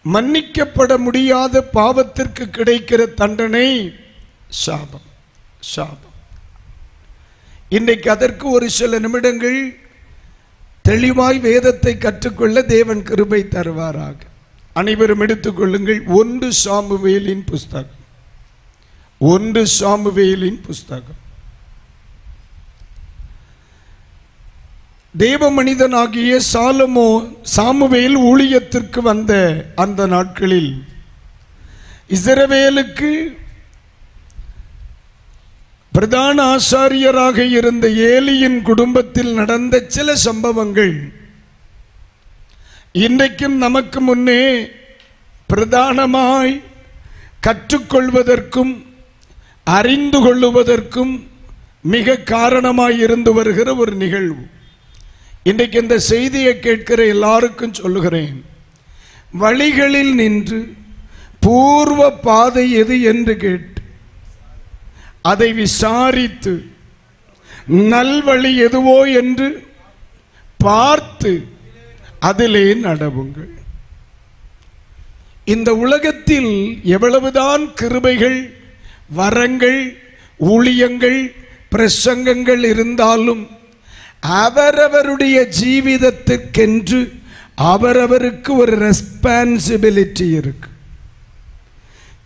மன்னிக்கப்பட முடியாத பாவத்திற்கு கிடைக்கிற தண்டனை சாபம். சாபம். இன்றைக்கு அதற்கு ஒரு சில நிமிடங்கள் தெளிவாய் வேதத்தை கற்றுக்கொள்ள தேவன் கிருபை தருவாராக. அனைவரும் எடுத்துக்கொள்ளுங்கள். 1 சாமுவேலின் புஸ்தகம். 1 சாமுவேலின் புஸ்தகம். தேவ மனிதனாகிய சாமுவேல் ஊழியத்திற்கு வந்த அந்த நாட்களில் இஸ்ரவேலுக்கு பிரதான ஆசாரியராக இருந்த ஏலியின் குடும்பத்தில் நடந்த சில சம்பவங்கள் இன்றைக்கும் நமக்கு முன்னே பிரதானமாய் கற்றுக்கொள்வதற்கும் அறிந்து கொள்ளுவதற்கும் மிக காரணமாய் இருந்து வருகிற ஒரு நிகழ்வு. இன்றைக்கு இந்த செய்தியை கேட்கிற எல்லாருக்கும் சொல்லுகிறேன், வழிகளில் நின்று பூர்வ பாதை எது என்று கேட்டு அதை விசாரித்து நல்வழி எதுவோ என்று பார்த்து அதிலே நடவுங்கள். இந்த உலகத்தில் எவ்வளவுதான் கிருபைகள், வரங்கள், ஊழியங்கள், பிரசங்கங்கள் இருந்தாலும் அவரவருடைய ஜீவிதத்திற்கென்று அவரவருக்கு ஒரு ரெஸ்பான்சிபிலிட்டி இருக்கு.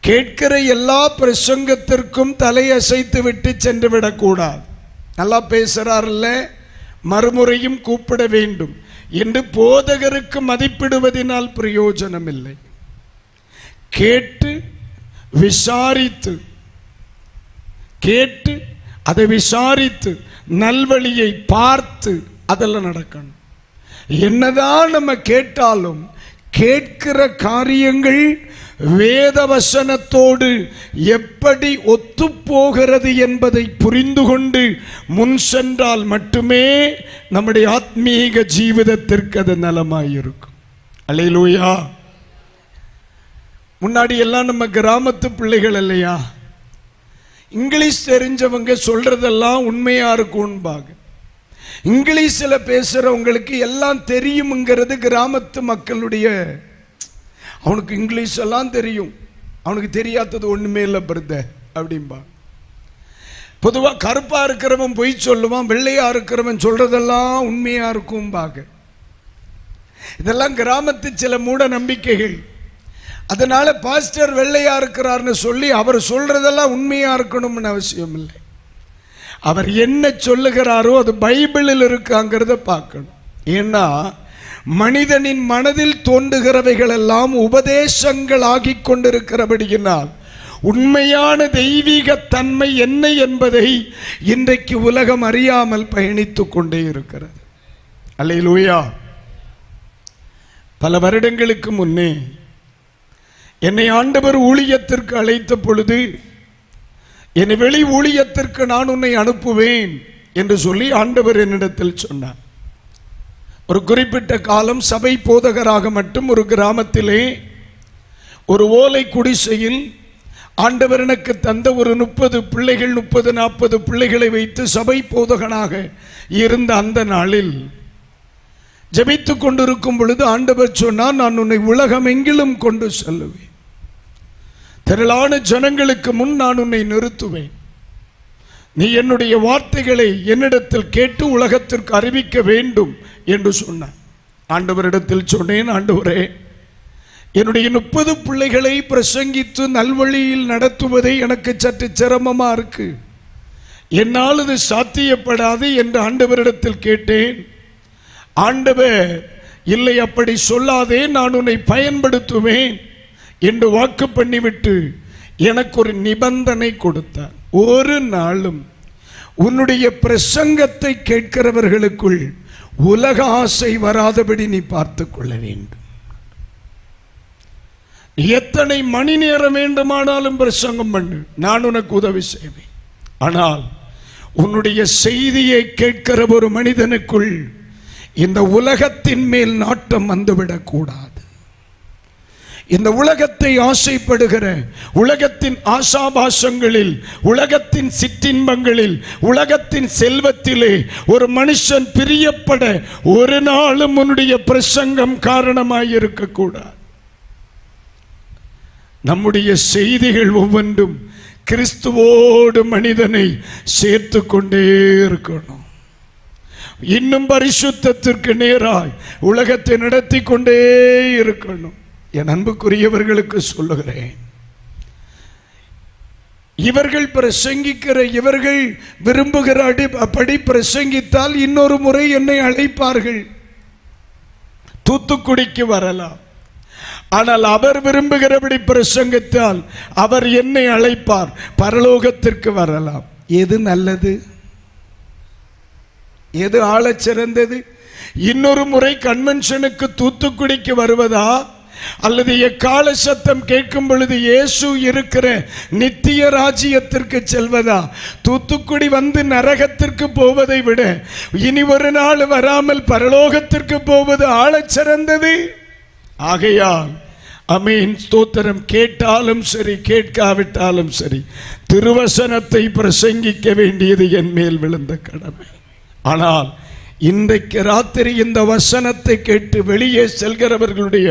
கேட்கிற எல்லா பிரசங்கத்திற்கும் தலையசைத்து விட்டு சென்று விடக்கூடாது. நல்லா பேசுறார்ல, மறுமுறையும் கூப்பிட வேண்டும் என்று போதகருக்கு மதிப்பிடுவதனால் பிரயோஜனம் இல்லை. கேட்டு விசாரித்து, கேட்டு அதை விசாரித்து நல்வழியை பார்த்து அதெல்லாம் நடக்கணும். என்னதான் நம்ம கேட்டாலும் கேட்கிற காரியங்கள் வேத வசனத்தோடு எப்படி ஒத்துப்போகிறது என்பதை புரிந்து கொண்டு முன் சென்றால் மட்டுமே நம்முடைய ஆத்மீக ஜீவிதத்திற்கு அது நலமாயிருக்கும். அல்லேலூயா. முன்னாடி எல்லாம் நம்ம கிராமத்து பிள்ளைகள் இல்லையா, இங்கிலீஷ் தெரிஞ்சவங்க சொல்றதெல்லாம் உண்மையா இருக்கும்பாங்க. இங்கிலீஷில் பேசுறவங்களுக்கு எல்லாம் தெரியும்ங்கிறது கிராமத்து மக்களுடைய, அவனுக்கு இங்கிலீஷ் எல்லாம் தெரியும், அவனுக்கு தெரியாதது ஒண்ணுமே இல்லை பிரதர் அப்படின்பா. பொதுவாக கருப்பா இருக்கிறவன் பொய் சொல்லுவான், வெள்ளையா இருக்கிறவன் சொல்றதெல்லாம் உண்மையா இருக்கும்பாங்க. இதெல்லாம் கிராமத்து சில மூட நம்பிக்கைகள். அதனால பாஸ்டர் வெள்ளையா இருக்கிறார்னு சொல்லி அவர் சொல்றதெல்லாம் உண்மையா இருக்கணும்னு அவசியம் இல்லை. அவர் என்ன சொல்லுகிறாரோ அது பைபிளில் இருக்காங்கிறத பார்க்கணும். ஏன்னா மனிதனின் மனதில் தோன்றுகிறவைகள் எல்லாம் உபதேசங்கள் ஆகி கொண்டிருக்கிறபடியினால் உண்மையான தெய்வீக தன்மை என்ன என்பதை இன்றைக்கு உலகம் அறியாமல் பயணித்துக் கொண்டே இருக்கிறது. அல்லேலூயா. பல வருடங்களுக்கு முன்னே என்னை ஆண்டவர் ஊழியத்திற்கு அழைத்த பொழுது, என்னை வெளி ஊழியத்திற்கு நான் உன்னை அனுப்புவேன் என்று சொல்லி ஆண்டவர் என்னிடத்தில் சொன்னார். ஒரு குறிப்பிட்ட காலம் சபை போதகராக மட்டும் ஒரு கிராமத்திலே ஒரு ஓலை குடிசையில் ஆண்டவர் எனக்கு தந்த ஒரு 30 பிள்ளைகள், 30-40 பிள்ளைகளை வைத்து சபை போதகனாக இருந்த அந்த நாளில் ஜெபித்து கொண்டிருக்கும் பொழுது ஆண்டவர் சொன்னார், நான் உன்னை உலகம் எங்கிலும் கொண்டு செல்லுவேன், திரளான ஜனங்களுக்கு முன் நான் உன்னை நிறுத்துவேன், நீ என்னுடைய வார்த்தைகளை என்னிடத்தில் கேட்டு உலகத்திற்கு அறிவிக்க வேண்டும் என்று சொன்னார். ஆண்டவரிடத்தில் சொன்னேன், ஆண்டவரே, என்னுடைய 30 பிள்ளைகளை பிரசங்கித்து நல்வழியில் நடத்துவதை எனக்கு சற்று சிரமமா இருக்கு, என்னால் இது சாத்தியப்படாது என்று ஆண்டவரிடத்தில் கேட்டேன். ஆண்டவர், இல்லை அப்படி சொல்லாதே, நான் உன்னை பயன்படுத்துவேன் என்று வாக்கு பண்ணிவிட்டு எனக்கு ஒரு நிபந்தனை கொடுத்தார். ஒரு நாளும் உன்னுடைய பிரசங்கத்தை கேட்கிறவர்களுக்குள் உலக ஆசை வராதபடி நீ பார்த்து கொள்ள வேண்டும். எத்தனை மணி நேரம் வேண்டுமானாலும் பிரசங்கம் பண்ணு, நான் உனக்கு உதவி செய்வேன். ஆனால் உன்னுடைய செய்தியை கேட்கிற ஒரு மனிதனுக்குள் இந்த உலகத்தின் மேல் நாட்டம் வந்துவிடக் கூடாது. இந்த உலகத்தை ஆசைப்படுகிற, உலகத்தின் ஆசாபாசங்களில், உலகத்தின் சிற்றின்பங்களில், உலகத்தின் செல்வத்திலே ஒரு மனுஷன் பிரியப்பட ஒரு நாளும் உன்னுடைய பிரசங்கம் காரணமாய் இருக்கக்கூடாது. நம்முடைய செய்திகள் ஒவ்வொன்றும் கிறிஸ்துவோடு மனிதனை சேர்த்து கொண்டே இருக்கணும். இன்னும் பரிசுத்தத்திற்கு நேராய் உலகத்தை நடத்தி கொண்டே இருக்கணும். என் அன்புக்குரியவர்களுக்கு சொல்லுகிறேன், இவர்கள் பிரசங்கிக்கிற, இவர்கள் விரும்புகிற அப்படி பிரசங்கித்தால் இன்னொரு முறை என்னை அழைப்பார்கள், தூத்துக்குடிக்கு வரலாம். ஆனால் அவர் விரும்புகிறபடி பிரசங்கித்தால் அவர் என்னை அழைப்பார், பரலோகத்திற்கு வரலாம். எது நல்லது? எது ஆளச் சிறந்தது? இன்னொரு முறை கன்வென்ஷனுக்கு தூத்துக்குடிக்கு வருவதா, அல்லது எக்கால சத்தம் கேட்கும் பொழுது இயேசு இருக்கிற நித்திய ராஜ்யத்திற்கு செல்வதா? தூத்துக்குடி வந்து நரகத்திற்கு போவதை விட இனி ஒரு நாள் வராமல் பரலோகத்திற்கு போவது ஆளச் சிறந்தது. ஆகையால் அமீன், ஸ்தோத்திரம், கேட்டாலும் சரி கேட்காவிட்டாலும் சரி திருவசனத்தை பிரசங்கிக்க வேண்டியது என் மேல் விழுந்த கடமை. ஆனால் இன்றைக்கு ராத்திரி இந்த வசனத்தை கேட்டு வெளியே செல்கிறவர்களுடைய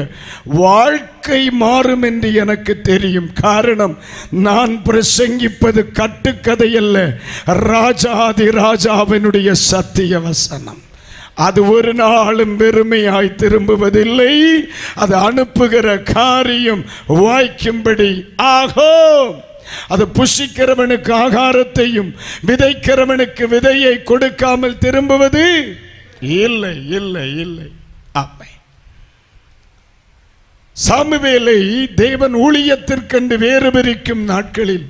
வாழ்க்கை மாறும் என்று எனக்கு தெரியும். காரணம், நான் பிரசங்கிப்பது கட்டுக்கதை அல்ல, ராஜாதி ராஜாவினுடைய சத்திய வசனம். அது ஒரு நாளும் வெறுமையாய் திரும்புவதில்லை. அது அனுப்புகிற காரியம் வாய்க்கும்படி ஆகும். அது புசிக்கிறவனுக்கு ஆகாரத்தையும் விதைக்கிறவனுக்கு விதையை கொடுக்காமல் திரும்புவது இல்லை, இல்லை, இல்லை. ஆமை. சாமுவேலை தேவன் ஊழியத்திற்கென்று வேறு பிரிக்கும் நாட்களில்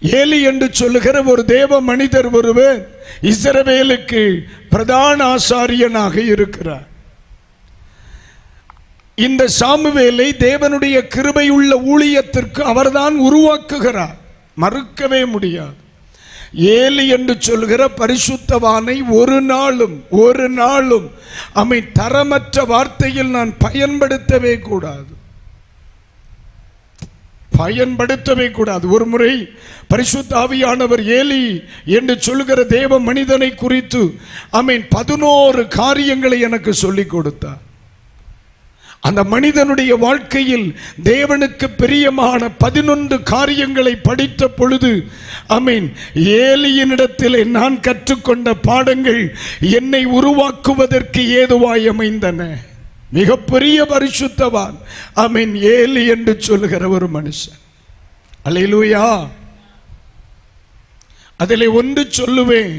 ஏலி என்று சொல்லுகிற ஒரு தேவ மனிதர் ஒருவர் இஸ்ரவேலுக்கு பிரதான ஆசாரியனாக இருக்கிறார். இந்த சாமுவேலை தேவனுடைய கிருபையுள்ள ஊழியத்திற்கு அவர்தான் உருவாக்குகிறார், மறுக்கவே முடியாது. ஏலி என்று சொல்கிற பரிசுத்தவானை ஒரு நாளும் அமை தரமற்ற வார்த்தையில் நான் பயன்படுத்தவே கூடாது. ஒரு முறை பரிசுத்த ஆவியானவர் ஏலி என்று சொல்லுகிற தேவ மனிதனை குறித்து 11 காரியங்களை எனக்கு சொல்லிக் கொடுத்தார். அந்த மனிதனுடைய வாழ்க்கையில் தேவனுக்கு பிரியமான 11 காரியங்களை படித்த பொழுது ஏலியினிடத்தில் நான் கற்றுக்கொண்ட பாடங்கள் என்னை உருவாக்குவதற்கு ஏதுவாய் அமைந்தன. மிகப்பெரிய பரிசுத்தவான் ஏலி என்று சொல்லுகிற ஒரு மனுஷன். அல்லேலூயா. அதிலே ஒன்று சொல்லுவேன்,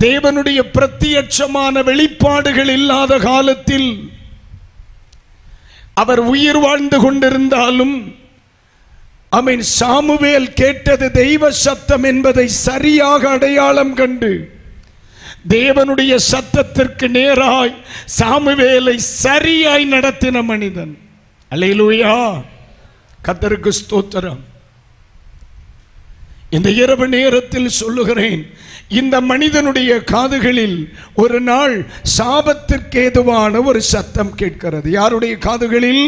தேவனுடைய பிரத்யட்சமான வெளிப்பாடுகள் இல்லாத காலத்தில் அவர் உயிர் வாழ்ந்து கொண்டிருந்தாலும் சாமுவேல் கேட்டது தெய்வ சத்தம் என்பதை சரியாக அடையாளம் கண்டு தேவனுடைய சத்தத்திற்கு நேராய் சாமுவேலை சரியாய் நடத்தின மனிதன். அல்லேலூயா. கர்த்தருக்கு ஸ்தோத்திரம். இந்த இரவு நேரத்தில் சொல்லுகிறேன், இந்த மனிதனுடைய காதுகளில் ஒரு நாள் சாபத்திற்கு ஏதுவான ஒரு சத்தம் கேட்கிறது. யாருடைய காதுகளில்?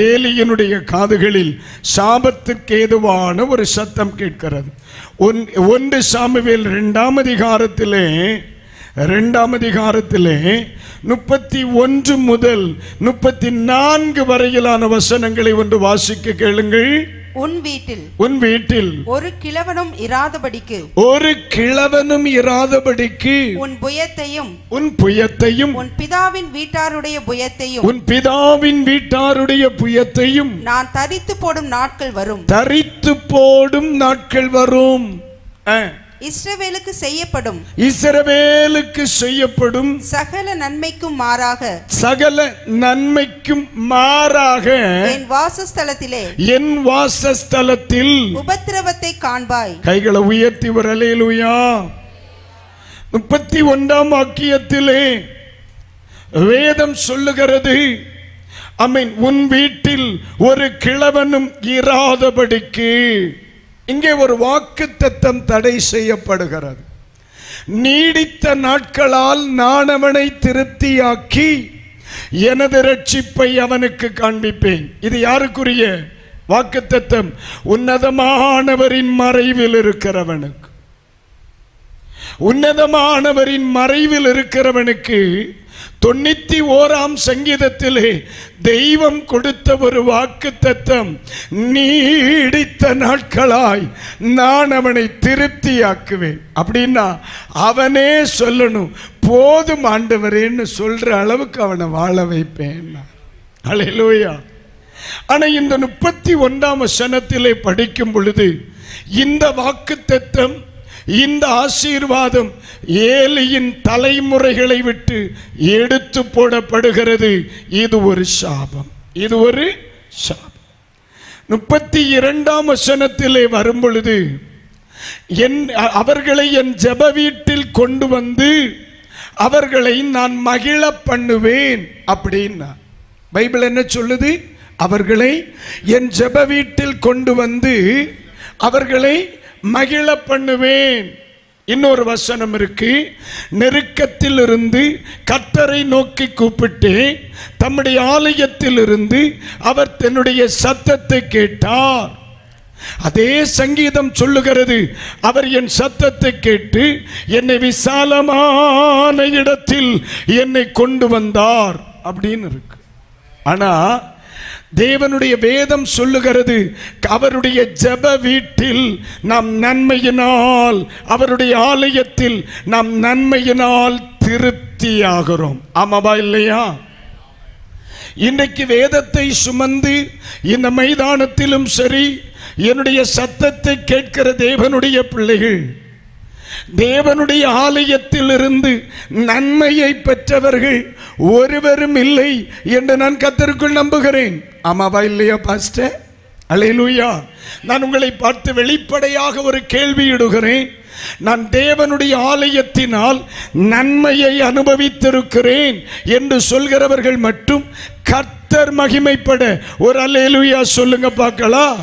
ஏலியினுடைய காதுகளில் சாபத்திற்கு ஏதுவான ஒரு சத்தம் கேட்கிறது. 1 சாமுவேல் 2ஆம் அதிகாரத்திலே 31 முதல் 34 வரையிலான வசனங்களை ஒன்று வாசிக்க கேளுங்கள். உன் வீட்டில் ஒரு கிழவனும் இராதபடிக்கு உன் புயத்தையும் உன் பிதாவின் வீட்டாருடைய புயத்தையும் நான் தரித்து போடும் நாட்கள் வரும். இஸ்ரவேலுக்கு செய்யப்படும் சகல நன்மைக்கும் மாறாக என் வாசஸ்தலத்தில் உபத்திரவத்தை காண்பாய். கைகளை உயர்த்தி ஒரு அல்லேலூயா. 31ஆம் வாக்கியத்திலே வேதம் சொல்லுகிறது, உன் வீட்டில் ஒரு கிழவனும் இராதபடிக்கு. இங்கே ஒரு வாக்குத்தத்தம் தடை செய்யப்படுகிறது. நீடித்த நாட்களால் நான் அவனை திருப்தியாக்கி எனது ரட்சிப்பை அவனுக்கு காண்பிப்பேன். இது யாருக்குரிய வாக்குத்தத்தம்? உன்னதமானவரின் மறைவில் இருக்கிறவனுக்கு 91ஆம் சங்கீதத்திலே தெய்வம் கொடுத்த ஒரு வாக்குத்தத்தம், நீடித்த நாட்களாய் நான் அவனை திருப்தியாக்குவேன். அப்படின்னா அவனே சொல்லணும், போதும் ஆண்டவரேன்னு சொல்ற அளவுக்கு அவனை வாழ வைப்பேன். அல்லேலூயா. ஆனா இந்த 31ஆம் வசனத்திலே படிக்கும் பொழுது இந்த வாக்குத்தத்தம், இந்த ஆசீர்வாதம் ஏலியின் தலைமுறைகளை விட்டு எடுத்து போடப்படுகிறது. இது ஒரு சாபம், இது ஒரு சாபம். 32ஆம் வசனத்திலே வரும் பொழுது அவர்களை என் ஜெப வீட்டில் கொண்டு வந்து அவர்களை நான் மகிழ பண்ணுவேன் அப்படின்னா பைபிள் என்ன சொல்லுது? அவர்களை என் ஜெப வீட்டில் கொண்டு வந்து அவர்களை மகிழ பண்ணுவேன். இன்னொரு வசனம் இருக்கு, நெருக்கத்தில் இருந்து கர்த்தரை நோக்கி கூப்பிட்டு தம்முடைய ஆலயத்தில் இருந்து அவர் தன்னுடைய சத்தத்தை கேட்டார். அதே சங்கீதம் சொல்லுகிறது, அவர் என் சத்தத்தை கேட்டு என்னை விசாலமான இடத்தில் என்னை கொண்டு வந்தார் அப்படின்னு இருக்கு. ஆனா தேவனுடைய வேதம் சொல்லுகிறது, அவருடைய ஜெப வீட்டில் நாம் நன்மையினால், அவருடைய ஆலயத்தில் நாம் நன்மையினால் திருப்தியாகிறோம். ஆமாவா இல்லையா? இன்றைக்கு வேதத்தை சுமந்து இந்த மைதானத்திலும் சரி, என்னுடைய சத்தத்தை கேட்கிற தேவனுடைய பிள்ளைகள், தேவனுடைய ஆலயத்தில் இருந்து நன்மையை பெற்றவர்கள் ஒருவரும் இல்லை என்று நான் கர்த்தருக்குள் நம்புகிறேன். ஆமாவா இல்லையா பாஸ்டர்? அல்லேலூயா. நான் உங்களை பார்த்து வெளிப்படையாக ஒரு கேள்வியிடுகிறேன். நான் தேவனுடைய ஆலயத்தினால் நன்மையை அனுபவித்திருக்கிறேன் என்று சொல்கிறவர்கள் மட்டும் கர்த்தர் மகிமைப்பட ஒரு அல்லேலூயா சொல்லுங்க பார்க்கலாம்.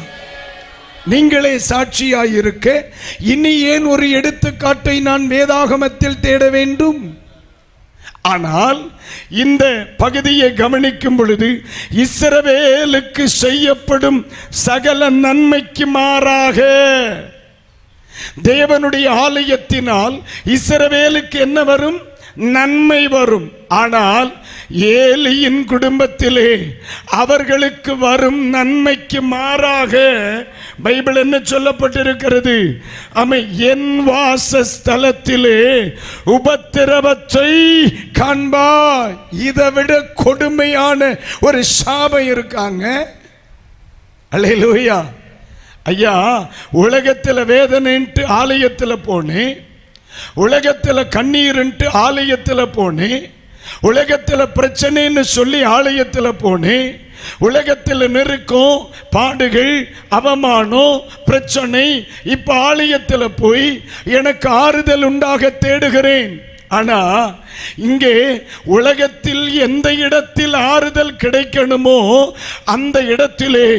நீங்களே சாட்சியாயிருக்க இனி ஏன் ஒரு எடுத்துக்காட்டை நான் வேதாகமத்தில் தேட வேண்டும்? ஆனால் இந்த பகுதியை கவனிக்கும் பொழுது இஸ்ரவேலுக்கு செய்யப்படும் சகல நன்மைக்கு மாறாக தேவனுடைய ஆலயத்தினால் இஸ்ரவேலுக்கு என்ன வரும்? நன்மை வரும். ஆனால் ஏலியின் குடும்பத்திலே அவர்களுக்கு வரும் நன்மைக்கு மாறாக பைபிள் என்ன சொல்லப்பட்டிருக்கிறது? அமை என் வாசஸ்தலத்திலே உபத்திரவத்தை காண்பாய். இதை விட கொடுமையான ஒரு சாபம் இருக்காங்க? அல்லேலூயா. ஐயா, உலகத்தில் வேதனைன்ட்டு ஆலயத்தில் போனேன், உலகத்தில் கண்ணீர்ன்ட்டு ஆலயத்தில் போனேன், உலகத்தில் பிரச்சனைன்னு சொல்லி ஆலயத்தில் போனேன், உலகத்தில் நெருக்கம், பாடுகள், அவமானம், பிரச்சனை, இப்ப ஆலயத்தில் போய் எனக்கு ஆறுதல் உண்டாக தேடுகிறேன். ஆனா இங்கே உலகத்தில் எந்த இடத்தில் ஆறுதல் கிடைக்கணுமோ அந்த இடத்திலே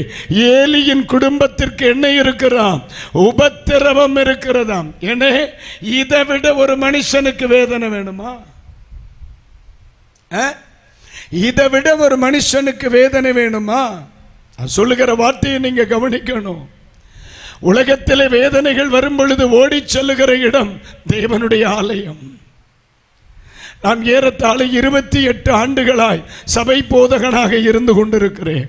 ஏலியின் குடும்பத்திற்கு என்ன இருக்கிறாம்? உபத்திரவம் இருக்கிறதாம். என இதை விட ஒரு மனுஷனுக்கு வேதனை வேணுமா? இதை விட ஒரு மனுஷனுக்கு வேதனை வேணுமா? சொல்லுகிற வார்த்தையை நீங்க கவனிக்கணும். உலகத்திலே வேதனைகள் வரும் பொழுது ஓடி செல்லுகிற இடம் தேவனுடைய ஆலயம். நான் ஏறத்தாழ 28 ஆண்டுகளாய் சபை போதகனாக இருந்து கொண்டிருக்கிறேன்.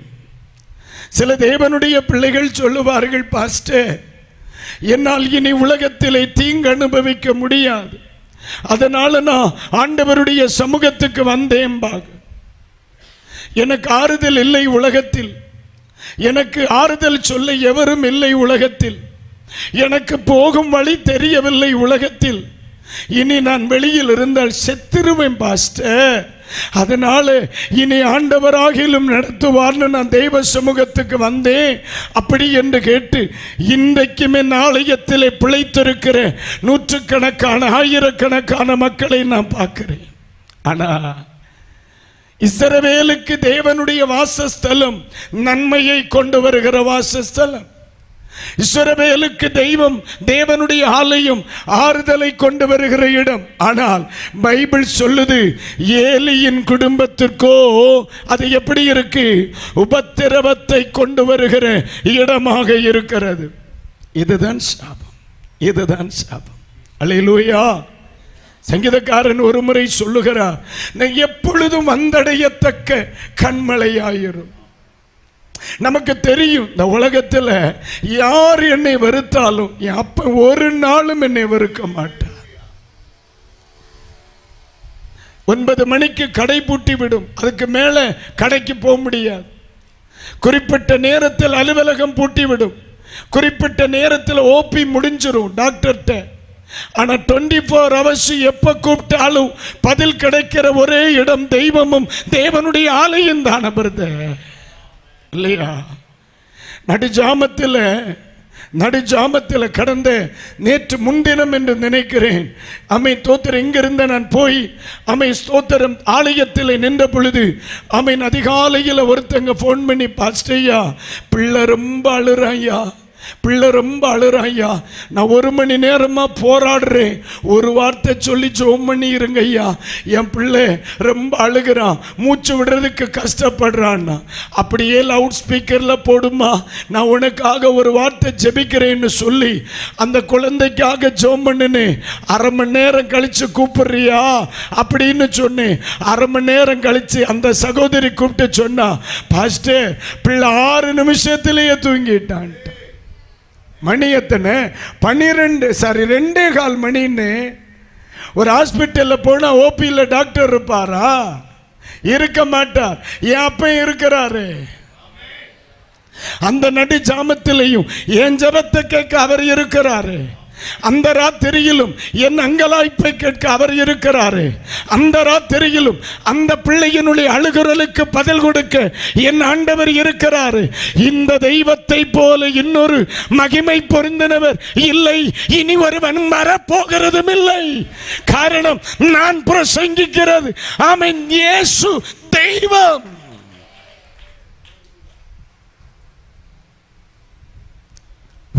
சில தேவனுடைய பிள்ளைகள் சொல்லுவார்கள், பாஸ்டர், என்னால் இனி உலகத்திலே தீங்கு அனுபவிக்க முடியாது, அதனால நான் ஆண்டவருடைய சமூகத்துக்கு வந்தேன்பாக. எனக்கு ஆறுதல் இல்லை உலகத்தில், எனக்கு ஆறுதல் சொல்ல எவரும் இல்லை உலகத்தில், எனக்கு போகும் வழி தெரியவில்லை உலகத்தில், இனி நான் வெளியில் இருந்தால் செத்துருவேன் பாஸ்டர், அதனால இனி ஆண்டவராகிலும் நடத்துவார்னு நான் தெய்வ சமூகத்துக்கு வந்தேன் அப்படி என்று கேட்டு இன்றைக்கும் என் ஆலயத்திலே பிழைத்திருக்கிற நூற்றுக்கணக்கான ஆயிரக்கணக்கான மக்களை நான் பார்க்கிறேன். ஆனா இஸ்ரவேலுக்கு தேவனுடைய வாசஸ்தலம் நன்மையை கொண்டு வருகிற வாசஸ்தலம். இஸ்ரவேலுக்கு தெய்வம், தேவனுடைய ஆலயம் ஆறுதலை கொண்டு வருகிற இடம். ஆனால் பைபிள் சொல்லுது, ஏலியின் குடும்பத்திற்கோ அது எப்படி இருக்கு? உபத்திரவத்தை கொண்டு வருகிற இடமாக இருக்கிறது. இதுதான் சாபம், இதுதான் சாபம். அல்லேலூயா. சங்கீதக்காரன் ஒரு முறை சொல்லுகிறார், நான் எப்பொழுதும் வந்தடையத்தக்க கண்மலையாயிரும். நமக்கு தெரியும் இந்த உலகத்தில் யார் என்னை வெறுத்தாலும் என் அப்ப ஒரு நாளும் என்னை வெறுக்க மாட்டார். 9 மணிக்கு கடை பூட்டி விடும், அதுக்கு மேல கடைக்கு போக முடியாது. குறிப்பிட்ட நேரத்தில் அலுவலகம் பூட்டிவிடும், குறிப்பிட்ட நேரத்தில் ஓபி முடிஞ்சிரும் டாக்டர்கிட்ட. ஆனா 24 hours எப்ப கூப்பிட்டாலும் பதில் கிடைக்கிற ஒரே இடம் தெய்வமும் தேவனுடைய ஆலயம் தான் இல்லையா? நடுஜாமத்தில் கடந்த நேற்று முன்தினம் என்று நினைக்கிறேன், தோத்திரம் இங்கிருந்த நான் போய் ஸ்தோத்திரம் ஆலயத்தில் நின்ற பொழுது அதிகாலையில் ஒருத்தங்க போன் பண்ணி, பாஸ்டையா பிள்ளை ரொம்ப அழுறாய்யா, நான் 1 மணி நேரமா போராடுறேன், ஒரு வார்த்தை சொல்லி ஜெபம் பண்ணி இருங்க ஐயா, என் பிள்ளை ரொம்ப அழுகிறான், மூச்சு விடுறதுக்கு கஷ்டப்படுறான்னா. அப்படியே லவுட் ஸ்பீக்கர்ல போடுமா, நான் உனக்காக ஒரு வார்த்தை ஜெபிக்கிறேன்னு சொல்லி அந்த குழந்தைக்காக ஜெபம் பண்ணினேன். 1/2 மணி நேரம் கழிச்சு கூப்பிடுறியா அப்படின்னு சொன்னேன். 1/2 மணி நேரம் கழிச்சு அந்த சகோதரி கூப்பிட்டு சொன்னா, பாஸ்டர் பிள்ளை 6 நிமிஷத்திலேயே தூங்கிட்டான். மணி எத்தனை? 2:15 மணின்னு. ஒரு ஹாஸ்பிட்டலில் போனால் ஓபியில் டாக்டர் இருப்பாரா? இருக்க மாட்டார். என் அப்ப இருக்கிறாரு. அந்த நடு ஜாமத்திலையும் என் ஜெபத்தை கேட்க அவர் இருக்கிறாரு. அந்த ராத்திரியிலும் என் அங்கலாய்ப்பை கேட்க அவர் இருக்கிறாரு. அந்த ராத்திரியிலும் அந்த பிள்ளையினுடைய அழுகுரலுக்கு பதில் கொடுக்க என் ஆண்டவர் இருக்கிறாரு. இந்த தெய்வத்தை போல இன்னொரு மகிமை பொருந்தினவர் இல்லை, இனி ஒருவன் வரப்போகிறதும் இல்லை. காரணம், நான் பிரசங்கிக்கிறது ஆமென், இயேசு தெய்வம்.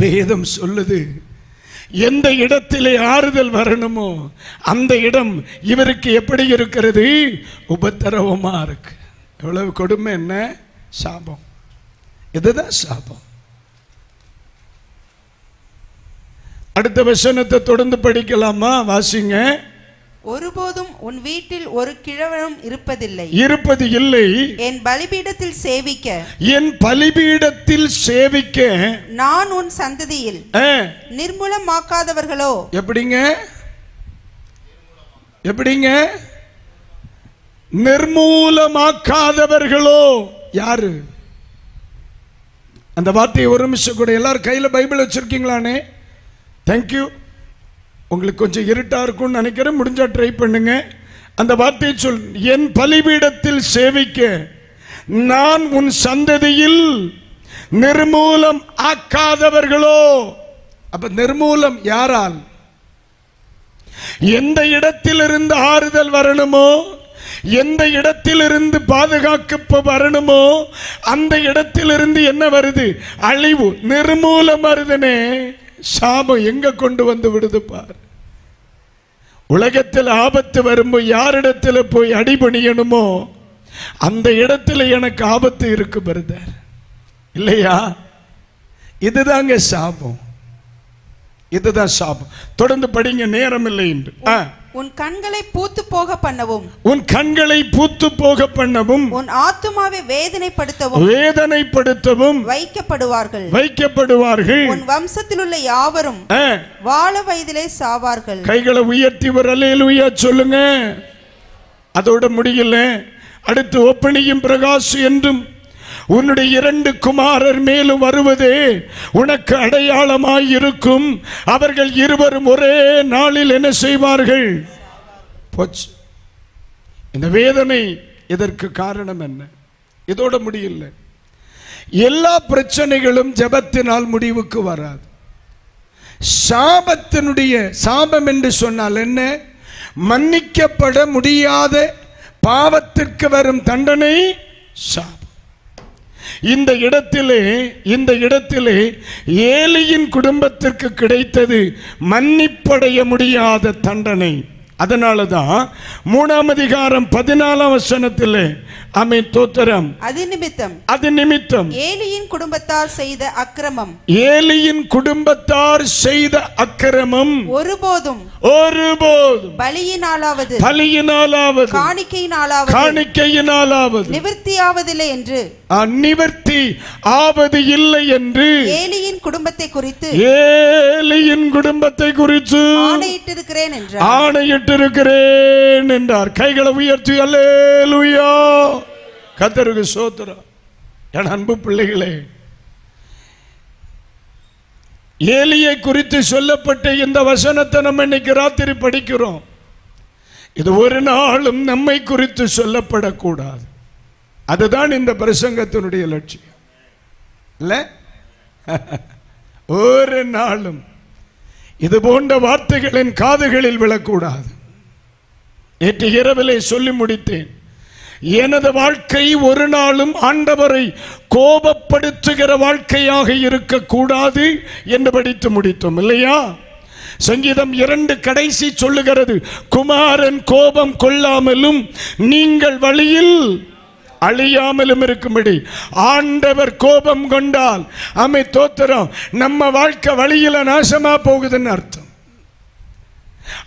வேதம் சொல்லுது, எந்த இடத்திலே ஆறுதல் வரணுமோ அந்த இடம் இவருக்கு எப்படி இருக்கிறது? உபத்திரவமா இருக்கு. எவ்வளவு கொடுமை! என்ன சாபம்! இதுதான் சாபம். அடுத்த வசனத்தை தொடர்ந்து படிக்கலாமா? வாசிங்க. ஒருபோதும் உன் வீட்டில் ஒரு கிழவனும் இருப்பது இல்லை. என் பலிபீடத்தில் சேவிக்க நான் உன் சந்ததியில் நிர்மூலமாக்காதவர்களோ. எப்படிங்க நிர்மூலமாக்காதவர்களோ? யாரு அந்த வார்த்தையை ஒரு நிமிஷம் கூட எல்லாரும் கையில பைபிள் வச்சிருக்கீங்களானே? தேங்க்யூ. உங்களுக்கு கொஞ்சம் இருட்டா இருக்கும்னு நினைக்கிறேன், முடிஞ்சா ட்ரை பண்ணுங்க. அந்த வார்த்தையை சொல், என் பலிபீடத்தில் சேவிக்க நான் உன் சந்ததியில் நிர்மூலம் ஆக்காதவர்களோ. அப்ப நிர்மூலம் யாரால்? எந்த இடத்திலிருந்து ஆறுதல் வரணுமோ, எந்த இடத்திலிருந்து பாதுகாக்க வரணுமோ அந்த இடத்திலிருந்து என்ன வருது? அழிவு, நிர்மூலம் வருதுனே. சாபம் எங்க கொண்டு வந்து விடுது பார். உலகத்தில் ஆபத்து வரும்போது யாரிடத்துல போய் அடிபணியணுமோ அந்த இடத்துல எனக்கு ஆபத்து இருக்கு பிரதர், இல்லையா? இதுதாங்க சாபம், இதுதான் சாபம். தொடர்ந்து படிங்க, நேரம் இல்லை என்று. உன் கண்களை பூத்து போக பண்ணவும், உன் கண்களை பூத்து போக பண்ணவும், உன் ஆத்துமாவை வேதனைப்படுத்தவும் வைக்கப்படுவார்கள். உன் வம்சத்தில் உள்ள யாவரும் வாழ வயதிலே சாவார்கள். கைகளை உயர்த்தி ஒரு அல்லேலூயா சொல்லுங்க. அதோட முடியல. அடுத்து ஒப்பனியும் பிரகாசு என்றும் உன்னுடைய 2 குமாரர் மேலும் வருவதே உனக்கு அடையாளமாய் இருக்கும். அவர்கள் இருவரும் ஒரே நாளில் என்ன செய்வார்கள்? போச்சு. இந்த வேதனை இதற்கு காரணம் என்ன? இதோட முடியல. எல்லா பிரச்சனைகளும் ஜெபத்தினால் முடிவுக்கு வராது. சாபம் என்று சொன்னால் என்ன? மன்னிக்கப்பட முடியாத பாவத்திற்கு வரும் தண்டனை சாபம். இந்த இடத்திலே ஏலியின் குடும்பத்திற்கு கிடைத்தது மன்னிப்படைய முடியாத தண்டனை. அதனாலதான் 3 அதிகாரம் 14 வசனத்தில் ஆமென் தோத்திரம். அது நிமித்தம் ஏலியின் குடும்பத்தார் செய்த அக்கிரமம், ஏலியின் குடும்பத்தார் செய்த அக்கிரமம் ஒருபோதும் பலியினாலாவது காணிக்கையினாலாவது நிவர்த்தியாவதில்லை என்று நிவர்த்தி ஆவது இல்லை என்று ஏலியின் குடும்பத்தை குறித்து ஆணையிட்டிருக்கிறேன் என்றார். கைகளை உயர்த்தி அல்லேலூயா, கர்த்தருக்கு ஸ்தோத்திரம். என் அன்பு பிள்ளைகளே, ஏலியை குறித்து சொல்லப்பட்ட இந்த வசனத்தை நம்ம இன்னைக்கு ராத்திரி படிக்கிறோம். இது ஒரு நாளும் நம்மை குறித்து சொல்லப்படக்கூடாது. அதுதான் இந்த பிரசங்கத்தினுடைய லட்சியம். இல்ல, ஒரு நாளும் இது போன்ற வார்த்தைகளின் காதுகளில் விழக்கூடாது. நேற்று இரவிலே சொல்லி முடித்தேன். எனது வாழ்க்கை ஒரு நாளும் ஆண்டவரை கோபப்படுத்துகிற வாழ்க்கையாக இருக்கக்கூடாது என்று படித்து முடித்தோம் இல்லையா? சங்கீதம் 2 கடைசி சொல்லுகிறது, குமாரன் கோபம் கொள்ளாமலும் நீங்கள் வழியில் அழியாமலும் இருக்கும்படி. ஆண்டவர் கோபம் கொண்டால் அமை தோத்திரம், நம்ம வாழ்க்கை வழியில நாசமா போகுதுன்னு அர்த்தம்.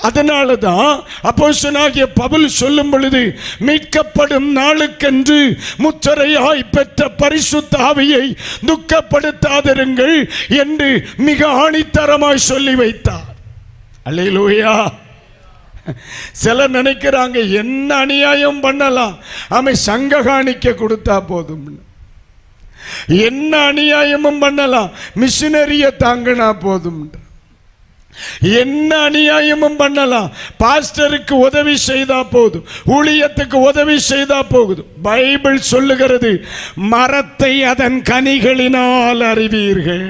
அதனாலதான் அப்போஸ்தலனாகிய பவுல் சொல்லும் பொழுது, மீட்கப்படும் நாளுக்கென்று முத்திரையாய் பெற்ற பரிசுத்த ஆவியை துக்கப்படுத்தாதிருங்கள் என்று மிக ஆணித்தரமாய் சொல்லி வைத்தார். அல்லேலூயா. சிலர் நினைக்கிறாங்க என்ன அநியாயம் பண்ணலாம், அவன் சங்க காணிக்க கொடுத்தா போதும். என்ன அநியாயமும் பண்ணலாம், மிஷினரிய தாங்கினா போதும். என்ன அநியாயமும் பண்ணலாம், பாஸ்டருக்கு உதவி செய்தா போதும், ஊழியத்துக்கு உதவி செய்தா போதும். பைபிள் சொல்லுகிறது, மரத்தை அதன் கனிகளினால் அறிவீர்கள்.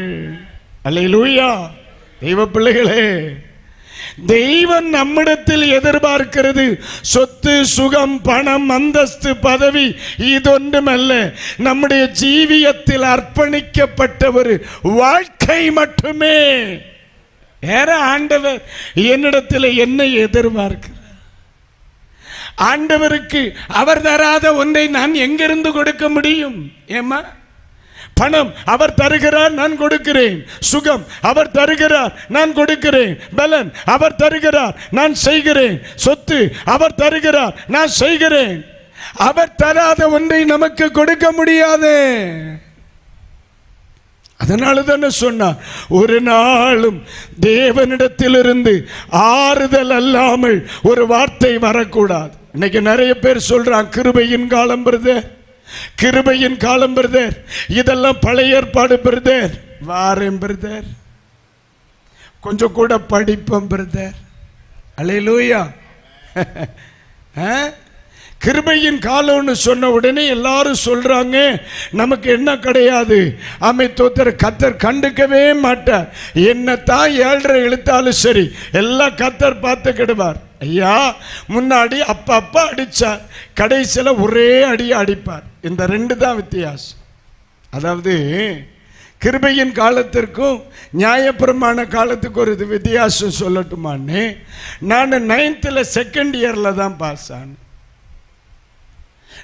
அல்லேலூயா. தெய்வ பிள்ளைகளே, தெய்வன் நம்மிடத்தில் எதிர்பார்க்கிறது சொத்து, சுகம், பணம், அந்தஸ்து, பதவி இதொன்றுமல்ல. நம்முடைய ஜீவியத்தில் அர்ப்பணிக்கப்பட்ட ஒரு வாழ்க்கை மட்டுமே. வேற ஆண்டவர் என்னிடத்தில் என்னை எதிர்பார்க்கிறார். ஆண்டவருக்கு அவர் தராத ஒன்றை நான் எங்கிருந்து கொடுக்க முடியும்? ஏமா, பணம் அவர் தருகிறார், நான் கொடுக்கிறேன். சுகம் அவர் தருகிறார், நான் கொடுக்கிறேன். பலன் அவர் தருகிறார், நான் செய்கிறேன். சொத்து அவர் தருகிறார், நான் செய்கிறேன். அவர் தராத ஒன்றை நமக்கு கொடுக்க முடியாது. அதனால தானே சொன்னார், ஒரு நாளும் தேவனிடத்திலிருந்து ஆறுதல் அல்லாமல் ஒரு வார்த்தை வரக்கூடாது. இன்னைக்கு நிறைய பேர் சொல்றான், கிருபையின் காலம் பிரதர், கிருபையின் காலம் பிரதர், இதெல்லாம் பழைய ஏற்பாடு பிரதர். வாரேன் பிரதர், கொஞ்சம் கூட படிப்போம் பிரதர். அல்லேலூயா. கிருபையின் காலம்னு சொன்ன உடனே எல்லாரும் சொல்றாங்க நமக்கு என்ன கிடையாது. ஆமை தோத்தர் கத்தர் கண்டுக்கவே மாட்டார். என்னத்தான் 7.5 இழுத்தாலும் சரி, எல்லாம் கத்தர் பார்த்துக்கிடுவார். ஐயா, முன்னாடி அப்பா அடிச்சார், கடைசியில் ஒரே அடி அடிப்பார். இந்த 2 தான் வித்தியாசம். அதாவது கிருபையின் காலத்திற்கும் நியாயப்பிரமாண காலத்துக்கு ஒரு வித்தியாசம் சொல்லட்டுமான்னு, நான் 9th செகண்ட் இயரில் தான் பாஸ் ஆனேன்.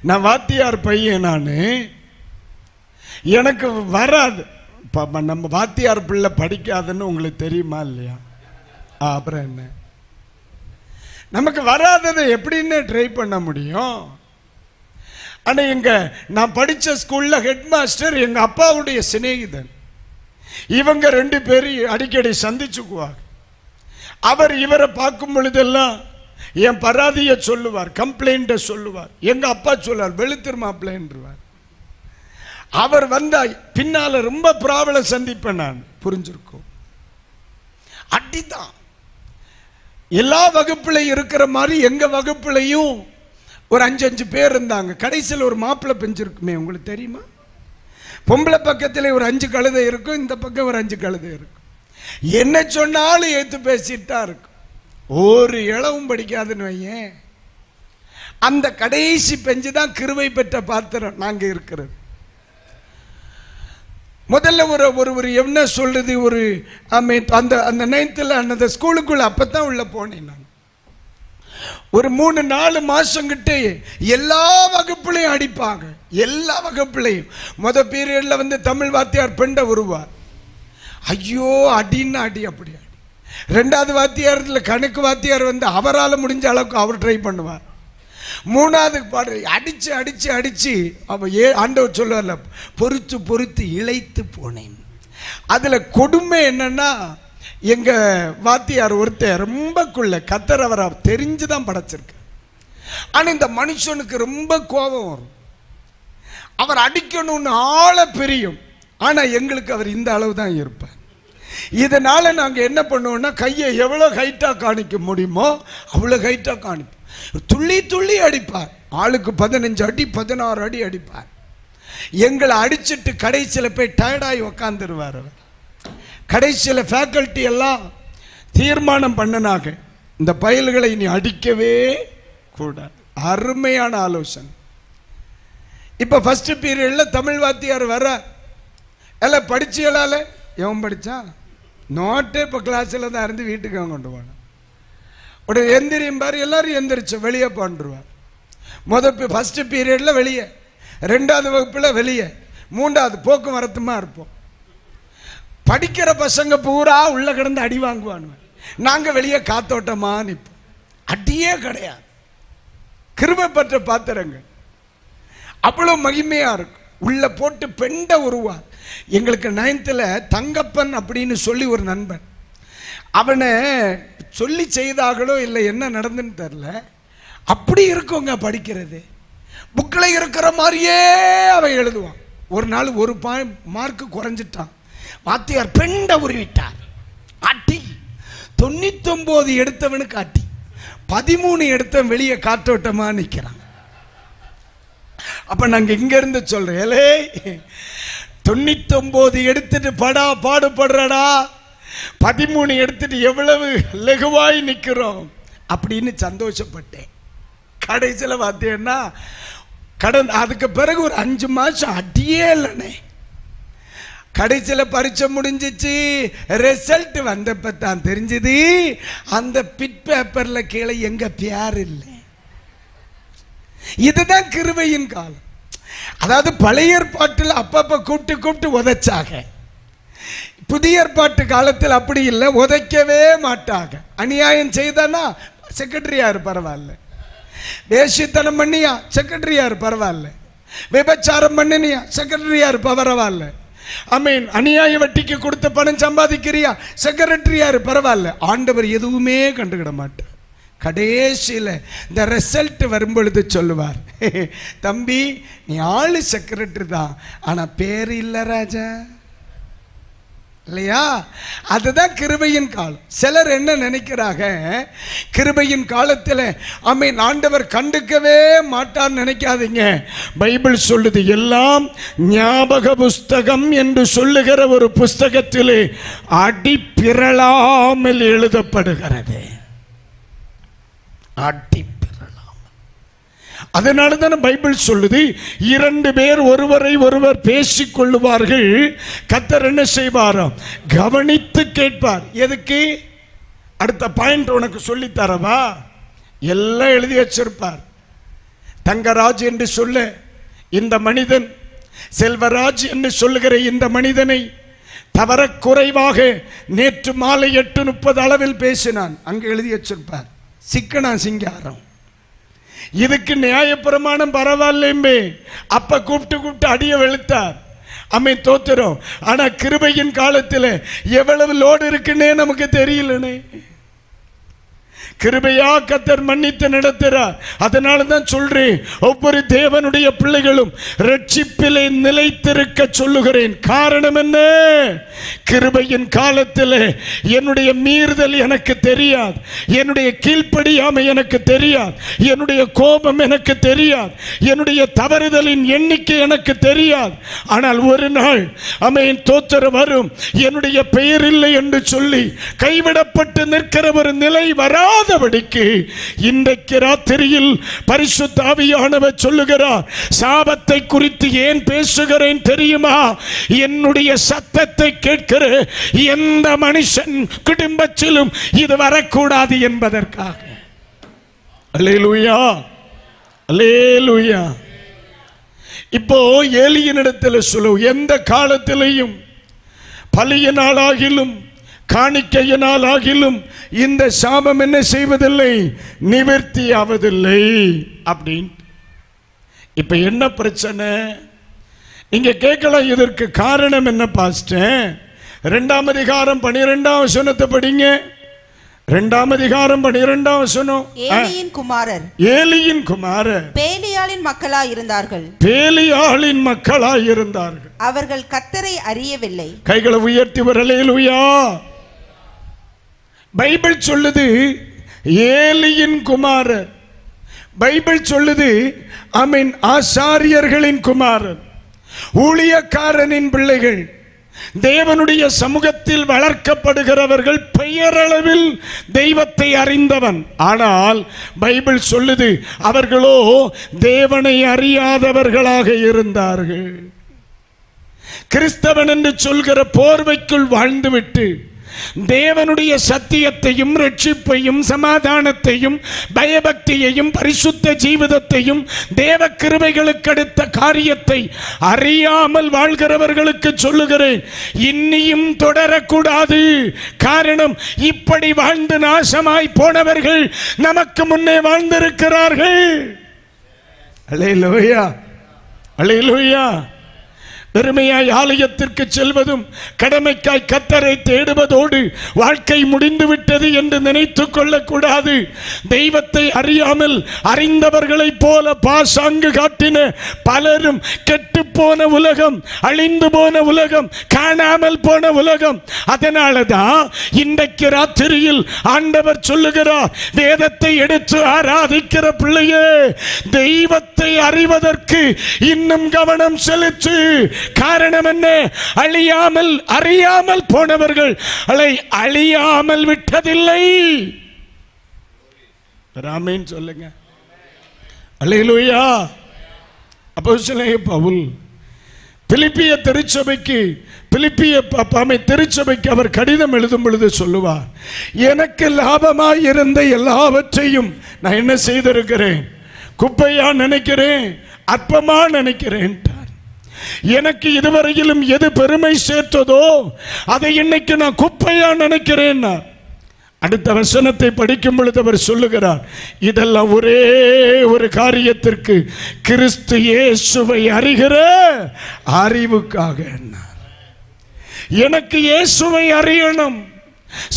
நான் வாத்தியார் பையன். நான் எனக்கு வராது. நம்ம வாத்தியார் பிள்ளை படிக்காதுன்னு உங்களுக்கு தெரியுமா இல்லையா? அப்புறம் என்ன, நமக்கு வராததை எப்படின்னு ட்ரை பண்ண முடியும்? ஆனால் நான் படித்த ஸ்கூலில் ஹெட் மாஸ்டர் எங்கள் அப்பாவுடைய சிநேகிதன். இவங்க 2 பேரும் அடிக்கடி சந்திச்சுக்குவார். அவர் இவரை பார்க்கும் பொழுதெல்லாம் என் பராதியை சொல்லுவார், கம்ப்ளைண்ட்டை சொல்லுவார். எங்கள் அப்பா சொல்லுவார், வெளுத்திரு மாப்பிள்ளைன்றார். அவர் வந்தா பின்னால் ரொம்ப ப்ராப்ளம் சந்திப்பேன் நான். புரிஞ்சிருக்கும். அடிதான். எல்லா வகுப்புலையும் இருக்கிற மாதிரி எங்கள் வகுப்புலையும் ஒரு 5 பேர் இருந்தாங்க. கடைசியில் ஒரு மாப்பிள்ளை பெஞ்சிருக்குமே, உங்களுக்கு தெரியுமா? பொம்பளை பக்கத்தில் ஒரு 5 கழுதை இருக்கும், இந்த பக்கம் ஒரு 5 கழுதை இருக்கும். என்ன சொன்னாலும் ஏற்று பேசிட்டு தான் இருக்கும். ஒரு இளவும் படிக்காதுன்னு வையேன். அந்த கடைசி பெஞ்சு தான் கிருபை பெற்ற பாத்திரம் நாங்க இருக்கிறது. முதல்ல ஒரு என்ன சொல்றது, அந்த 9th அந்த ஸ்கூலுக்குள்ள அப்பதான் உள்ள போனேன் நான். ஒரு 3-4 மாசம் கிட்ட எல்லா வகுப்புலையும் அடிப்பாங்க. எல்லா வகுப்புலையும் பீரியட்ல வந்து தமிழ் வாத்தியார் பெண்டை வருவார். ஐயோ அடின்னு அடி, அப்படி அடி. 2வது வாத்தியாரத்தில் கணக்கு வாத்தியார் வந்து அவரால் முடிஞ்ச அளவுக்கு அவர் ட்ரை பண்ணுவார். 3வது பாடு அடிச்சு அடிச்சு அடிச்சு ஆண்டவர் சொல்லுவார்ல, பொறுத்து பொறுத்து இளைத்து போனேன். அதுல கொடுமை என்னன்னா, எங்க வாத்தியார் ஒருத்தர் ரொம்ப கத்தர் அவரை தெரிஞ்சுதான் படைச்சிருக்க. ஆனா இந்த மனுஷனுக்கு ரொம்ப கோபம் வரும். அவர் அடிக்கணும்னு ஆள பிரியும். ஆனா எங்களுக்கு அவர் இந்த அளவு தான் இருப்பார். இதனால நாங்க என்ன பண்ணுவோம்னா, கையை எவ்வளவு ஹைட்டா காணிக்க முடியுமோ அவ்வளவு ஹைட்டா காணிப்போம். துள்ளி துள்ளி அடிப்பார். ஆளுக்கு 15 அடி 16 அடி அடிப்பார். எங்களை அடிச்சுட்டு கடைசியில் போய் டயர்டாகி உக்காந்துருவார். அவர் கடைசியில் ஃபேக்கல்ட்டி எல்லாம் தீர்மானம் பண்ணனாக, இந்த பயல்களை இனி அடிக்கவே கூடாது. அருமையான ஆலோசனை. இப்போ ஃபர்ஸ்ட் பீரியட்ல தமிழ் வாத்தியார் வர எல்லாம் படிச்சியலால எவன் படித்தான் நோட்டே இப்போ கிளாஸில் தான் இருந்து வீட்டுக்கு அவன் கொண்டு போனான். உடனே எந்திரியும் பாரு, எல்லாரும் எந்திரிச்சு வெளியே போன்றுவார். ஃபர்ஸ்ட் பீரியட்ல வெளியே, 2வது வகுப்பில் வெளியே, 3வது போக்குவரத்துமா இருப்போம். படிக்கிற பசங்க பூரா உள்ள கிடந்து அடி வாங்குவானுங்க. நாங்க வெளியே காத்தோட்டமா நிற்போம். அடியே கிடையாது. கிருபை பெற்ற பாத்திரங்க அவ்வளவு மகிமையா இருக்கும். உள்ள போட்டு பெண்ட உருவார். எங்களுக்கு 9th தங்கப்பன் அப்படின்னு சொல்லி ஒரு நண்பன், அவனை சொல்லி செய்தார்களோ இல்லை என்ன நடந்துன்னு தெரியல, அப்படி இருக்குங்க படிக்கிறது. புக்கில் இருக்கிற மாதிரியே அவன் எழுதுவான். ஒரு நாள் ஒரு மார்க்கு குறைஞ்சிட்டான். வாத்தியார் பெண்ட உருவிட்டார். அட்டி 99 எடுத்தவனுக்கு அட்டி, 13 எடுத்தவன் வெளியே காத்தோட்டமா நிற்கிறான். அப்ப நாங்க இங்க இருந்து சொல்றேன், 99 எடுத்துட்டு பாடுபடுறடா, 13 எடுத்துட்டு எவ்வளவு லகுவாய் நிக்கிறோம் அப்படின்னு சந்தோஷப்பட்டேன். கடைசியில் பார்த்தீங்கன்னா அதுக்கு பிறகு ஒரு 5 மாசம் அடியே இல்லைனே. கடைசியில் பரீட்சை முடிஞ்சிச்சு. ரிசல்ட் வந்தப்ப தான் தெரிஞ்சது, அந்த பிட் பேப்பர்ல கீழே எங்க பேர் இல்லை. இதுதான் கிருபையின் காலம். அதாவது பழைய ஏற்பாட்டில் அப்பப்ப கூப்பிட்டு உதைச்சாங்க. புதிய ஏற்பாட்டு காலத்தில் அப்படி இல்லை, உதைக்கவே மாட்டாங்க. அநியாயம் செய்தானா செக்ரட்டரியார் பரவாயில்ல, வேசித்தனம் பண்ணியா செக்ரட்டரியார் பரவாயில்ல, விபச்சாரம் பண்ணினியா செக்ரட்டரியார் பரவாயில்ல, ஆமீன், அநியாய வட்டிக்கு கொடுத்த பணம் சம்பாதிக்கிறியா செக்ரட்டரியார் பரவாயில்ல. ஆண்டவர் எதுவுமே கண்டுக்கிட மாட்டார். கடைசியில் இந்த ரிசல்ட் வரும்பொழுது சொல்லுவார், தம்பி நீ ஆளு செக்ரட்டரி தான், ஆனா பேர் இல்லை ராஜா, இல்லையா? அதுதான் கிருபையின் காலம். சிலர் என்ன நினைக்கிறாங்க, கிருபையின் காலத்தில் ஆமென் ஆண்டவர் கண்டுக்கவே மாட்டார் நினைக்காதீங்க. பைபிள் சொல்லுது, எல்லாம் ஞாபக புஸ்தகம் என்று சொல்லுகிற ஒரு புஸ்தகத்திலே அடி பிறழாமல் எழுதப்படுகிறது. அடி அதனால தானே பைபிள் சொல்லுது, 2 பேர் ஒருவரை ஒருவர் பேசிக் கொள்ளுவார்கள், கர்த்தர் என்ன செய்வாராம், கவனித்து கேட்பார். எதுக்கு? அடுத்த பாயிண்ட் உனக்கு சொல்லித்தரவா? எல்லாம் எழுதி வச்சிருப்பார். தங்கராஜ் என்று சொல்ல இந்த மனிதன், செல்வராஜ் என்று சொல்லுகிற இந்த மனிதனை தவறக்குறைவாக நேற்று மாலை 8:30 அளவில் பேசினான். அங்கு எழுதி வச்சிருப்பார். சிக்கனா சிங்காரம், இதுக்கு நியாயப்பிரமாணம் பரவாயில்லையுமே. அப்ப கூப்பிட்டு அடிய வெளுத்தார். அம்மை தோத்துறோம். ஆனா கிருபையின் காலத்தில் எவ்வளவு லோடு இருக்குன்னே நமக்கு தெரியலனே. கிருபையா கர்த்தர் மன்னித்து நடத்துகிறார். அதனால தான் சொல்றேன், ஒவ்வொரு தேவனுடைய பிள்ளைகளும் ரட்சிப்பிலே நிலைத்திருக்க சொல்லுகிறேன். காரணம் என்ன? கிருபையின் காலத்தில் என்னுடைய மீறுதல் எனக்கு தெரியாது, என்னுடைய கீழ்ப்படியாமை எனக்கு தெரியாது, என்னுடைய கோபம் எனக்கு தெரியாது, என்னுடைய தவறுதலின் எண்ணிக்கை எனக்கு தெரியாது. ஆனால் ஒரு நாள் ஆமென் தோத்திரம் வரும், என்னுடைய பெயர் இல்லை என்று சொல்லி கைவிடப்பட்டு நிற்கிற ஒரு நிலை வராத படிக்கு இன்றைக்கு ராத்திரியில் பரிசுத்த ஆவியானவர் சொல்லுகிறார், சாபத்தை குறித்து ஏன் பேசுகிறேன் தெரியுமா? என்னுடைய சத்தத்தை கேட்கிற எந்த மனுஷன் குடும்பத்திலும் இது வரக்கூடாது என்பதற்காக. அல்லேலூயா, அல்லேலூயா. இப்போ ஏலியினிடத்தில் சொல்லு, எந்த காலத்திலையும் பலியினாலாகிலும் காணிக்கையினாலாகிலும் இந்த சாபம் என்ன செய்வதில்லை, நிவர்த்தி ஆவதில்லை அப்படின்னு. இப்ப என்ன பிரச்சனை நீங்க கேட்கலாம், இதற்கு காரணம் என்ன பாஸ்டர்? 2ஆம் அதிகாரம் 12ஆம் வசனத்தை படிங்க. 2ஆம் அதிகாரம் 12ஆம் வசனம். ஏலியின் குமாரர், ஏலியின் குமாரர் பேலியாளின் மக்களாய் இருந்தார்கள், பேலியாளின் மக்களாய் இருந்தார்கள். அவர்கள் கர்த்தரை அறியவில்லை. கைகளை உயர்த்தி வரலேலூயா. பைபிள் சொல்லுது ஏலியின் குமாரர். பைபிள் சொல்லுது ஆமென், ஆசாரியர்களின் குமாரர், ஊழியக்காரனின் பிள்ளைகள், தேவனுடைய சமூகத்தில் வளர்க்கப்படுகிறவர்கள், பெயரளவில் தெய்வத்தை அறிந்தவன். ஆனால் பைபிள் சொல்லுது அவர்களோ தேவனை அறியாதவர்களாக இருந்தார்கள். கிறிஸ்தவன் என்று சொல்கிற போர்வைக்குள் வாழ்ந்துவிட்டு தேவனுடைய சத்தியத்தையும் ரட்சிப்பையும் சமாதானத்தையும் பயபக்தியையும் பரிசுத்த ஜீவிதத்தையும் தேவ கிருபைகளுக்கு அடுத்த காரியத்தை அறியாமல் வாழ்கிறவர்களுக்கு சொல்லுகிறேன், இன்னியும் தொடரக்கூடாது. காரணம், இப்படி வாழ்ந்து நாசமாய் போனவர்கள் நமக்கு முன்னே வாழ்ந்திருக்கிறார்கள். அல்லேலூயா, அல்லேலூயா. பெருமையாய் ஆலயத்திற்கு செல்வதும் கடமைக்காய் கர்த்தரை தேடுவதோடு வாழ்க்கை முடிந்துவிட்டது என்று நினைத்துக் கொள்ளக்கூடாது. தெய்வத்தை அறியாமல் அறிந்தவர்களைப் போல பாசாங்கு காட்டின பலரும், கெட்டுப்போன உலகம், அழிந்து போன உலகம், காணாமல் போன உலகம். அதனால தான் இன்றைக்கு ராத்திரியில் ஆண்டவர் சொல்லுகிறார், வேதத்தை எடுத்து ஆராதிக்கிற பிள்ளையே, தெய்வத்தை அறிவதற்கு இன்னும் கவனம் செலுத்து. காரணம் என்ன? அழியாமல் அறியாமல் போனவர்கள் அழியாமல் விட்டதில்லை. ஆமென் சொல்லுங்க. அல்லேலூயா. அப்போஸ்தலனாகிய பவுல் பிலிப்பிய திருச்சபைக்கு திருச்சபைக்கு அவர் கடிதம் எழுதும் பொழுது சொல்லுவார், எனக்கு லாபமாய் இருந்த எல்லாவற்றையும் நான் என்ன செய்திருக்கிறேன், குப்பையா நினைக்கிறேன், அற்பமா நினைக்கிறேன். எனக்கு இதுவரையிலும் எது பெருமை சேர்த்ததோ அதை இன்னைக்கு நான் குப்பையா நினைக்கிறேன். அடுத்த வசனத்தை படிக்கும் பொழுது அவர் சொல்லுகிறார், இதெல்லாம் ஒரே ஒரு காரியத்திற்கு, கிறிஸ்து இயேசுவை அறிகிற அறிவுக்காக. எனக்கு இயேசுவை அறியணும்,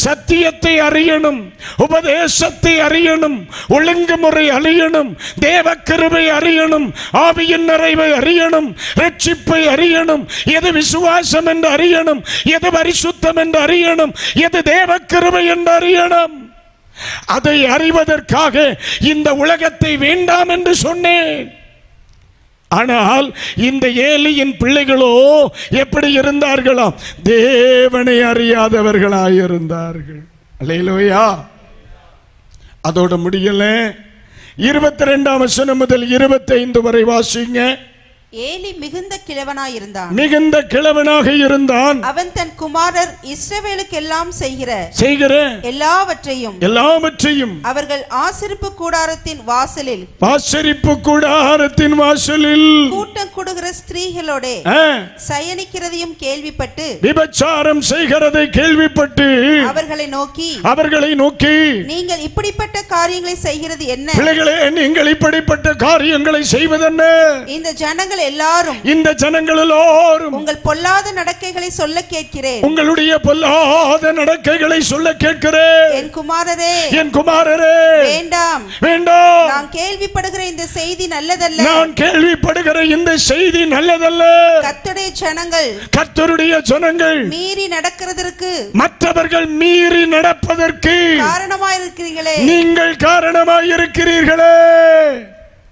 சத்தியத்தை அறியணும், உபதேசத்தை அறியணும், ஒழுங்குமுறை அறியணும், தேவ கிருபை அறியணும், ஆவியின் நிறைவை அறியணும், ரட்சிப்பை அறியணும், எது விசுவாசம் என்று அறியணும், எது பரிசுத்தம் என்று அறியணும், எது தேவ கிருபை என்று அறியணும். அதை அறிவதற்காக இந்த உலகத்தை வேண்டாம் என்று சொன்னேன். ஆனால் இந்த ஏலியின் பிள்ளைகளோ எப்படி இருந்தார்களாம்? தேவனை அறியாதவர்களாயிருந்தார்கள். அல்லேலூயா. அதோட முடியல. 22ஆம் வசனம் முதல் 25 வரை வாசிங்க. ஏலி மிகுந்த கிழவனாய் இருந்தான், மிகுந்த கிழவனாக இருந்தான். அவன் தன் குமாரர் இஸ்ரவேலுக்கு எல்லாம் செய்கிற எல்லாவற்றையும் அவர்கள் ஆசரிப்பு கூடாரத்தின் வாசலில் கூட்டம் கூடுகிற ஸ்திரீகளோட சயனிக்கிறதையும் கேள்விப்பட்டு, விபச்சாரம் செய்கிறதை கேள்விப்பட்டு அவர்களை நோக்கி நீங்கள் இப்படிப்பட்ட காரியங்களை செய்கிறது என்ன? பிள்ளைகளே, நீங்கள் இப்படிப்பட்ட காரியங்களை செய்வதென்ன? இந்த ஜனங்கள் எல்லாரும் உங்கள் பொல்லாத நடக்கைகளை சொல்ல கேட்கிறேன், உங்களுடைய பொல்லாத நடக்கைகளை சொல்ல கேட்கிறேன். என் குமாரரே, வேண்டாம். நான் கேள்விப்படுகிற இந்த செய்தி நல்லதல்ல. கர்த்தருடைய ஜனங்கள் மீறி நடக்கிறதற்கு, மற்றவர்கள் மீறி நடப்பதற்கு காரணமாயிருக்கிறீர்களே, நீங்கள் காரணமாயிருக்கிறீர்களே.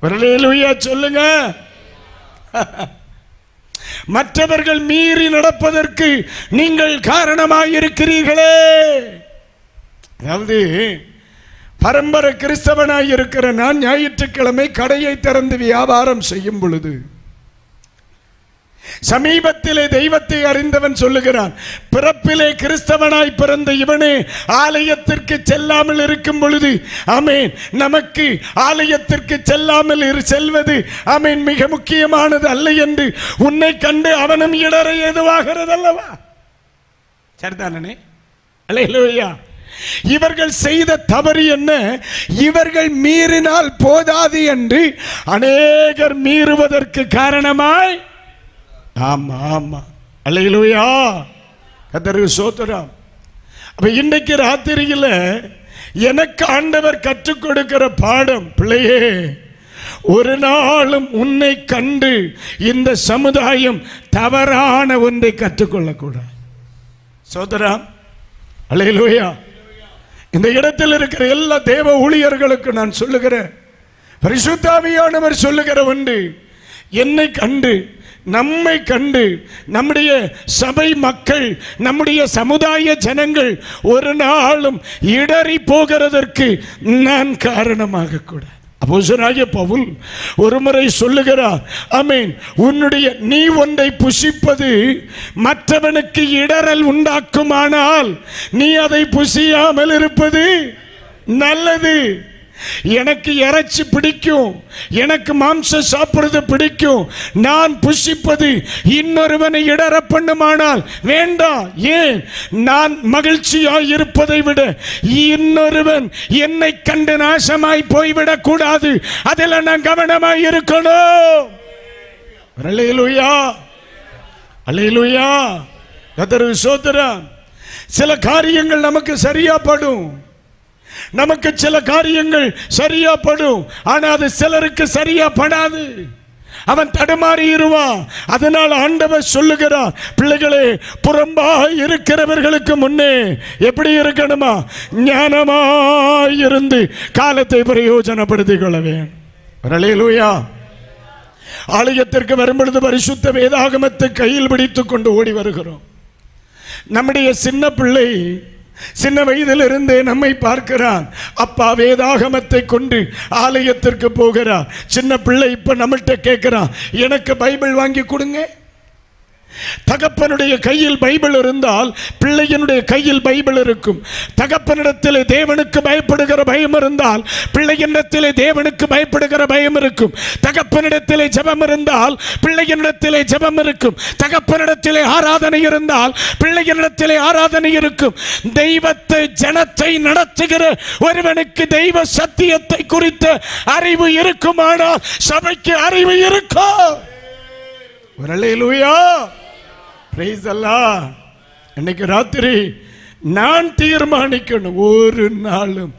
அல்லேலூயா சொல்லுங்க. மற்றவர்கள் மீறி நடப்பதற்கு நீங்கள் காரணமாயிருக்கிறீர்களே. அதாவது பரம்பரை கிறிஸ்தவனாய் இருக்கிற நான் ஞாயிற்றுக்கிழமை கடையை திறந்து வியாபாரம் செய்யும் பொழுது சமீபத்திலே தெய்வத்தை அறிந்தவன் சொல்லுகிறான், பிறப்பிலே கிறிஸ்தவனாய் பிறந்த இவனே ஆலயத்திற்கு செல்லாமல் இருக்கும் பொழுது ஆமேன் நமக்கு ஆலயத்திற்கு செல்லாமல் செல்வது ஆமேன் மிக முக்கியமானது அல்ல என்று உன்னை கண்டு அவனும் இடற ஏதுவாகிறது அல்லவா? சரிதானே? அல்லேலூயா. இவர்கள் செய்த தவறு என்ன? இவர்கள் மீறினால் போதாது என்று அநேகர் மீறுவதற்கு காரணமாய். ஆமா ஆமா, அல்லேலூயா, கர்த்தருக்கு ஸ்தோத்திரம். அப்ப இன்னைக்கு ராத்திரியில எனக்கு ஆண்டவர் கற்றுக் கொடுக்கிற பாடம், பிள்ளையே, ஒரு நாளும் உன்னை கண்டு இந்த சமுதாயம் தவறான ஒன்றை கற்றுக்கொள்ளக்கூடாது. ஸ்தோத்திரம், அல்லேலூயா. இந்த இடத்தில் இருக்கிற எல்லா தேவ ஊழியர்களுக்கு நான் சொல்லுகிறேன், பரிசுத்த ஆவியானவர் சொல்லுகிற ஒன்று, என்னை கண்டு நம்மை கண்டு நம்முடைய சபை மக்கள் நம்முடைய சமுதாய ஜனங்கள் ஒரு நாளும் இடறி போகிறதற்கு நான் காரணமாக கூடாது. அப்போஸ்தலனாகிய பவுல் ஒருமுறை சொல்லுகிறார், ஆமென், நீ ஒன்றை புசிப்பது மற்றவனுக்கு இடறல் உண்டாக்குமானால் நீ அதை புசியாமல் இருப்பது நல்லது. எனக்கு இறைச்சி பிடிக்கும், எனக்கு மாம்சம் சாப்பிடுறது பிடிக்கும், நான் புசிப்பது இன்னொருவனை இடற பண்ணுமானால் வேண்டாம். ஏன்? நான் மகிழ்ச்சியாய் இருப்பதை விட இன்னொருவன் என்னை கண்டு நாசமாய் போய்விடக் கூடாது, அதில் நான் கவனமாய் இருக்கணும். அல்லேலூயா, அல்லேலூயா, கர்த்தருக்கு ஸ்தோத்திரம். சில காரியங்கள் நமக்கு சரியா படும், நமக்கு சில காரியங்கள் சரியா படும், ஆனா அது சிலருக்கு சரியா படாது. அவன் தடுமாறிடுவான். அதனால் ஆண்டவர் சொல்லுகிறார், பிள்ளைகளே, புறம்பாக இருக்கிறவர்களுக்கு முன்னே எப்படி இருக்கணுமா? ஞானமாய் இருந்து காலத்தை பிரயோஜனப்படுத்திக் கொள்ள வேண்டும். அல்லேலூயா. ஆலயத்திற்கு வரும்பொழுது பரிசுத்த வேதாகமத்தை கையில் பிடித்துக் கொண்டு ஓடி வருகிறோம். நம்முடைய சின்ன பிள்ளை சின்ன வயதிலிருந்தே நம்மை பார்க்கிறான். அப்பா வேதாகமத்தை கொண்டு ஆலயத்திற்கு போகிறார். சின்ன பிள்ளை இப்ப நம்மகிட்ட கேட்கிறான், எனக்கு பைபிள் வாங்கி கொடுங்க. தகப்பனுடைய கையில் பைபிள் இருந்தால் பிள்ளையினுடைய கையில் பைபிள் இருக்கும். தகப்பனிடத்திலே தேவனுக்கு பயப்படுகிற பயம் இருந்தால் பிள்ளையினிடத்திலே தேவனுக்கு பயப்படுகிற பயம் இருக்கும். தகப்பனிடத்திலே ஜெபம் இருந்தால் பிள்ளையினிடத்திலே ஜெபம் இருக்கும். தகப்பனிடத்திலே ஆராதனை இருந்தால் பிள்ளையினிடத்திலே ஆராதனை இருக்கும். தெய்வத்தை ஜனத்தை நடத்துகிற ஒருவனுக்கு தெய்வ சத்தியத்தை குறித்த அறிவு இருக்குமானால் சபைக்கு அறிவு இருக்கும். அல்லேலூயா, பிரைஸ் அல்லாஹ். இன்னைக்கு ராத்திரி நான் தீர்மானிக்கணும், ஒரு நாளும்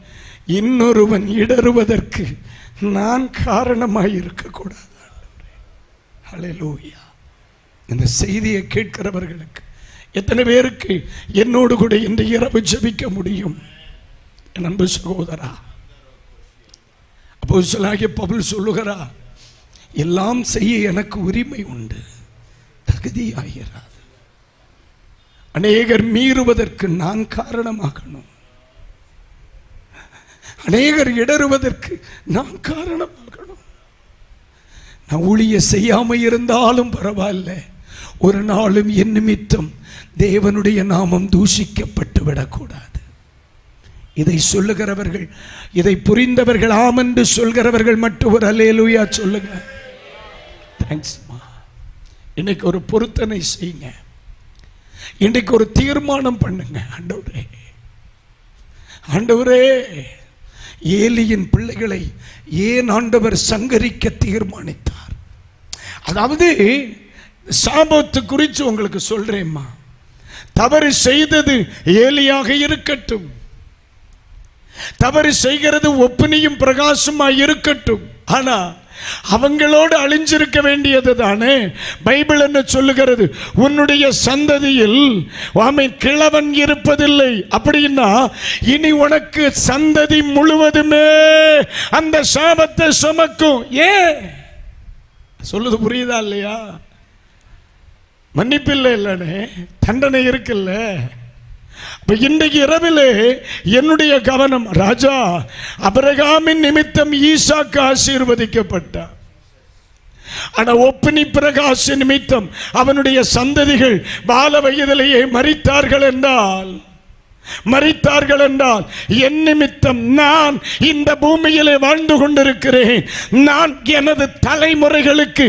இன்னொருவன் இடறுவதற்கு நான் காரணமாய் இருக்கக்கூடாது. அல்லேலூயா. இந்த செய்தியை கேட்கிறவர்களுக்கு எத்தனை பேருக்கு என்னோடு கூட இந்த இரவு ஜெபிக்க முடியும்? என் அன்பு சகோதரா, அப்போஸ்தலனாகிய பவுல் சொல்லுகிறார், எல்லாம் செய்ய எனக்கு உரிமை உண்டு, தகுதியாகிறாது. அநேகர் மீறுவதற்கு நான் காரணமாகணும், அநேகர் இடறுவதற்கு நான் காரணமாகணும். நான் ஊழிய செய்யாம இருந்தாலும் பரவாயில்ல, ஒரு நாளும் என் நிமித்தம் தேவனுடைய நாமம் தூஷிக்கப்பட்டு விடக்கூடாது. இதை சொல்லுகிறவர்கள், இதை புரிந்தவர்கள் ஆம் என்று சொல்கிறவர்கள் மட்டும் ஒரு அல்லேலூயா சொல்லுங்க. தேங்க்ஸ்மா. இன்னைக்கு ஒரு பொருத்தனை செய்யுங்க, இன்னைக்கு ஒரு தீர்மானம் பண்ணுங்க. ஆண்டவரே, ஆண்டவரே, ஏலியின் பிள்ளைகளை ஏன் ஆண்டவர் சங்கரிக்க தீர்மானித்தார்? அதாவது சாபத்து குறித்து உங்களுக்கு சொல்றேம்மா. தவறு செய்தது ஏலியாக இருக்கட்டும், தவறு செய்கிறது ஒப்பினியும் பிரகாசமாய் இருக்கட்டும், ஆனா அவங்களோடு அழிஞ்சிருக்க வேண்டியது தானே. பைபிள் என்ன சொல்லுகிறது? உன்னுடைய சந்ததியில் கிழவன் இருப்பதில்லை. அப்படின்னா இனி உனக்கு சந்ததி முழுவதுமே அந்த சாபத்தை சுமக்கும். ஏன் சொல்லுது புரியுதா இல்லையா? மன்னிப்பில்லை இல்லனே, தண்டனை இருக்குல்ல. இன்றைக்கு இரவிலே என்னுடைய கவனம், ராஜா ஆபிரகாமின் நிமித்தம் ஈசாக்கு ஆசீர்வதிக்கப்பட்டார். ஆனா ஒப்பினி பிரகாஷ் நிமித்தம் அவனுடைய சந்ததிகள் பால வயதிலேயே மரித்தார்கள் என்றால் என் நிமித்தம் நான் இந்த பூமியிலே வாழ்ந்து கொண்டிருக்கிறேன். நான் எனது தலைமுறைகளுக்கு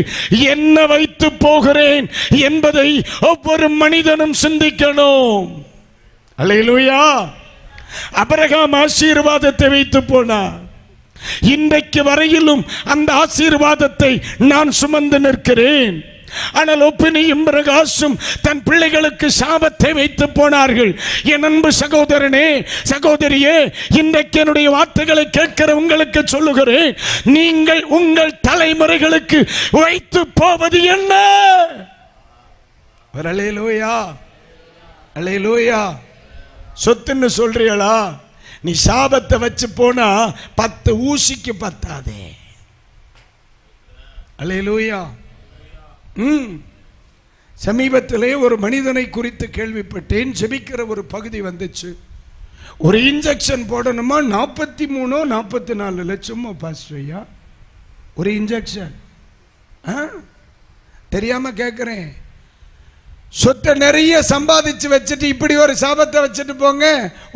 என்ன வைத்து போகிறேன் என்பதை ஒவ்வொரு மனிதனும் சிந்திக்கணும். அல்லேலூயா. ஆபிரகாம் ஆசீர்வாதத்தை வைத்து போனார். இன்றைக்கு வரையிலும் அந்த ஆசீர்வாதத்தை நான் சுமந்து நிற்கிறேன். ஆனால் ஒப்பினியும் பிரகாசும் தன் பிள்ளைகளுக்கு சாபத்தை வைத்து போனார்கள். என் அன்பு சகோதரனே, சகோதரியே, இன்றைக்கு என்னுடைய வார்த்தைகளை கேட்கிற உங்களுக்கு சொல்லுகிறேன், நீங்கள் உங்கள் தலைமுறைகளுக்கு வைத்து போவது என்ன? அல்லேலூயா, அல்லேலூயா. சொத்துன்னு சொல்றீங்களா? நீ சாபத்தை வச்சு போனா 10 ஊசிக்கு பத்தாதே. அல்லேலூயா. சமீபத்திலே ஒரு மனிதனை குறித்து கேள்விப்பட்டேன். ஜெபிக்கிற ஒரு பகுதி வந்துச்சு. ஒரு இன்ஜெக்ஷன் போடணுமா 43 44 லட்சமோ பாஸ்டர்யா, ஒரு இன்ஜெக்ஷன். தெரியாம கேட்கிறேன். சொத்தை நிறைய சம்பாதிச்சு வச்சுட்டு இப்படி ஒரு சாபத்தை வச்சுட்டு போங்க,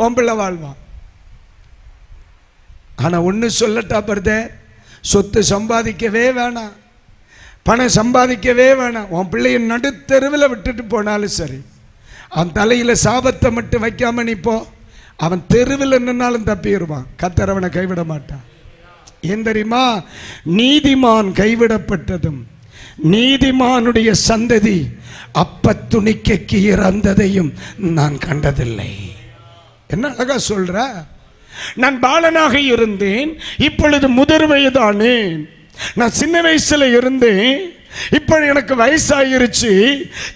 உன் பிள்ளை வாழ்வான். ஆனா ஒன்னு சொல்லட்டா பிரதர், சொத்து சம்பாதிக்கவே வேணாம், பணம் சம்பாதிக்கவே வேணாம். உன் பிள்ளைய நடுத்தெருவில் விட்டுட்டு போனாலும் சரி, அவன் தலையில சாபத்தை மட்டும் வைக்காம நீ போ, அவன் தெருவில் நின்னாலும் தப்பிடுவான். கர்த்தர் அவனை கைவிட மாட்டான். ஏன் தெரியுமா? நீதிமான் கைவிடப்பட்டதும் நீதிமானுடைய சந்ததி அப்பத்துணிக்கைக்கு இறந்ததையும் நான் கண்டதில்லை. என்ன அழகா சொல்ற. நான் பாலனாக இருந்தேன், இப்பொழுது முதிர் வயதானேன். நான் சின்ன வயசுல இருந்தேன், இப்ப எனக்கு வயசாயிருச்சு.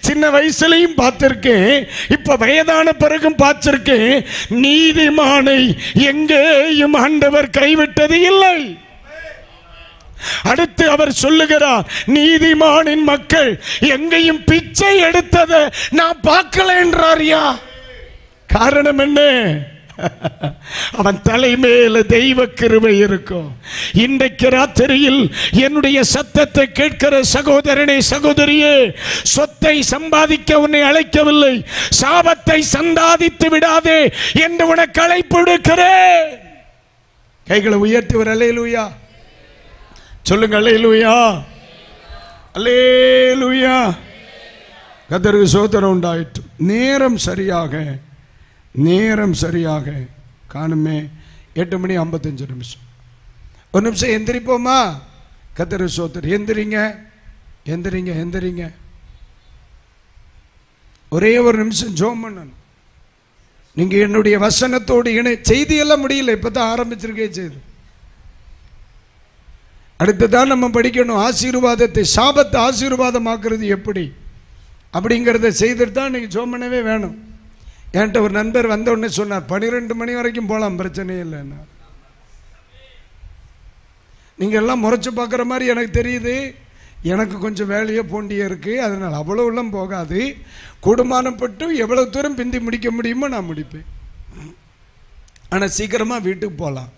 சின்ன வயசுலையும் பார்த்திருக்கேன், இப்ப வயதான பிறகும் பார்த்திருக்கேன். நீதிமானை எங்கேயும் ஆண்டவர் கைவிட்டது இல்லை. அடுத்து அவர் சொல்லுகிறார், நீதிமானின் மக்கள் எங்கேயும் பிச்சை எடுத்ததை நான் பார்க்கல என்றாரியா. காரணம் என்ன? அவன் தலைமையில தெய்வ கிருபை இருக்கும். இன்றைக்கு ராத்திரியில் என்னுடைய சத்தத்தை கேட்கிற சகோதரனே, சகோதரியே, சொத்தை சம்பாதிக்க உன்னை அழைக்கவில்லை, சாபத்தை சம்பாதித்து விடாதே என்று உனக்கு அழைப்பு விடுக்கிறேன். கைகளை உயர்த்துவர். அல்லேலூயா சொல்லுங்க. அல்லேலூயா, அல்லேலூயா. கர்த்தருக்கு ஸ்தோத்திரம் உண்டாயிற்று. நேரம் சரியாக காணுமே 8 மணி 55 நிமிஷம். ஒரு நிமிஷம் எந்திரிப்போமா? கர்த்தருக்கு ஸ்தோத்திரம். எந்திரிங்க. ஒரே ஒரு நிமிஷம் ஜெபம் பண்ணணும். நீங்க என்னுடைய வசனத்தோடு செய்தியெல்லாம் முடியல, இப்பதான் ஆரம்பிச்சிருக்கே செய்து. அடுத்துதான் நம்ம படிக்கணும் ஆசீர்வாதத்தை, சாபத்தை ஆசீர்வாதமாக்குறது எப்படி அப்படிங்கிறத செய்துட்டு தான் இன்னைக்கு ஜெபம் பண்ணவே வேணும். என்கிட்ட ஒரு நண்பர் வந்த உடனே சொன்னார், 12 மணி வரைக்கும் போகலாம், பிரச்சனை இல்லைன்னா. நீங்கள் எல்லாம் முறைச்சு பார்க்குற மாதிரி எனக்கு தெரியுது. எனக்கு கொஞ்சம் வேலையே போண்டியே இருக்குது, அதனால் அவ்வளோலாம் போகாது. கூடுமானப்பட்டு எவ்வளோ தூரம் பிந்தி முடிக்க முடியுமோ நான் முடிப்பேன். ஆனால் சீக்கிரமாக வீட்டுக்கு போகலாம்.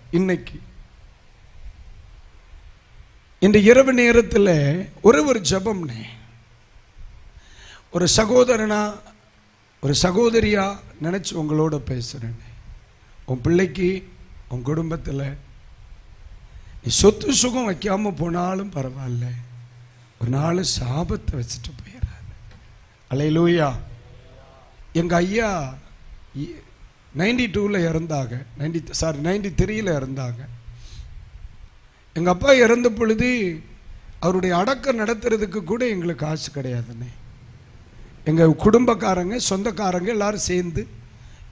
இந்த இரவு நேரத்தில் ஒரு ஜெபம்னே, ஒரு சகோதரனா ஒரு சகோதரியா நினைச்சு உங்களோட பேசுறேன். உன் பிள்ளைக்கு உன் குடும்பத்தில் நீ சொத்து சுகம் வைக்காம போனாலும் பரவாயில்ல, ஒரு நாள் சாபத்தை வச்சுட்டு போயிடாது. அல்லேலூயா. எங்க ஐயா 92ல் இறந்தாங்க, 93ல் இறந்தாங்க. எங்க அப்பா இறந்த பொழுது அவருடைய அடக்கம் நடத்துறதுக்கு கூட எங்களுக்கு காசு கிடையாதுன்னே. எங்கள் குடும்பக்காரங்க சொந்தக்காரங்க எல்லாரும் சேர்ந்து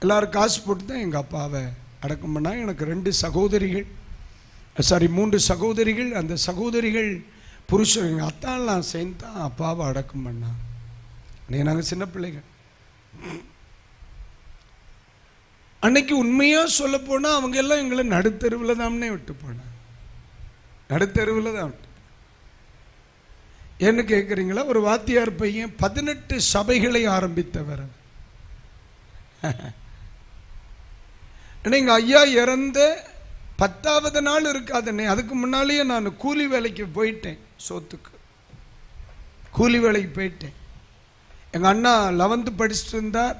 எல்லாரும் காசு போட்டு தான் எங்கள் அப்பாவை அடக்கம் பண்ணாங்க. எனக்கு 3 சகோதரிகள். அந்த சகோதரிகள் புருஷன் எங்கள் அத்தாலாம் சேர்ந்து தான் அப்பாவை அடக்கம் பண்ணாங்க. நாங்கள் சின்ன பிள்ளைங்க. அன்னைக்கு உண்மையாக சொல்ல போனால் அவங்க எல்லாம் எங்களை நடுத்தெருவில் தானே விட்டு போனாங்க. நடுத்தெருவில் தான் விட்டு. என்ன கேட்குறீங்களா? ஒரு வாத்தியார் பையன் 18 சபைகளை ஆரம்பித்தவர். எங்கள் ஐயா இறந்த 10வது நாள் இருக்காதுன்னே, அதுக்கு முன்னாலேயே நான் கூலி வேலைக்கு போயிட்டேன் சோத்துக்கு. கூலி வேலைக்கு போயிட்டேன். எங்கள் அண்ணா 11th படிச்சுட்டு இருந்தார்.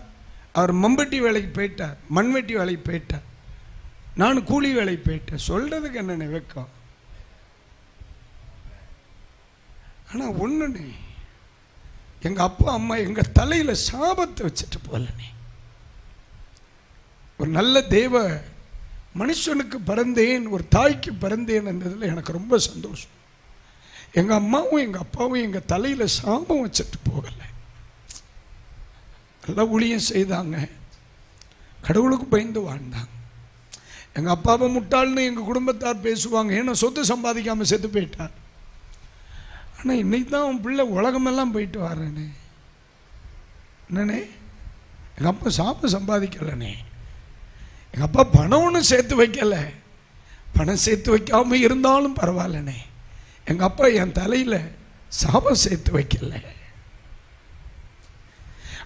அவர் மம்பட்டி வேலைக்கு போயிட்டார், மண்வெட்டி வேலைக்கு போயிட்டார். நான் கூலி வேலைக்கு போயிட்டேன். சொல்றதுக்கு என்னென்ன வெக்கம். ஆனால் ஒன்றுனே, எங்கள் அப்பா அம்மா எங்கள் தலையில் சாபத்தை வச்சுட்டு போகலனே. ஒரு நல்ல தேவ மனுஷனுக்கு பிறந்தேன், ஒரு தாய்க்கு பிறந்தேன் என்றதில் எனக்கு ரொம்ப சந்தோஷம். எங்கள் அம்மாவும் எங்கள் அப்பாவும் எங்கள் தலையில் சாபம் வச்சுட்டு போகலை. நல்லா ஊழியம் செய்தாங்க, கடவுளுக்கு பயந்து வாழ்ந்தாங்க. எங்கள் அப்பாவை முட்டாள்னு எங்கள் குடும்பத்தார் பேசுவாங்க, ஏன்னா சொத்து சம்பாதிக்காமல் செத்து போயிட்டார். ஆனால் இன்னைக்கு தான் அவன் பிள்ளை உலகமெல்லாம் போயிட்டு வர்றேனே. என்னண்ணே, எங்கள் அப்பா சாபம் சம்பாதிக்கலண்ணே. எங்கள் அப்பா பணம் ஒன்றும் சேர்த்து வைக்கலை. பணம் சேர்த்து வைக்காமல் இருந்தாலும் பரவாயில்லண்ணே. எங்கள் அப்பா என் தலையில் சாபம் சேர்த்து வைக்கலை.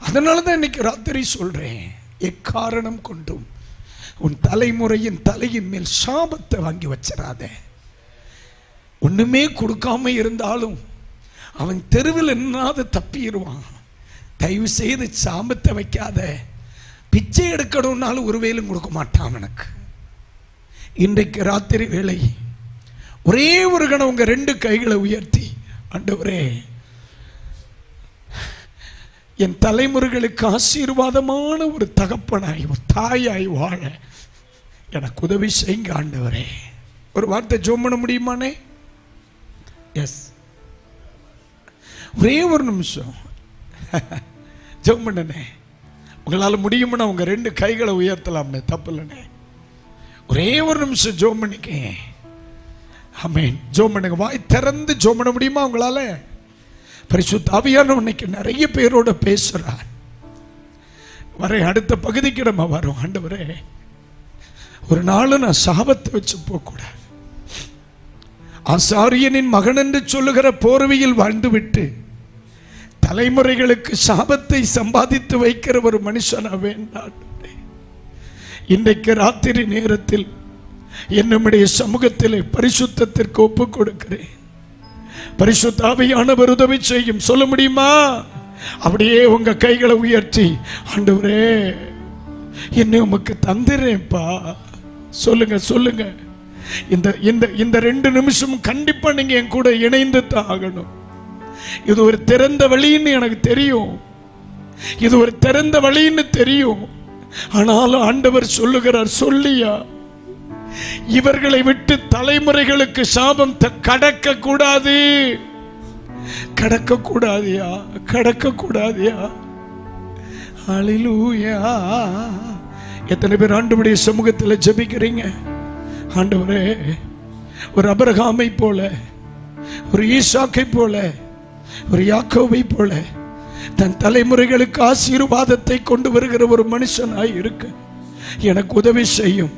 அதனால தான் இன்னைக்கு ராத்திரி சொல்கிறேன், எக்காரணம் கொண்டும் உன் தலைமுறையின் தலையின் மேல் சாபத்தை வாங்கி வச்சிடாத. ஒன்றுமே கொடுக்காம இருந்தாலும் அவன் தெருவில் என்னாவது தப்பிடுவான். தயவு செய்து சாபத்தை வைக்காத. பிச்சை எடுக்கணும்னாலும் ஒரு வேலும் கொடுக்க மாட்டான் எனக்கு. இன்றைக்கு ராத்திரி வேளை ஒரே ஒரு கணம் உங்க 2 கைகளை உயர்த்தி, ஆண்டவரே, என் தலைமுறைகளுக்கு ஆசீர்வாதமான ஒரு தகப்பனாய் ஒரு தாயாய் வாழ எனக்கு உதவி செய்யுங்க ஆண்டவரே. ஒரு வார்த்தை ஜெபம் பண்ண முடியுமானே? எஸ், ஒரே ஒரு நிமிஷம் ஜெபம் பண்ணனே. உங்களால் முடியும்னா உங்க 2 கைகளை உயர்த்தலாம்னே, தப்பு இல்லைண்ணே. ஒரே ஒரு நிமிஷம் ஜெபம் பண்ணிக்க. ஆமென். ஜெபம் பண்ணுங்க. வாய் திறந்து ஜெபம் பண்ண முடியுமா உங்களால? பரிசுத்த ஆவியானவர் இன்னைக்கு நிறைய பேரோட பேசுறார். வர அடுத்த பகுதிக்கு நம்ம வரோம். ஆண்டவரே, ஒரு நாள் நான் சாபத்தை வச்சு போகக்கூடாது. ஆசாரியனின் மகன் என்று சொல்லுகிற போர்வையில் வாழ்ந்துவிட்டு தலைமுறைகளுக்கு சாபத்தை சம்பாதித்து வைக்கிற ஒரு மனுஷனா வேண்டாம். இன்றைக்கு ராத்திரி நேரத்தில் என்னுடைய சமூகத்திலே பரிசுத்தத்திற்கு ஒப்புக் கொடுக்கிறேன். பரிசுத்த ஆவியானவர் உதவி செய்யும். சொல்ல முடியுமா? அப்படியே உங்க கைகளை உயர்த்தி, ஆண்டவரே, என்னை உமக்கு தந்துறேன்ப்பா. சொல்லுங்க சொல்லுங்க. இந்த 2 நிமிஷம் கண்டிப்பா நீங்க என் கூட இணைந்து தான் ஆகணும். இது ஒரு திறந்த வழின்னு எனக்கு தெரியும். இது ஒரு திறந்த வழின்னு தெரியும். ஆனாலும் ஆண்டவர் சொல்லுகிறார், சொல்லியா இவர்களை விட்டு தலைமுறைகளுக்கு சாபம் கடக்க கூடாது. கடக்க கூடாதியா, கடக்க கூடாதியா. ஹல்லேலூயா. எத்தனை பேர் ஆண்டவருடைய சமூகத்தில் ஜெபிக்கிறீங்க? ஆண்டவரே, ஒரு ஆபிரகாமை போல, ஒரு ஈசாக்கை போல, ஒரு யாக்கோபை போல தன் தலைமுறைகளுக்கு ஆசீர்வாதத்தை கொண்டு வருகிற ஒரு மனுஷனாய் இருக்க எனக்கு உதவி செய்யும்.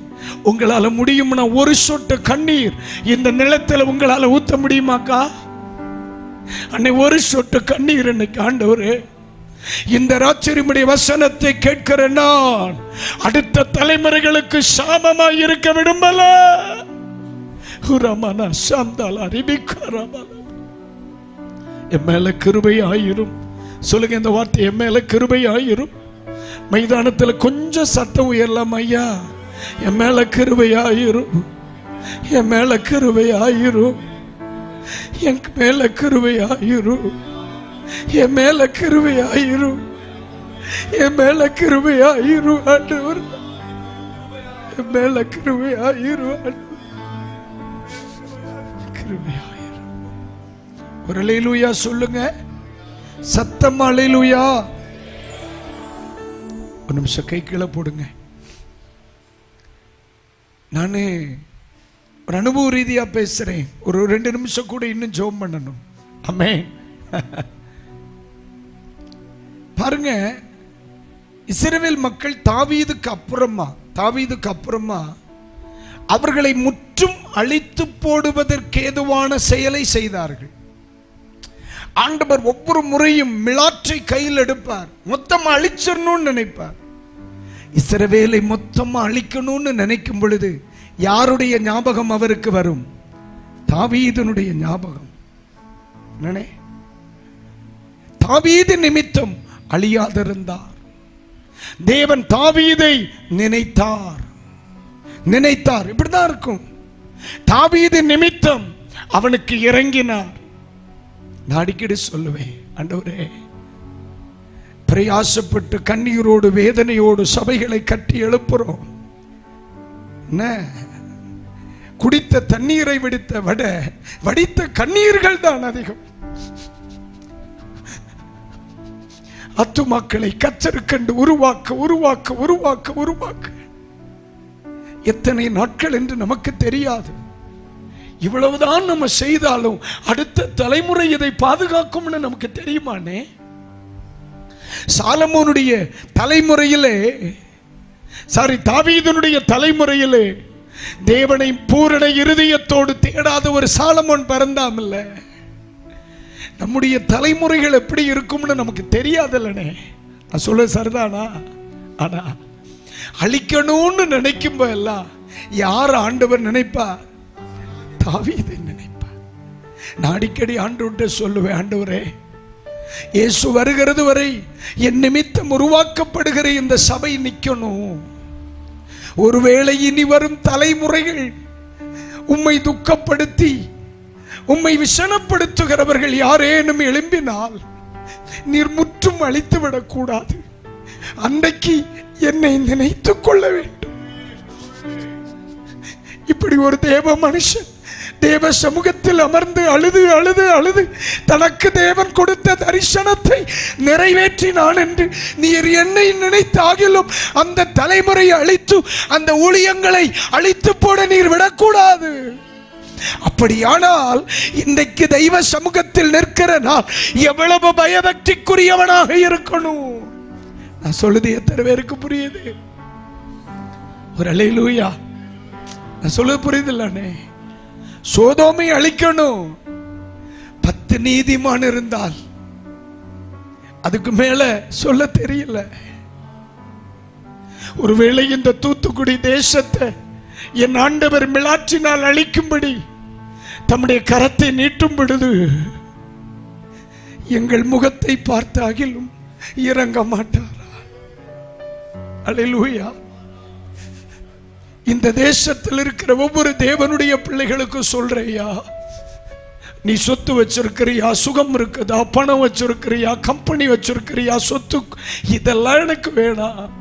உங்களால முடியும்னா ஒரு சொட்டு கண்ணீர் இந்த நிலத்தில் உங்களால ஊத்த முடியுமாக்கா? அன்னை ஒரு சொட்டு கண்ணீர் இன்னைக்கு ஆண்டவரே, இந்த ராத்திரியுடைய வசனத்தை கேட்கிற நான் அடுத்த தலைமுறைகளுக்கு சாபமாய் இருக்க விரும்பல. என் மேல கிருபை ஆயிரும். சொல்லுங்க இந்த வார்த்தை, என் மேல கிருபை ஆயிரும். மைதானத்தில் கொஞ்சம் சத்தம் உயரலாம் ஐயா. என் மேல கிருபை ஆயிரும், என் மேல கிருபை ஆயிரும், என் மேல கிருபை ஆயிரும், என் மேல கிருபை ஆயிரும், என் மேல கிருபை ஆயிரும் ஆண்டவர், என் மேல கிருபை ஆயிரும், கிருபை ஆயிரும். ஒரு அல்லேலூயா சொல்லுங்க, சத்தமா அல்லேலூயா. ஒரு நிமிஷம் கை கீழே போடுங்க. நான் ஒரு அனுபவ ரீதியா பேசுறேன். ஒரு 2 நிமிஷம் கூட இன்னும் ஜெபம் பண்ணணும். ஆமென். பாருங்க, இஸ்ரவேல் மக்கள் தாவீதுக்கு அப்புறமா அவர்களை முற்றும் அழித்து போடுவதற்கு ஏதுவான செயலை செய்தார்கள். ஆண்டவர் ஒவ்வொரு முறையும் மிலாற்றை கையில் எடுப்பார், மொத்தமா அழிச்சிடணும்னு நினைப்பார். இஸ்ரவேலை மொத்தமா அழிக்கணும்னு நினைக்கும் பொழுது யாருடைய ஞாபகம் அவருக்கு வரும்? தாவீதுனுடைய ஞாபகம். தாவீது நிமித்தம் அழியாதிருந்தார். தேவன் தாவீதை நினைத்தார். இப்படிதான் இருக்கும். தாவீது நிமித்தம் அவனுக்கு இறங்கினார். நான் அடிக்கடி சொல்லுவேன், ஆண்டவரே, பிரயாசப்பட்டு கண்ணீரோடு வேதனையோடு சபைகளை கட்டி எழுப்புறோம். என்ன, குடித்த தண்ணீரை வடித்த கண்ணீர்கள் தான் அதிகம். அத்துமாக்களை கச்சருக்கண்டு உருவாக்க எத்தனை நாட்கள் என்று நமக்கு தெரியாது. இவ்வளவுதான் நம்ம செய்தாலும் அடுத்த தலைமுறை இதை பாதுகாக்கும்னு நமக்கு தெரியுமானே? சாலமோனுடைய தலைமுறையிலே, தாவீதுனுடைய தலைமுறையிலே தேவனை பூரண இருதயத்தோடு தேடாத ஒரு சாலமோன் பிறந்தாமல்ல. நம்முடைய தலைமுறைகள் எப்படி இருக்கும்னு நமக்கு தெரியாதுல்லனே. நான் சொல்ல சரிதானா? ஆனா அழிக்கணும்னு நினைக்கும் போதெல்லாம் யார் ஆண்டவர் நினைப்பார்? தாவீதை நினைப்பார். நான் அடிக்கடி ஆண்டவர்கிட்ட சொல்லுவேன், ஆண்டவரே, இயேசு வருகிறது வரை என் நிமித்தம் உருவாக்கப்படுகிற இந்த சபை நிக்கணும். ஒருவேளை இனி வரும் தலைமுறைகள் உம்மை துக்கப்படுத்தி உம்மை விஷனப்படுத்துகிறவர்கள் யாரேனும் எழும்பினால் நீர் முற்றும் அழித்து விடக்கூடாது. அன்றைக்கு என்னை நினைத்துக் கொள்ள வேண்டும். இப்படி ஒரு தேவ மனுஷன் தேவ சமூகத்தில் அமர்ந்து அழுது தனக்கு தேவன் கொடுத்த தரிசனத்தை நிறைவேற்றினான் என்று நீர் என்னை நினைத்தாகிலும் அந்த தலைமுறையை அழித்து அந்த ஊழியங்களை அழித்து போட நீர் விடக்கூடாது. அப்படியானால் இன்றைக்கு தெய்வ சமூகத்தில் நிற்கிற நான் எவ்வளவு பயபக்திக்குரியவனாக இருக்கணும். நான் சொல்லுது எத்தனை பேருக்கு புரியுது? ஒரு அல்லேலூயா. நான் சொல்லுது புரியுதில்லானே? சோதோமை அழிக்கணும். 10 நீதிமான் இருந்தால் அதுக்கு மேல சொல்ல தெரியல. ஒருவேளை இந்த தூத்துக்குடி தேசத்தை என் ஆண்டவர் மிளாற்றினால் அழிக்கும்படி தம்முடைய கரத்தை நீட்டும் பொழுது எங்கள் முகத்தை பார்த்தாகிலும் இறங்க மாட்டாரா? அல்லேலூயா. இந்த தேசத்தில் இருக்கிற ஒவ்வொரு தேவனுடைய பிள்ளைகளுக்கும் சொல்றையா, நீ சொத்து வச்சிருக்கிறியா, சுகம் இருக்குதா, பணம் வச்சிருக்கிறியா, கம்பெனி வச்சிருக்கிறியா, சொத்து, இதெல்லாம் எனக்கு வேணாம்.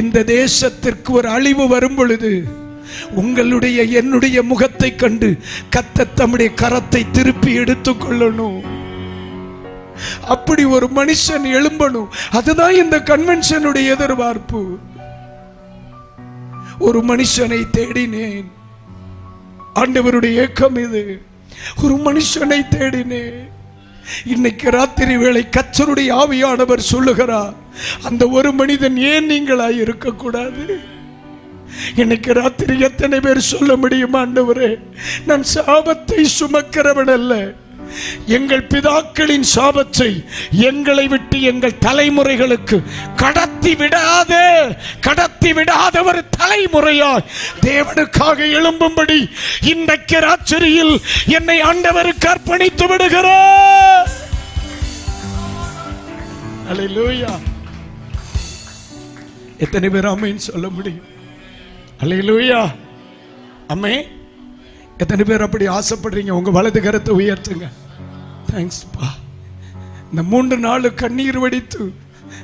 இந்த தேசத்திற்கு ஒரு அழிவு வரும் பொழுது உங்களுடைய என்னுடைய முகத்தை கண்டு கர்த்தர் தம்முடைய கரத்தை திருப்பி எடுத்துக் கொள்ளணும். அப்படி ஒரு மனுஷன் எழும்பணும். அதுதான் இந்த கன்வென்ஷனுடைய எதிர்பார்ப்பு. ஒரு மனுஷனை தேடினேன். ஆண்டவருடைய ஏக்கம் இது. ஒரு மனுஷனை தேடினேன். இன்னைக்கு ராத்திரி வேளை கர்த்தருடைய ஆவியானவர் சொல்லுகிறார், அந்த ஒரு மனிதன் ஏன் நீங்களாய் இருக்கக்கூடாது? இன்னைக்கு ராத்திரி எத்தனை பேர் சொல்ல முடியும், ஆண்டவரே, நான் சாபத்தை சுமக்கிறவன் அல்ல, எங்கள் பிதாக்களின் சாபத்தை எங்களை விட்டு எங்கள் தலைமுறைகளுக்கு கடத்தி விடாத ஒரு தலைமுறையாய் தேவனுக்காக எழும்பும்படி இன்றைக்கு ராத்திரியில் என்னை ஆண்டவருக்கு அர்ப்பணித்து விடுகிறார். அல்லேலூயா. எத்தனை பேர் ஆமென் சொல்ல முடியும்? அல்லேலூயா. அம்மே, எத்தனை பேர் அப்படி ஆசைப்படுறீங்க? உங்க வலது கரத்தை உயர்த்துங்க. தேங்க்ஸ் பா. இந்த 3 நாள் கண்ணீர் வடித்து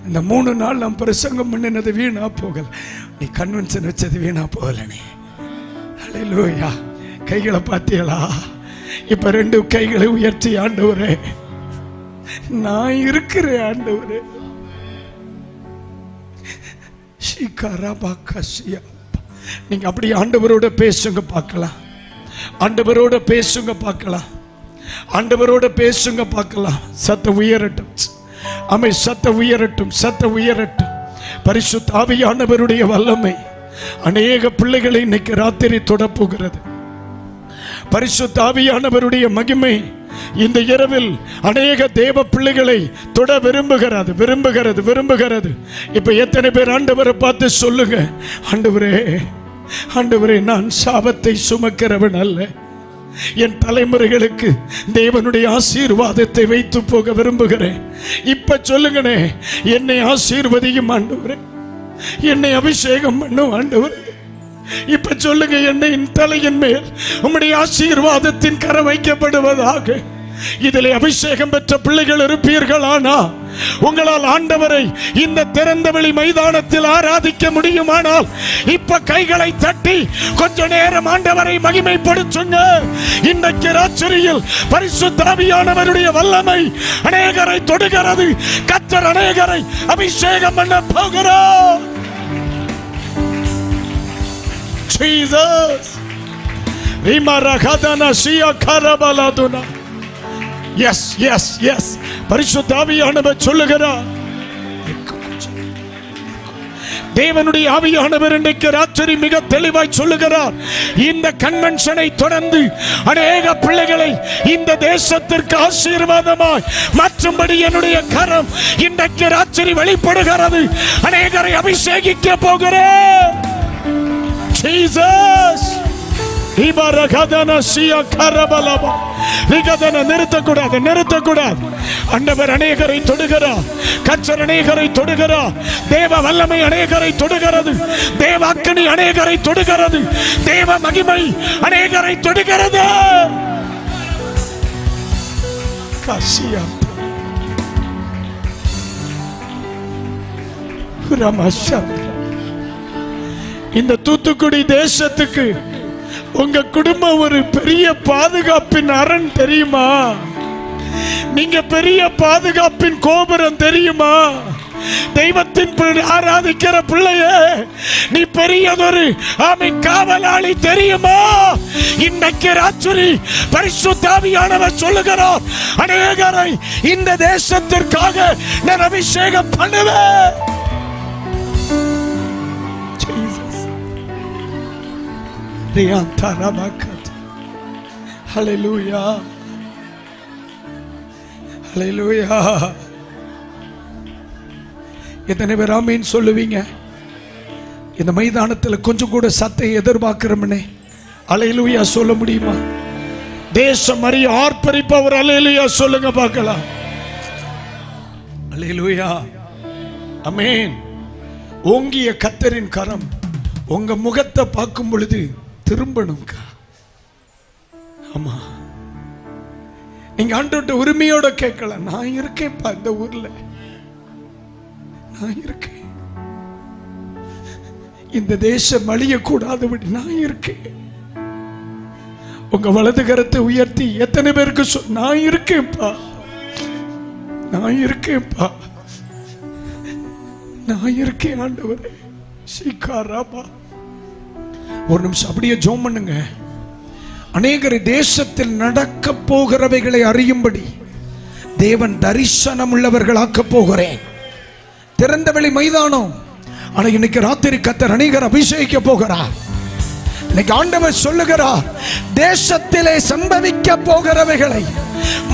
இந்த 3 நாள் நாம் பிரசங்கம் பண்ணினது வீணா போகல. நீ கன்வென்ஷன் வச்சது வீணா போகலனே. அல்லேலூயா. கைகளை பார்த்தீங்களா? இப்ப 2 கைகளை உயர்த்தி, ஆண்டவரே, நான் இருக்கிறேன் ஆண்டவரே. நீங்க அப்படி ஆண்டவரோட பேசுங்க பார்க்கலாம். ஆண்டவரோட பேசுங்க பார்க்கலாம். ஆண்டவரோட பேசுங்க பார்க்கலாம். சத்தம் உயரட்டும். அமை சத்தம் உயரட்டும். சத்தம் உயரட்டும். பரிசுத்த ஆவியானவருடைய வல்லமை அநேக பிள்ளைகளை இன்னைக்கு ராத்திரி தொடப்போகிறது. பரிசுத்த ஆவியானவருடைய மகிமை இந்த இரவில் அநேக தேவ பிள்ளைகளை தொட விரும்புகிறது. இப்ப எத்தனை பேர் ஆண்டவரை பார்த்து சொல்லுங்க, ஆண்டவரே, ஆண்டவரே, நான் சாபத்தை சுமக்கிறவன் அல்ல, என் தலைமுறைகளுக்கு தேவனுடைய ஆசீர்வாதத்தை வைத்து போக விரும்புகிறேன். இப்ப சொல்லுங்கனே, என்னை ஆசீர்வதியும் ஆண்டவரே, என்னை அபிஷேகம் பண்ணும் ஆண்டவரே. இப்ப சொல்லுங்க, என்னை தலையின் மேல் உம்முடைய ஆசீர்வாதத்தின் கரை வைக்கப்படுவதாக. இதிலே அபிஷேகம் பெற்ற பிள்ளைகள் இருப்பீர்களானா உங்களால் ஆண்டவரை இந்த திறந்தவெளி மைதானத்தில் ஆராதிக்க முடியுமானால் இப்ப கைகளை தட்டி கொஞ்ச நேரம் ஆண்டவரை மகிமைப்படுத்துங்க. இன்றைக்கு ராத்திரியில் பரிசுத்த ஆவியானவருடைய வல்லமை அநேகரை தொடுகிறது. கர்த்தர் அநேகரை அபிஷேகம் பண்ண போகிறார். Jesus Rimaragadana Shia Karabaladuna. Yes, yes, yes. பரிசுத்த ஆவியானவர் சொல்லுகிறார். தேவனுடைய ஆவியானவர் இன்றைக்கு ராத்திரி மிக தெளிவாய் சொல்லுகிறார். இந்த கன்வென்ஷனை தொடர்ந்து அநேக பிள்ளைகளை இந்த தேசத்திற்கு ஆசீர்வாதமாய் மாற்றும்படி என்னுடைய கரம் இன்றைக்கு ராத்திரி வெளிப்படுகிறது. அநேகரை அபிஷேகிக்க போகிறேன். Jesus நிறுத்தக்கூடாது, நிறுத்தக்கூடாது. ஆண்டவர் அநேகரை தொடுகிறார். கர்த்தர் அநேகரை தொடுகிறார். தேவ வல்லமை அநேகரை தொடுகிறது. தேவ அக்கினி அநேகரை தொடுகிறது. தேவ மகிமை அநேகரை தொடுகிறது. இந்த தூத்துக்குடி தேசத்துக்கு உங்க குடும்பம் ஒரு பெரிய பாதுகாப்பின் அரண் தெரியுமா? நீங்க பெரிய பாதுகாப்பின் கோபுரம் தெரியுமா? தெய்வத்தின் ஆராதிக்கிற பிள்ளையே, நீ பெரியதொரு காவலாளி தெரியுமா? இன்றைக்கு ராத்திரி பரிசுத்த ஆவியானவர் சொல்லுகிறார், அநேகரை இந்த தேசத்திற்காக நான் அபிஷேகம் பண்ணுவேன். Hallelujah. Hallelujah. எத்தனை பேர் ஆமீன் சொல்லுவீங்க? இந்த மைதானத்தில் கொஞ்சம் கூட சத்தை எதிர்பார்க்கிறோம்னே ஹல்லேலூயா சொல்ல முடியுமா? தேசம் அறிய ஆர்ப்பரிப்பவர் ஹல்லேலூயா சொல்லுங்க பார்க்கலாம். ஹல்லேலூயா. ஆமென். ஓங்கிய கர்த்தரின் கரம் உங்க முகத்தை பார்க்கும் பொழுது திரும்பணும்க்கா. ஆமா, நீங்க ஆண்டவர்ட்ட உரிமையோட கேட்கலாம். நான் இருக்கேன்ப்பா இந்த ஊர்ல, நான் இருக்கேன். இந்த தேசம் அழிய கூடாதபடி நான் இருக்கேன். உங்க வலது கரத்தை உயர்த்தி எத்தனை பேருக்கு நான் இருக்கேன்ப்பா, நான் இருக்கேன்ப்பா, நான் இருக்கேன் ஆண்டவரே. ஒரு நிமிஷம் அப்படியே ஜெபம் பண்ணுங்க. அநேகர் தேசத்தில் நடக்க போகிறவைகளை அறியும்படி தேவன் தரிசனம் உள்ளவர்களாக்க போகிறேன். திறந்தவெளி மைதானம். ஆனா இன்னைக்கு ராத்திரி கர்த்தர் அநேகர் அபிஷேகிக்க போகிறார். இன்னைக்கு ஆண்டவர் சொல்லுகிறார், தேசத்திலே சம்பவிக்க போகிறவைகளை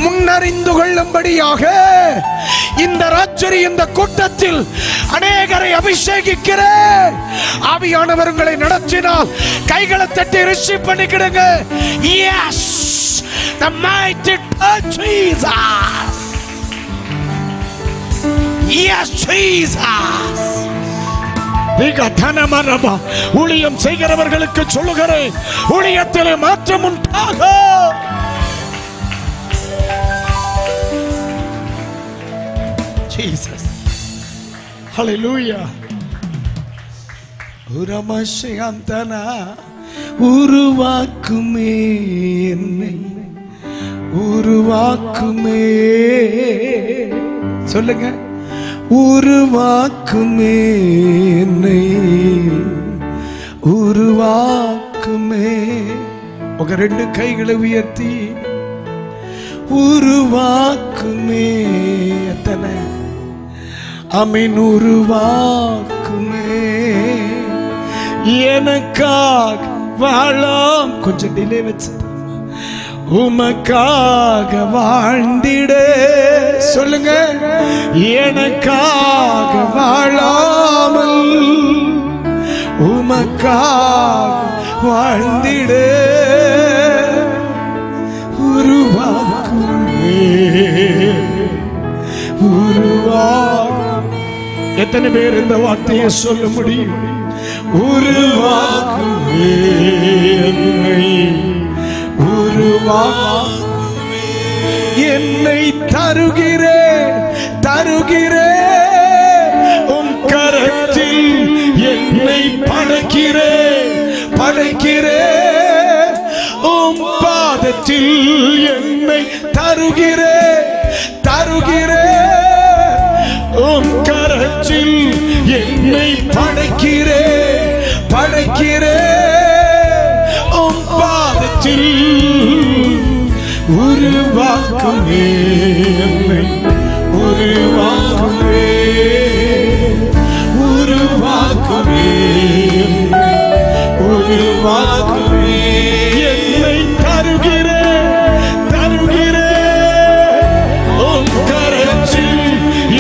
முன்னறிந்து கொள்ளும்படியாக இந்த ராத்திரி இந்த கூட்டத்தில் அநேகரை அபிஷேகிக்கிறேன். ஆவியானவர் உங்களை நடத்தினால் கைகளை தட்டி receive பண்ணிக்கிடுங்க. Yes, the mighty Jesus. Yes, Jesus. ஊழியம் செய்கிறவர்களுக்கு சொல்லுகிறேன், ஊழியத்திலே மாற்றம் உண்டாகும். Jesus. Hallelujah. உரமஷயந்தனா உருவாக்குமே என்னை, உருவாக்குமே. சொல்லுங்க, உருவாக்குமே என்னை, உருவாக்குமே. உங்க ரெண்டு கைகளை உயர்த்தி உருவாக்குமே. எத்தனை ஆமென். உருவாக்குமே. எனக்காக வாழாம். கொஞ்சம் டிலே வச்சு உமக்காக வாழ்ந்திட சொல்லுங்க. எனக்காக வாழாமல் உமக்காக வாழ்ந்திட உருவாக்கும். எத்தனை பேர் இந்த வார்த்தையை சொல்ல முடியும்? உருவாக்குமே என்னை, உருவாக்குமே என்னை, தருகிறேன் தருகிறேன் உம் கரத்தில் என்னை படைக்கிறேன் படைக்கிறேன் உம் பாதத்தில் என்னை தருகிறேன் தருகிறேன் உம் கரத்தில் என்னை படைக்கிறேன் படைக்கிறேன் உம் பாதத்தில் உருவாக்குமே என்னை, உருவாக்குமே உருவாக்குமே உருவாக்குமே என்னை, தருகிறேன் தருகிறேன் உம் கரத்தில்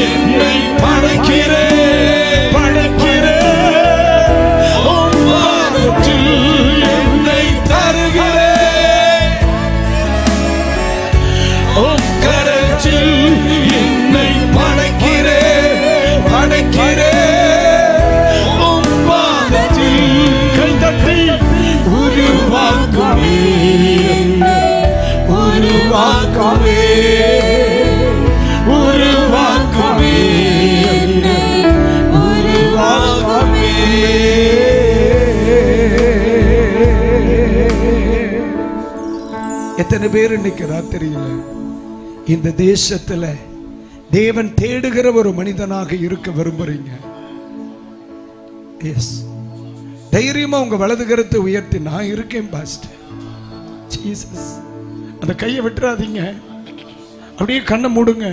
என்னை படைக்கிறேன் படைக்கிறேன் உம் பாதத்தில் என்னை தருகிறேன் உம் கரத்தில் என்னை படைக்கிறேன் படைக்கிறேன் உம் பாதத்தில். கைதட்டி உருவாக்குமே உருவாக்குமே உருவாக்குமே உருவாக்குமே. எத்தனை பேர் இன்னைக்கு ராத்திரியில இந்த தேசத்துல தேவன் தேடுகிற ஒரு மனிதனாக இருக்க விரும்புறீங்க? எஸ், தைரியமா உங்க வலது கரத்தை உயர்த்தி, நான் இருக்கேன் பாஸ்டர். ஜீசஸ், அந்த கையை விட்டுறாதீங்க, அப்படியே கண்ணை மூடுங்க.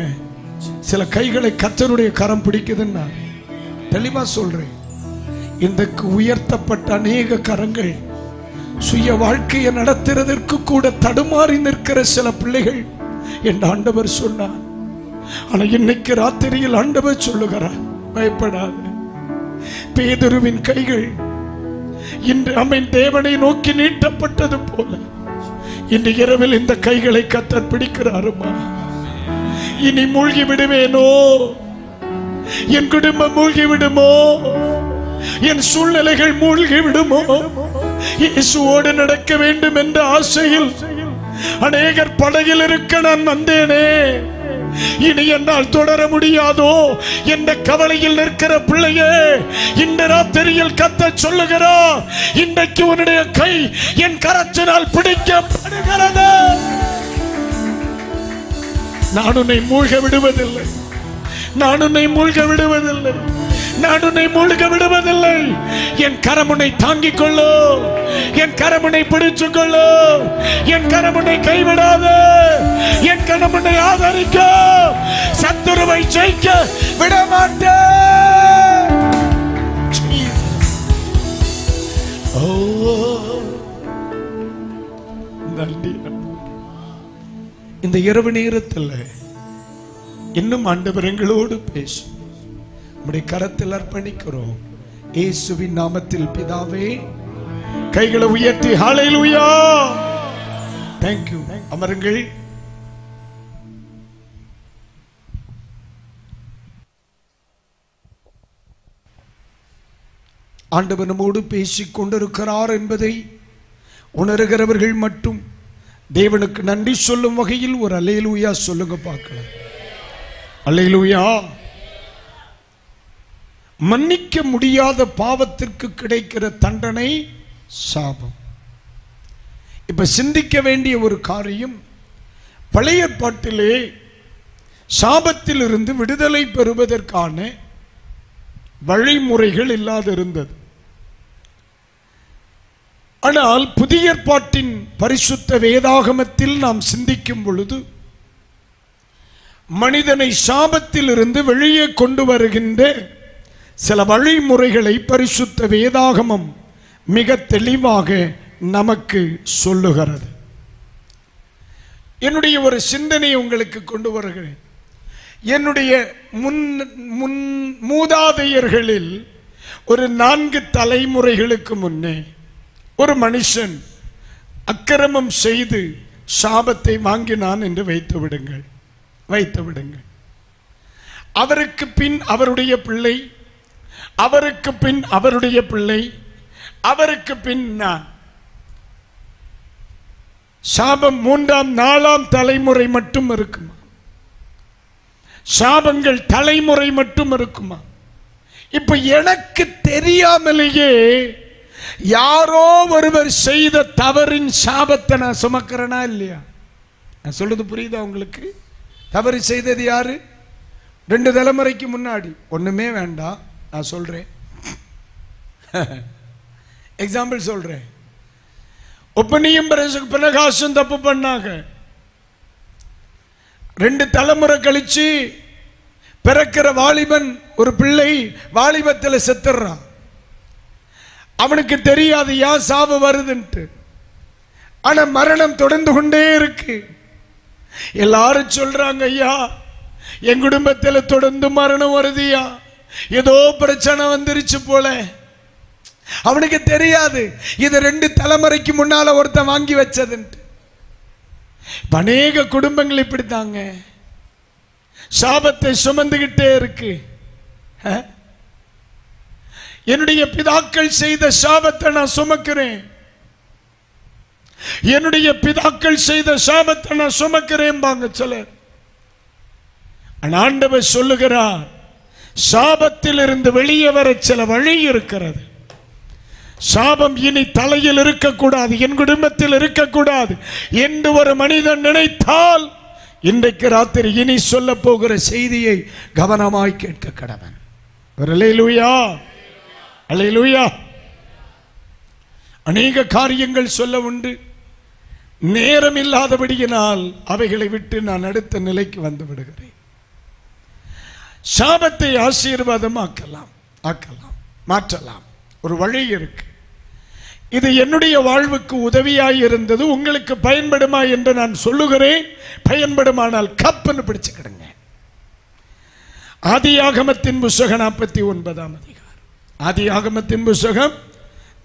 சில கைகளை கர்த்தருடைய கரம் பிடிக்குதுன்னு நான் தெளிவா சொல்றேன். இந்த உயர்த்தப்பட்ட அநேக கரங்கள் சுய வாழ்க்கையை நடத்துறதற்கு கூட தடுமாறி நிற்கிற சில பிள்ளைகள் என் ஆண்டவர் சொன்னார். ஆனா இன்னைக்கு ராத்திரியில் ஆண்டவர் சொல்லுகிறார், பயப்படாத. பேதுருவின் கைகள் இன்று அவன் தேவனை நோக்கி நீட்டப்பட்டது போல இன்று இரவில் இந்த கைகளை கர்த்தர் பிடிக்கிறாருமா. இனி மூழ்கி விடுவேனோ, என் குடும்பம் மூழ்கி விடுமோ, என் சூழ்நிலைகள் மூழ்கி விடுமோ, இயேசுவோடு நடக்க வேண்டும் என்ற ஆசையில் அநேகர் படகில் இருக்க நான் வந்தேனே, இனி என்னால் தொடர முடியாதோ என்ற கவலையில் நிற்கிற பிள்ளையே, இந்த ராத்திரியில் கர்த்தர் சொல்லுகிறார், இன்றைக்கு உன்னுடைய கை என் கரத்தினால் பிடிக்கப்படுகிறது. நான் உன்னை மூழ்க விடுவதில்லை, நான் உன்னை மூழ்க விடுவதில்லை, நான் உன்னை மூழ்க விடுவதில்லை. என் கரமுனை தாங்கிக் கொள்ளு, என் கரமுனை பிடிச்சுக் கொள்ளு, என் கரமுனை கைவிடாது, என் கரமுனை ஆதரிக்க, சத்துருவை ஜெயிக்க விடமாட்டேன். நன்றி. இந்த இரவு நேரத்தில் இன்னும் ஆண்டவர் எங்களோடு பேசும். நம்முடைய கரத்தில் அர்ப்பணிக்கிறோம். இயேசுவின் நாமத்தில் பிதாவே. கைகளை உயர்த்தி ஹல்லேலூயா. Thank you. அமருங்கள். ஆண்டவர் நம்மோடு பேசிக் கொண்டிருக்கிறார் என்பதை உணர்கிறவர்கள் மட்டும் தேவனுக்கு நன்றி சொல்லும் வகையில் ஒரு அல்லேலூயா சொல்லுங்க பார்க்கலாம். அல்லேலூயா. மன்னிக்க முடியாத பாவத்திற்கு கிடைக்கிற தண்டனை சாபம். இப்ப சிந்திக்க வேண்டிய ஒரு காரியம், பழைய ஏற்பாட்டிலே சாபத்தில் இருந்து விடுதலை பெறுவதற்கான வழிமுறைகள் இல்லாதிருந்தது. ஆனால் புதிய ஏற்பாட்டின் பரிசுத்த வேதாகமத்தில் நாம் சிந்திக்கும் பொழுது மனிதனை சாபத்தில் இருந்து வெளியே கொண்டு வருகின்ற சில வழிமுறைகளை பரிசுத்த வேதாகமம் மிக தெளிவாக நமக்கு சொல்லுகிறது. என்னுடைய ஒரு சிந்தனை உங்களுக்கு கொண்டு வருகிறேன். என்னுடைய மூதாதையர்களில் ஒரு 4 தலைமுறைகளுக்கு முன்னே ஒரு மனுஷன் அக்கிரமம் செய்து சாபத்தை வாங்கினான் என்று வைத்து விடுங்கள். அவருக்கு பின் அவருடைய பிள்ளை, அவருக்கு பின் அவருடைய பிள்ளை, அவருக்கு பின் நான். சாபம் 3ஆம் 4ஆம் தலைமுறை மட்டும் இருக்குமா? சாபங்கள் தலைமுறை மட்டும் இருக்குமா? இப்ப எனக்கு தெரியாமலேயே யாரோ ஒருவர் செய்த தவறின் சாபத்தை நான் சுமக்கிறேனா இல்லையா? நான் சொல்றது புரியுதா உங்களுக்கு? தவறு செய்தது யாரு? 2 தலைமுறைக்கு முன்னாடி. ஒண்ணுமே வேண்டாம், நான் சொல்றேன். எக்ஸாம்பிள் சொல்றேன். ஒப்பனியும் பினகாசும் தப்பு பண்ணாங்க. 2 தலைமுறை கழிச்சு பிறக்கிற வாலிபன், ஒரு பிள்ளை வாலிபத்தில் செத்துறான். அவனுக்கு தெரியாது ஏன் சாவு வருதுன்ட்டு. ஆனா மரணம் தொடர்ந்து கொண்டே இருக்கு. எல்லாரும் சொல்றாங்க, ஐயா என் குடும்பத்தில் தொடர்ந்து மரணம் வருதுயா, ஏதோ பிரச்சனை வந்துருச்சு போல. அவனுக்கு தெரியாது இது 2 தலைமுறைக்கு முன்னால ஒருத்தன் வாங்கி வச்சதுன்ட்டு. அநேக குடும்பங்கள் இப்படித்தாங்க, சாபத்தை சுமந்துகிட்டே இருக்கு. என்னுடைய பிதாக்கள் செய்த சாபத்தை நான் சுமக்கிறேன், என்னுடைய பிதாக்கள் செய்த சாபத்தை நான் சுமக்கிறேன் பாங்க சிலர். ஆண்டவர் சொல்லுகிறார், சாபத்தில் இருந்து வெளியே வர சில வழி இருக்கிறது. சாபம் இனி தலையில் இருக்கக்கூடாது, என் குடும்பத்தில் இருக்கக்கூடாது என்று ஒரு மனிதன் நினைத்தால் இன்றைக்கு ராத்திரி இனி சொல்ல போகிற செய்தியை கவனமாய் கேட்க கடவன். அல்லேலூயா, அல்லேலூயா. அநேக காரியங்கள் சொல்ல உண்டு, நேரம் இல்லாதபடியினால் அவைகளை விட்டு நான் அடுத்த நிலைக்கு வந்து விடுகிறேன். சாபத்தை ஆசீர்வாதமாக்கலாம், மாற்றலாம். ஒரு வழி இருக்கு. இது என்னுடைய வாழ்வுக்கு உதவியாய் இருந்தது, உங்களுக்கு பயன்படுமா என்று நான் சொல்லுகிறேன். பயன்படுமானால் கப்புன்னு பிடிச்சுக்கிடுங்க. ஆதியாகமத்தின் புஸ்தகம் 49ஆம் அதிகாரம். ஆதியாகமத்தின் புஸ்தகம்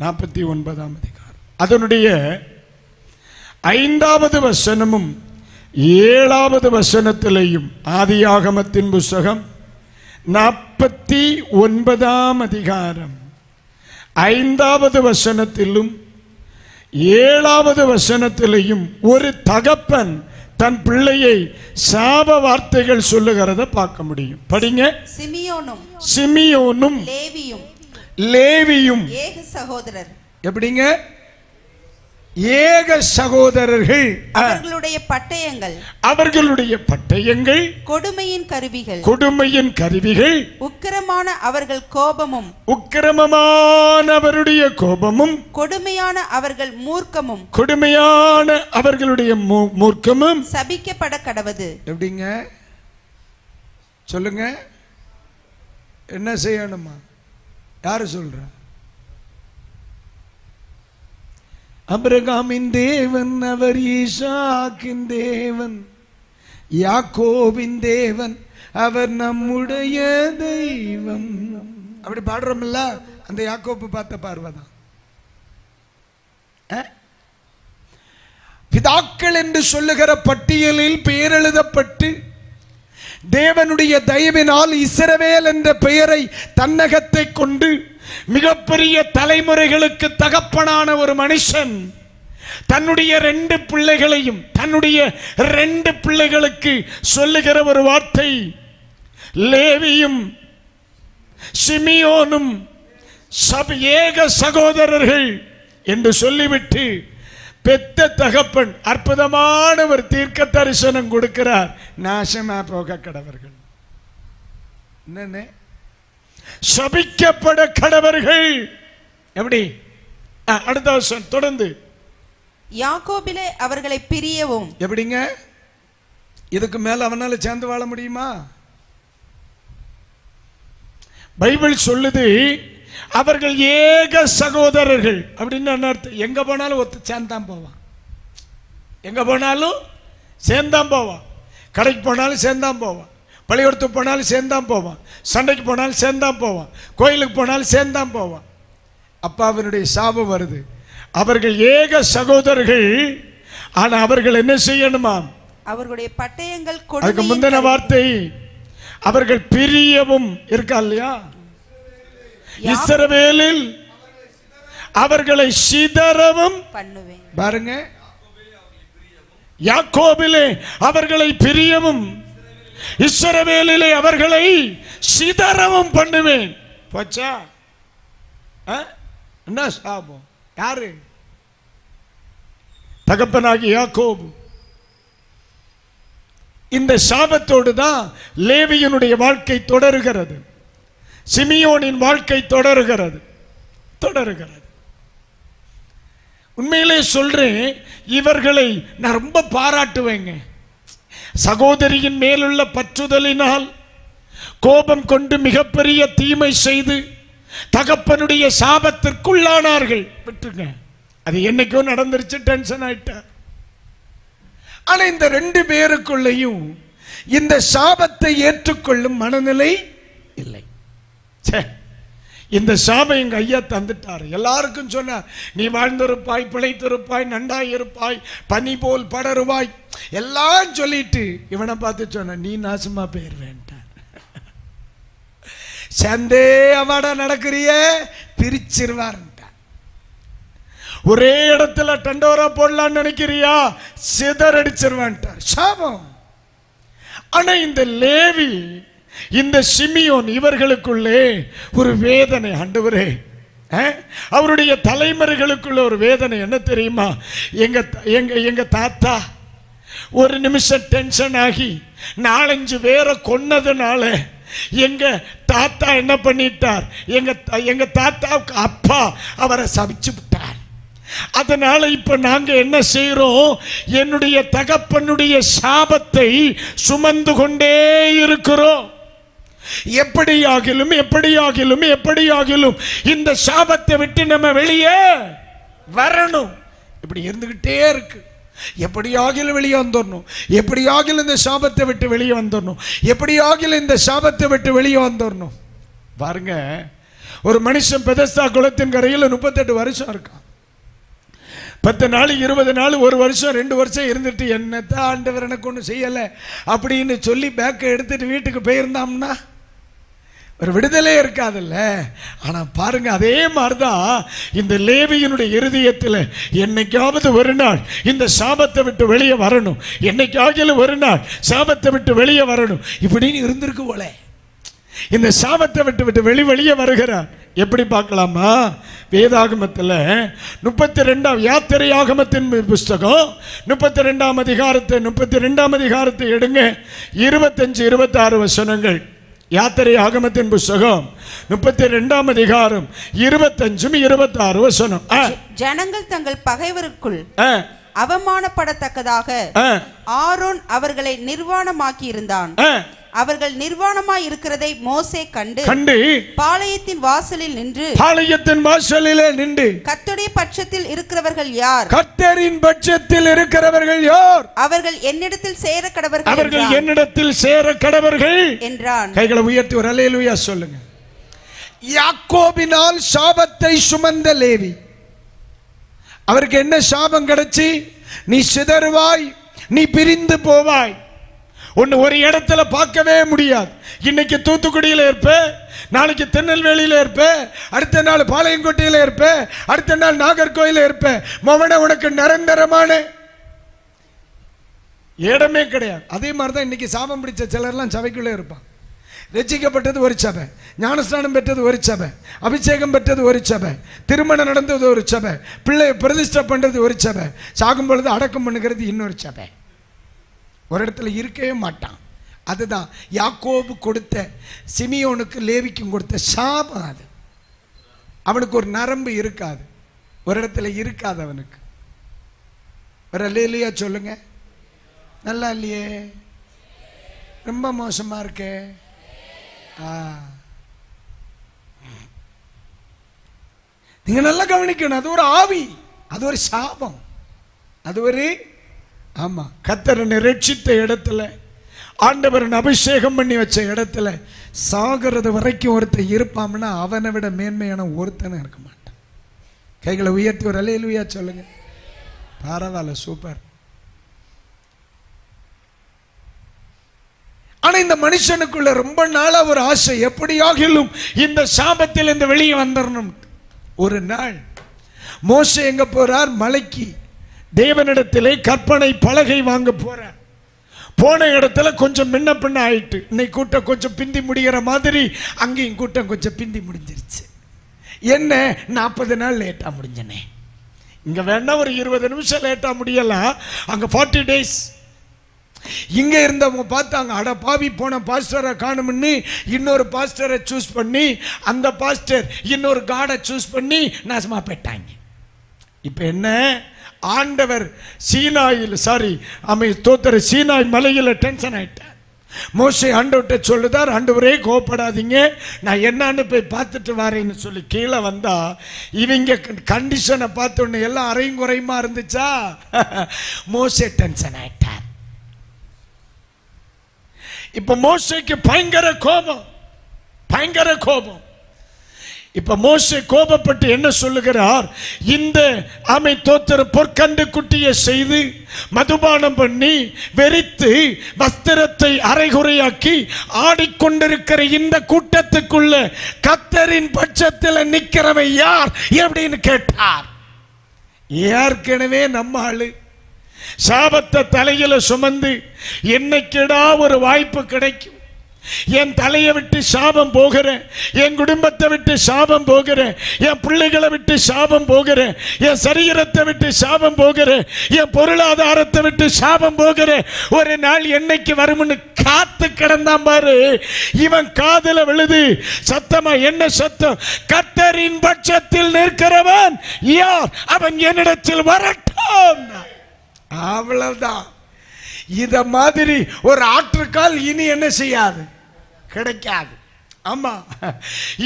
49ஆம் அதிகாரம். அதனுடைய 5வது வசனமும் 7வது வசனத்திலேயும், ஆதியாகமத்தின் புஸ்தகம் 49ஆம் அதிகாரம் 5வது வசனத்திலும் 7வது வசனத்திலேயும் ஒரு தகப்பன் தன் பிள்ளையை சாப வார்த்தைகள் சொல்லுகிறத பார்க்க முடியும். படிங்க. சிமியோனும் லேவியும் ஏக சகோதரர். எப்படிங்க? ஏக சகோதரர்கள். அவர்களுடைய பட்டயங்கள் கொடுமையின் கருவிகள். உக்கிரமான அவர்கள் கோபமும், உக்கிரமமான அவருடைய கோபமும், கொடுமையான அவர்கள் மூர்க்கமும், கொடுமையான அவர்களுடைய மூர்க்கமும் சபிக்கப்பட கடவது. எப்படிங்க சொல்லுங்க? என்ன செய்யணுமா? யாரு சொல்ற? அபிரகாமின் தேவன், அவர் ஈசாக்கின் தேவன், யாக்கோபின் தேவன், அவர் நம்முடைய தெய்வம். அப்படி பாடுறோம்ல, அந்த யாக்கோப்பு பார்த்த பார்வைதான். பிதாக்கள் என்று சொல்லுகிற பட்டியலில் பெயர் எழுதப்பட்டு தேவனுடைய தயவினால் இஸ்ரவேல் என்ற பெயரை தன்னகத்தை கொண்டு மிகப்பெரிய தலைமுறைகளுக்கு தகப்பனான ஒரு மனுஷன் தன்னுடைய 2 பிள்ளைகளையும், தன்னுடைய 2 பிள்ளைகளுக்கு சொல்லுகிற ஒரு வார்த்தை, லேவியும் சிமியோனும் ஏக சகோதரர்கள் என்று சொல்லிவிட்டு பெத்த தகப்பன் அற்புதமான ஒரு தீர்க்க தரிசனம் கொடுக்கிறார். நாசமா போக கடவர்கள், என்ன சபிக்கப்பட கடவர்கள். எப்படி? அடுத்த வருஷம் தொடர்ந்து, யாக்கோபிலே அவர்களை பிரியவும். எப்படிங்க? இதுக்கு மேல அவனால சேர்ந்து வாழ முடியுமா? பைபிள் சொல்லுது அவர்கள் ஏக சகோதரர்கள். அப்படின்னு என்ன அர்த்தம்? எங்க போனாலும் ஒத்து சேர்ந்தான் போவான், எங்க போனாலும் சேர்ந்தான் போவான், கடைக்கு போனாலும் சேர்ந்தான் போவான், பள்ளிக்கூடத்துக்கு போனாலும் சேர்ந்தான் போவான், சண்டைக்கு போனாலும் சேர்ந்தான் போவான், கோயிலுக்கு போனாலும் சேர்ந்தான் போவான். அப்பாவினுடைய சாபம் வருது. அவர்கள் ஏக சகோதரர்கள். ஆனா அவர்கள் என்ன செய்யணுமா? அவர்களுடைய பட்டயங்கள், அதுக்கு முந்தின வார்த்தை, அவர்கள் பிரியவும் இருக்கா இல்லையா? இஸ்ரவேலில் அவர்களை சிதறவும் பண்ணுவேன். பாருங்க, யாக்கோபிலே அவர்களை பிரியவும் இஸ்ரவேலிலே அவர்களை சிதறவும் பண்ணுவேன். போச்சா? என்ன சாபம்? யாரு? தகப்பனாகி யாக்கோபு. இந்த சாபத்தோடு தான் லேவியனுடைய வாழ்க்கை தொடருகிறது, சிமியோனின் வாழ்க்கை தொடருகிறது. உண்மையிலே சொல்றேன், இவர்களை நான் ரொம்ப பாராட்டுவேங்க. சகோதரியின் மேலுள்ள பற்றுதலினால் கோபம் கொண்டு மிகப்பெரிய தீமை செய்து தகப்பனுடைய சாபத்திற்குள்ளானார்கள். விட்டுருங்க, அது என்னைக்கோ நடந்துருச்சு, டென்ஷன் ஆயிட்டார். ஆனா இந்த 2 பேருக்குள்ளேயும் இந்த சாபத்தை ஏற்றுக்கொள்ளும் மனநிலை இல்லை. இந்த சாபம் எங்க ஐயா தந்துட்டார். எல்லாருக்கும் சொன்னார், நீ வாழ்ந்திருப்பாய், பிழைத்திருப்பாய், நன்றாய் இருப்பாய், பனி போல் படருவாய் எல்லாம் சொல்லிட்டு இவனை பார்த்து சொன்ன, நீ நாசமா பேர் வேண்டான். சந்தே அவாடா நடக்கிறிய பிரிச்சிருவார். ஒரே இடத்துல டண்டோரா போடலான்னு நினைக்கிறியா, சிதறடிச்சிருவான்ட்டார். சாபம். ஆனா இந்த லேவி, இந்த சிமியோன், இவர்களுக்குள்ளே ஒரு வேதனை. ஆண்டவரே, அவருடைய தலைமுறைகளுக்குள்ள ஒரு வேதனை என்ன தெரியுமா? எங்க தாத்தா ஒரு நிமிஷம் டென்ஷன் ஆகி 4-5 பேரை கொன்னதுனால எங்க தாத்தா என்ன பண்ணிட்டார், எங்க தாத்தாவுக்கு அப்பா அவரை சபிச்சு விட்டார். அதனால இப்ப நாங்க என்ன செய்யறோம், என்னுடைய தகப்பனுடைய சாபத்தை சுமந்து கொண்டே இருக்கிறோம். எப்படியாகிலும் இந்த சாபத்தை விட்டு நம்ம வெளியே வரணும். இப்படி இருந்துகிட்டே இருக்கு. எப்படியாகிலும் வெளியே வந்துடணும், எப்படியாகிலும் இந்த சாபத்தை விட்டு வெளியே வந்துடணும், எப்படியாகிலும் இந்த சாபத்தை விட்டு வெளியே வந்துடணும். பாருங்க, ஒரு மனுஷன் பெதஸ்தா குளத்தின் கரையில் 38 வருஷம் இருக்கான். 10 நாள் 20 நாள் 1 வருஷம் 2 வருஷம் இருந்துட்டு, என்னத்தான் ஆண்டவர் எனக்கு ஒன்றும் செய்யலை அப்படின்னு சொல்லி பேக்கை எடுத்துட்டு வீட்டுக்கு போயிருந்தாம்னா ஒரு விடுதலை இருக்காதுல்ல. ஆனா பாருங்க, அதே மாதிரிதான் இந்த லேவியனுடைய இருதயத்தில் என்னைக்காவது ஒரு நாள் இந்த சாபத்தை விட்டு வெளியே வரணும், என்னைக்காவது ஒரு நாள் சாபத்தை விட்டு வெளியே வரணும் இப்படின்னு இருந்திருக்கு போல. இந்த சாபத்தை விட்டு வெளியே வருகிறார். எப்படி பார்க்கலாமா? வேதாகமத்தில் 32 யாத்திரை ஆகமத்தின் புஸ்தகம் 32 அதிகாரத்தை எடுங்க. 25-26 வசனங்கள். யாத்திரை ஆகமத்தின் புஸ்தகம் 32 அதிகாரம் 25-26 வசனம். ஜனங்கள் தங்கள் பகைவருக்குள் அவமானப்படத்தக்கதாக ஆரோன் அவர்களை நிர்வாணமாக்கி இருந்தான். அவர்கள் நிர்வாணமாய் இருக்கிறதை மோசே கண்டு பாளையத்தின் வாசலில் நின்று கர்த்தருடைய பட்சத்தில் இருக்கிறவர்கள் யார், கர்த்தரின் பட்சத்தில் இருக்கிறவர்கள் யார், அவர்கள் என்னிடத்தில் சேர கடவர்கள், அவர்கள் என்னிடத்தில் சேர கடவர்கள் என்றான். கைகளை உயர்த்தி ஒரு அல்லேலூயா சொல்லுங்க. யாக்கோபினால் சாபத்தை சுமந்த லேவி, அவருக்கு என்ன சாபம் கிடைச்சி? நீ சிதறுவாய், நீ பிரிந்து போவாய், ஒன்னு ஒரு இடத்துல பார்க்கவே முடியாது. இன்னைக்கு தூத்துக்குடியில் இருப்ப, நாளைக்கு திருநெல்வேலியில இருப்ப, அடுத்த நாள் பாளையங்கோட்டையில இருப்ப, அடுத்த நாள் நாகர்கோயில இருப்ப. மவன உனக்கு நிரந்தரமான இடமே கிடையாது. அதே மாதிரிதான் இன்னைக்கு சாபம் பிடிச்ச சிலர்லாம் சபைக்குள்ளே இருப்பான். ரட்சிக்கப்பட்டது ஒரு சபை, ஞானஸ்நானம் பெற்றது ஒரு சபை, அபிஷேகம் பெற்றது ஒரு சபை, திருமணம் நடந்தது ஒரு சபை, பிள்ளை பிரதிஷ்டை பண்றது ஒரு சபை, சாகும் பொழுது அடக்கம் பண்ணுகிறது இன்னொரு சபை. ஒரு இடத்துல இருக்கவே மாட்டான். அதுதான் யாக்கோபு கொடுத்த, சிமியோனுக்கு லேவிக்கும் கொடுத்த சாபம். அது அவனுக்கு ஒரு நரம்பு இருக்காது, ஒரு இடத்துல இருக்காது அவனுக்கு. ஒரு அல்லேலூயா சொல்லுங்க. நல்லா இல்லையே, ரொம்ப மோசமா இருக்கே. நீங்க நல்லா கவனிக்கணும். அது ஒரு ஆவி, அது ஒரு சாபம், அது ஒரு ஆமா. கர்த்தரனை ரட்சித்த இடத்துல, ஆண்டவரன் அபிஷேகம் பண்ணி வச்ச இடத்துல சாகிறது வரைக்கும் ஒருத்தன் இருப்பான்னா அவனை விட மேன்மையான ஒருத்தனை இருக்க மாட்டான். கைகளை உயர்த்தி ஒரு அல்லேலூயா சொல்லுங்க. பரவாயில்ல, சூப்பர். ஆனா இந்த மனுஷனுக்குள்ள ரொம்ப நாளா ஒரு ஆசை, எப்படியாகிலும் இந்த சாபத்தில் இருந்து வெளியே வந்துடணும். ஒரு நாள் மோசே எங்க போறார்? மலைக்கு தேவனிடத்திலே கற்பனை பலகை வாங்க போறார். போன இடத்துல கொஞ்சம் முன்ன பின்ன ஆயிட்டு, இன்னைக்கு கூட்டம் கொஞ்சம் பிந்தி முடிகிற மாதிரி அங்கேயும் கூட்டம் கொஞ்சம் பிந்தி முடிஞ்சிருச்சு. என்ன 40 நாள் லேட்டா முடிஞ்சனே, இங்க வேணா ஒரு 20 நிமிஷம் லேட்டா முடியலாம், அங்க 40 days. இங்க இருந்தவங்க பார்த்தாங்க, அட பாவி போன பாஸ்டரை காணும்னு இன்னொரு பாஸ்டரை சூஸ் பண்ணி, அந்த பாஸ்டர் இன்னொரு காடை சூஸ் பண்ணி நாசமா போயிட்டாங்க. இப்ப என்ன, ஆண்டவர் சீனாயில் சீனாய் மலையில் டென்ஷன் ஆயிட்டார். மோசே ஆண்டவர்கிட்ட சொல்லுதார், ஆண்டவரே கோபப்படாதீங்க, நான் என்னன்னு போய் பார்த்துட்டு வரேன்னு சொல்லி கீழே வந்தா, இவங்க கண்டிஷனை பார்த்த உடனே எல்லாம் அரையும் குறையுமா இருந்துச்சா, மோசே டென்ஷன் ஆயிட்டார். இப்ப மோசேக்கு பயங்கர கோபம், பயங்கர கோபம். இப்ப மோசே கோபப்பட்டு என்ன சொல்லுகிறார்? இந்த தோத்திர பொற்கண்டு குட்டியை செய்து மதுபானம் பண்ணி வெறித்து வஸ்திரத்தை அரைகுறையாக்கி ஆடிக்கொண்டிருக்கிற இந்த கூட்டத்துக்குள்ள கர்த்தரின் பட்சத்தில் நிக்கிறவன் யார் எப்படின்னு கேட்டார். ஏற்கனவே நம்ம ஆளு சாபத்தை தலையில சுமந்து என்னைக்கிடா ஒரு வாய்ப்பு கிடைக்கும், என் தலையை விட்டு சாபம் போகிறேன், என் குடும்பத்தை விட்டு சாபம் போகிறேன், என் பிள்ளைகளை விட்டு சாபம் போகிறேன், என் சரீரத்தை விட்டு சாபம் போகிறேன், என் பொருளாதாரத்தை விட்டு சாபம் போகிறேன், ஒரு நாள் என்னைக்கு வரும்னு காத்து கிடந்தான் பாரு. இவன் காதுல விழுது சத்தமா, என்ன சத்தம்? கர்த்தரின் பட்சத்தில் நிற்கிறவன் யார், அவன் என்னிடத்தில் வரட்டும். அவ்வளவுதான். இத மாதிரி ஒரு ஆற்றுக்கால் இனி என்ன செய்யாது, கிடைக்காது. ஆமா,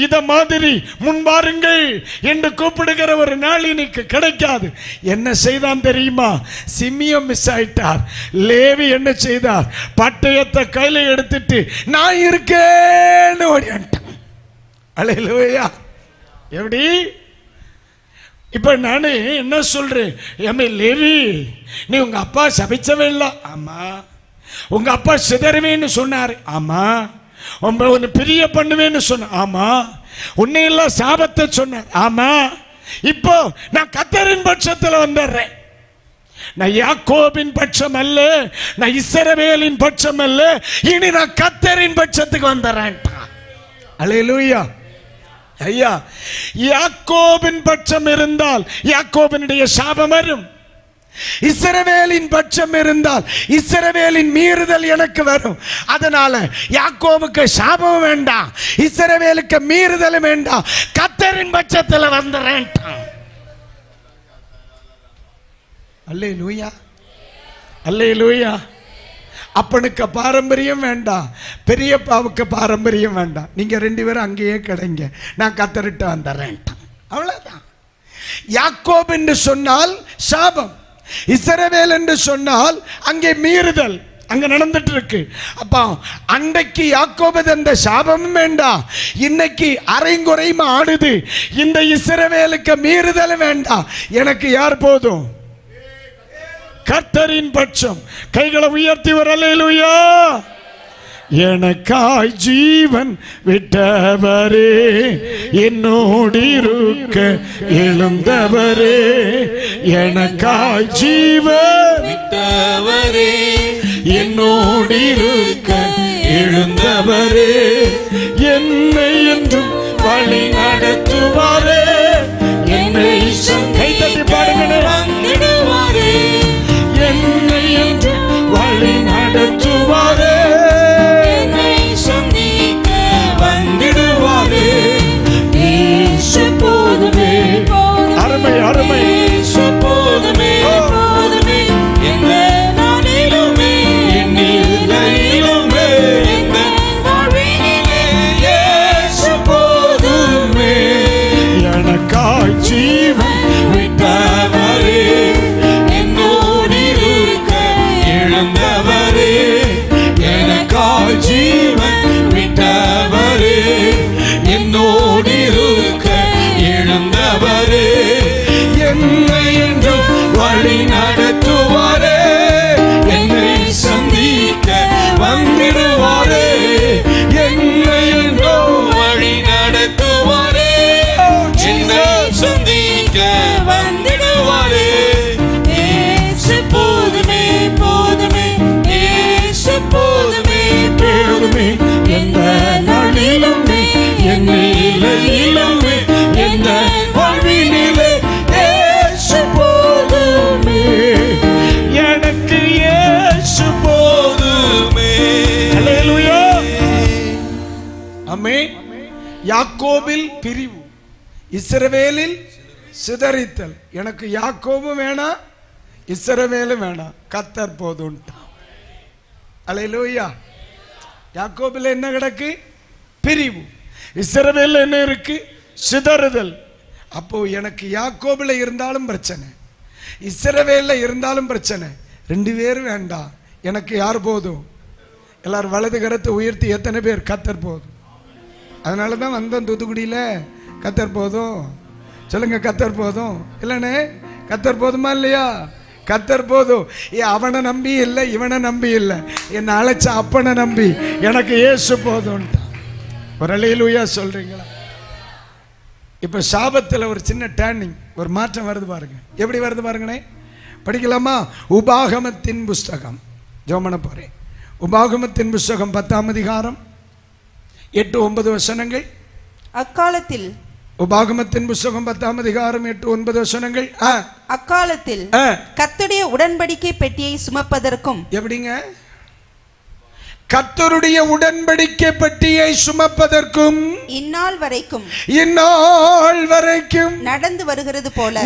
இத மாதிரி முன்பாருங்கள் என்று கூப்பிடுகிற ஒரு நாள் இன்னைக்கு கிடைக்காது. என்ன செய்தான் தெரியுமா? சிமியோன் மிஸ் ஆயிட்டார். லேவி என்ன செய்தார்? பட்டயத்தை கையில எடுத்துட்டு நான் இருக்கேன்னு ஓடிட்டான். அல்லேலூயா. எப்படி? இப்ப நானு என்ன சொல்றேன், லேவி நீ உங்க அப்பா சபிச்சவே இல்ல. ஆமா. உங்க அப்பா சிதறுவேன்னு சொன்னாரு. ஆமா. உன்னை பிரிய பண்ணுவேன்னு சொன்ன. ஆமா. உன்னை எல்லாம் சாபத்தை சொன்னார். ஆமா. இப்போ நான் கர்த்தரின் பட்சத்தில் வந்துடுறேன். நான் யாக்கோபின் பட்சம் அல்ல, நான் இஸ்ரவேலின் பட்சம் அல்ல, இனி நான் கர்த்தரின் பட்சத்துக்கு வந்துடுறேன். அல்லேலூயா. ஐயா, யாக்கோபின் பட்சம் இருந்தால் யாக்கோபினுடைய சாபம் வரும். இஸ்ரவேலின் பட்சம் இருந்தால் இஸ்ரவேலின் மீறுதல் எனக்கு வரும். அதனால யாக்கோபுக்கு சாபம் வேண்டாம், இஸ்ரவேலுக்கு மீறுதல் வேண்டாம், கர்த்தரின் பட்சத்தில் வந்துறேன். அல்லேலூயா, அல்லேலூயா. அப்பனுக்கு பாரம்பரியம் வேண்டாம், பெரியப்பாவுக்கு பாரம்பரியம் வேண்டாம், நீங்க 2 பேரும் அங்கேயே கிடைங்க, நான் கர்த்தர்கிட்ட வந்துறேன். அவ்வளவுதான். யாக்கோப் என்று சொன்னால் சாபம், இஸ்ரவேல் என்று சொன்னால் அங்கே மீறுதல் அங்க நடந்துட்டு இருக்கு. அப்ப அன்றைக்கு யாக்கோபு அந்த சாபமும் வேண்டாம், இன்னைக்கு அரைங்குறையுமா ஆடுது. இந்த இஸ்ரவேலுக்கு மீறுதல் வேண்டாம், எனக்கு யார் போதும்? கர்த்தரின் பட்சம். கைகளை உயர்த்தி வர அல்லேலூயா. எனக்காய் ஜீவன் விட்டவரே, என்னோடு இருக்க எழுந்தவரே, எனக்காய் ஜீவன் விட்டவரே, என்னோடு இருக்க எழுந்தவரே, என்னை என்றும் வழி நடத்துவாரே, என்னை கை தட்டி பாடுங்களே, என்னை என்றும் வழி நடத்துவாரே, அருமை அருமை. போதுமே போதுமே எந்த நாளிலுமே என்னிலுமே எந்த வாழ்வினிலே இயேசு போதுமே. ஆமென். யாக்கோபில் பிரிவு, இஸ்ரவேலில் சிதறித்தல். எனக்கு யாக்கோபும் வேணாம், இஸ்ரவேலும் வேணாம், கர்த்தர் போதும். அல்லேலூயா. யாக்கோபில் என்ன கிடக்கு? பிரிவு. இஸ்ரவேல்ல என்ன இருக்கு? சிதறுதல். அப்போ எனக்கு யாக்கோபில் இருந்தாலும் பிரச்சனை, இஸ்ரவேல்ல இருந்தாலும் பிரச்சனை, ரெண்டு பேரும் வேண்டாம். எனக்கு யார் போதும்? எல்லாரும் வலது கரத்தை உயர்த்தி எத்தனை பேர் கர்த்தர் போதும்? அதனால தான் வந்தோம் தூத்துக்குடியில். கர்த்தர் போதும் சொல்லுங்க, கர்த்தர் போதும். இல்லைண்ணே, கர்த்தர் போதுமா இல்லையா? கர்த்தர் போதும். அவனை நம்பி இல்லை, இவனை நம்பி இல்லை, என்னை அழைச்ச அப்பனை நம்பி எனக்கு இயேசு போதும். ஒரு அல்லேலூயா சொல்றீங்களா? இப்ப சாபத்தில் ஒரு சின்ன டேர்னிங், ஒரு மாற்றம் வருது பாருங்க. எப்படி வருது பாருங்கண்ணே, படிக்கலாமா? உபாகமத்தின் புஸ்தகம், ஜோமன போறேன். உபாகமத்தின் புஸ்தகம் 10ஆம் அதிகாரம் 8-9 வசனங்கள். அக்காலத்தில், உபாகமத்தின் புஸ்தகம் 10ஆம் அதிகாரம் 8-9 வசனங்கள். அக்காலத்தில் கர்த்தருடைய உடன்படிக்கை பெட்டியை சுமப்பதற்கும். எப்படிங்க? கர்த்தருடைய உடன்படிக்கை பெட்டியை சுமப்பதற்கும் இந்நாள் வரைக்கும் நடந்து வருகிறது போல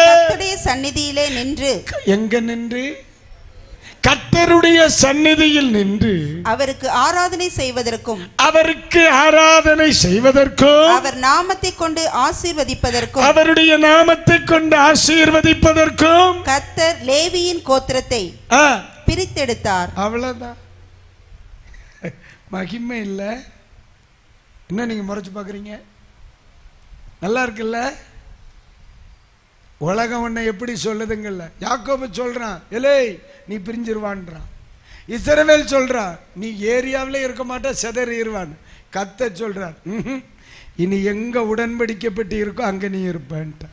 கர்த்தருடைய சந்நிதியிலே நின்று. எங்க நின்று? கர்த்தருடைய சந்நிதியில் நின்று அவருக்கு ஆராதனை செய்வதற்கும் அவர் நாமத்தை கொண்டு ஆசீர்வதிப்பதற்கும் கர்த்தர் லேவியின் கோத்திரத்தை பிரித்தெடுத்தார். அவ்வளவுதான். மகிமை இல்ல? என்ன நீங்க முறைச்சு பாக்குறீங்க? நல்லா இருக்குல்ல? உலகம் உன்னை எப்படி சொல்லுதுங்கல்ல? யாக்கோபு சொல்றான், எலே நீ பிரிஞ்சிருவான்றான். இஸ்ரவேல் சொல்றான், நீ ஏரியாவிலே இருக்க மாட்டா, சிதறிடுவான். கர்த்தர் சொல்றார், இனி எங்க உடன்படிக்கப்பட்டு இருக்கோ அங்க நீ இருப்பேன்ட்ட.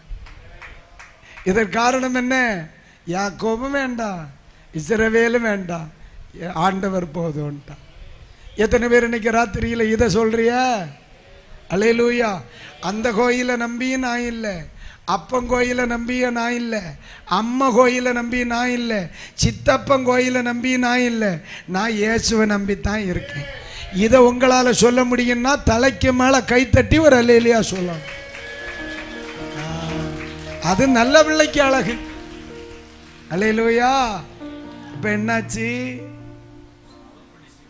இதற்கு காரணம் என்ன? யாக்கோபும் வேண்டாம், இஸ்ரவேலும் வேண்டாம், ஆண்டவர் போதும்ட்டா. எத்தனை பேர் இன்னைக்கு ராத்திரியில இதை சொல்றியா? அல்லேலூயா. அந்த கோயிலை நம்பியும் நான் இல்லை, அப்பன் கோயிலை நம்பிய நான் இல்லை, அம்மா கோயிலை நம்பி நான் இல்லை, சித்தப்பன் கோயிலை நம்பி நான் இல்லை, நான் இயேசுவை நம்பித்தான் இருக்கேன். இதை உங்களால் சொல்ல முடியும்னா தலைக்கு மேலே கைத்தட்டி ஒரு அல்லேலூயா சொல்லலாம். அது நல்ல பிள்ளைக்கு அழகு. அல்லேலூயா. இப்ப என்னாச்சு?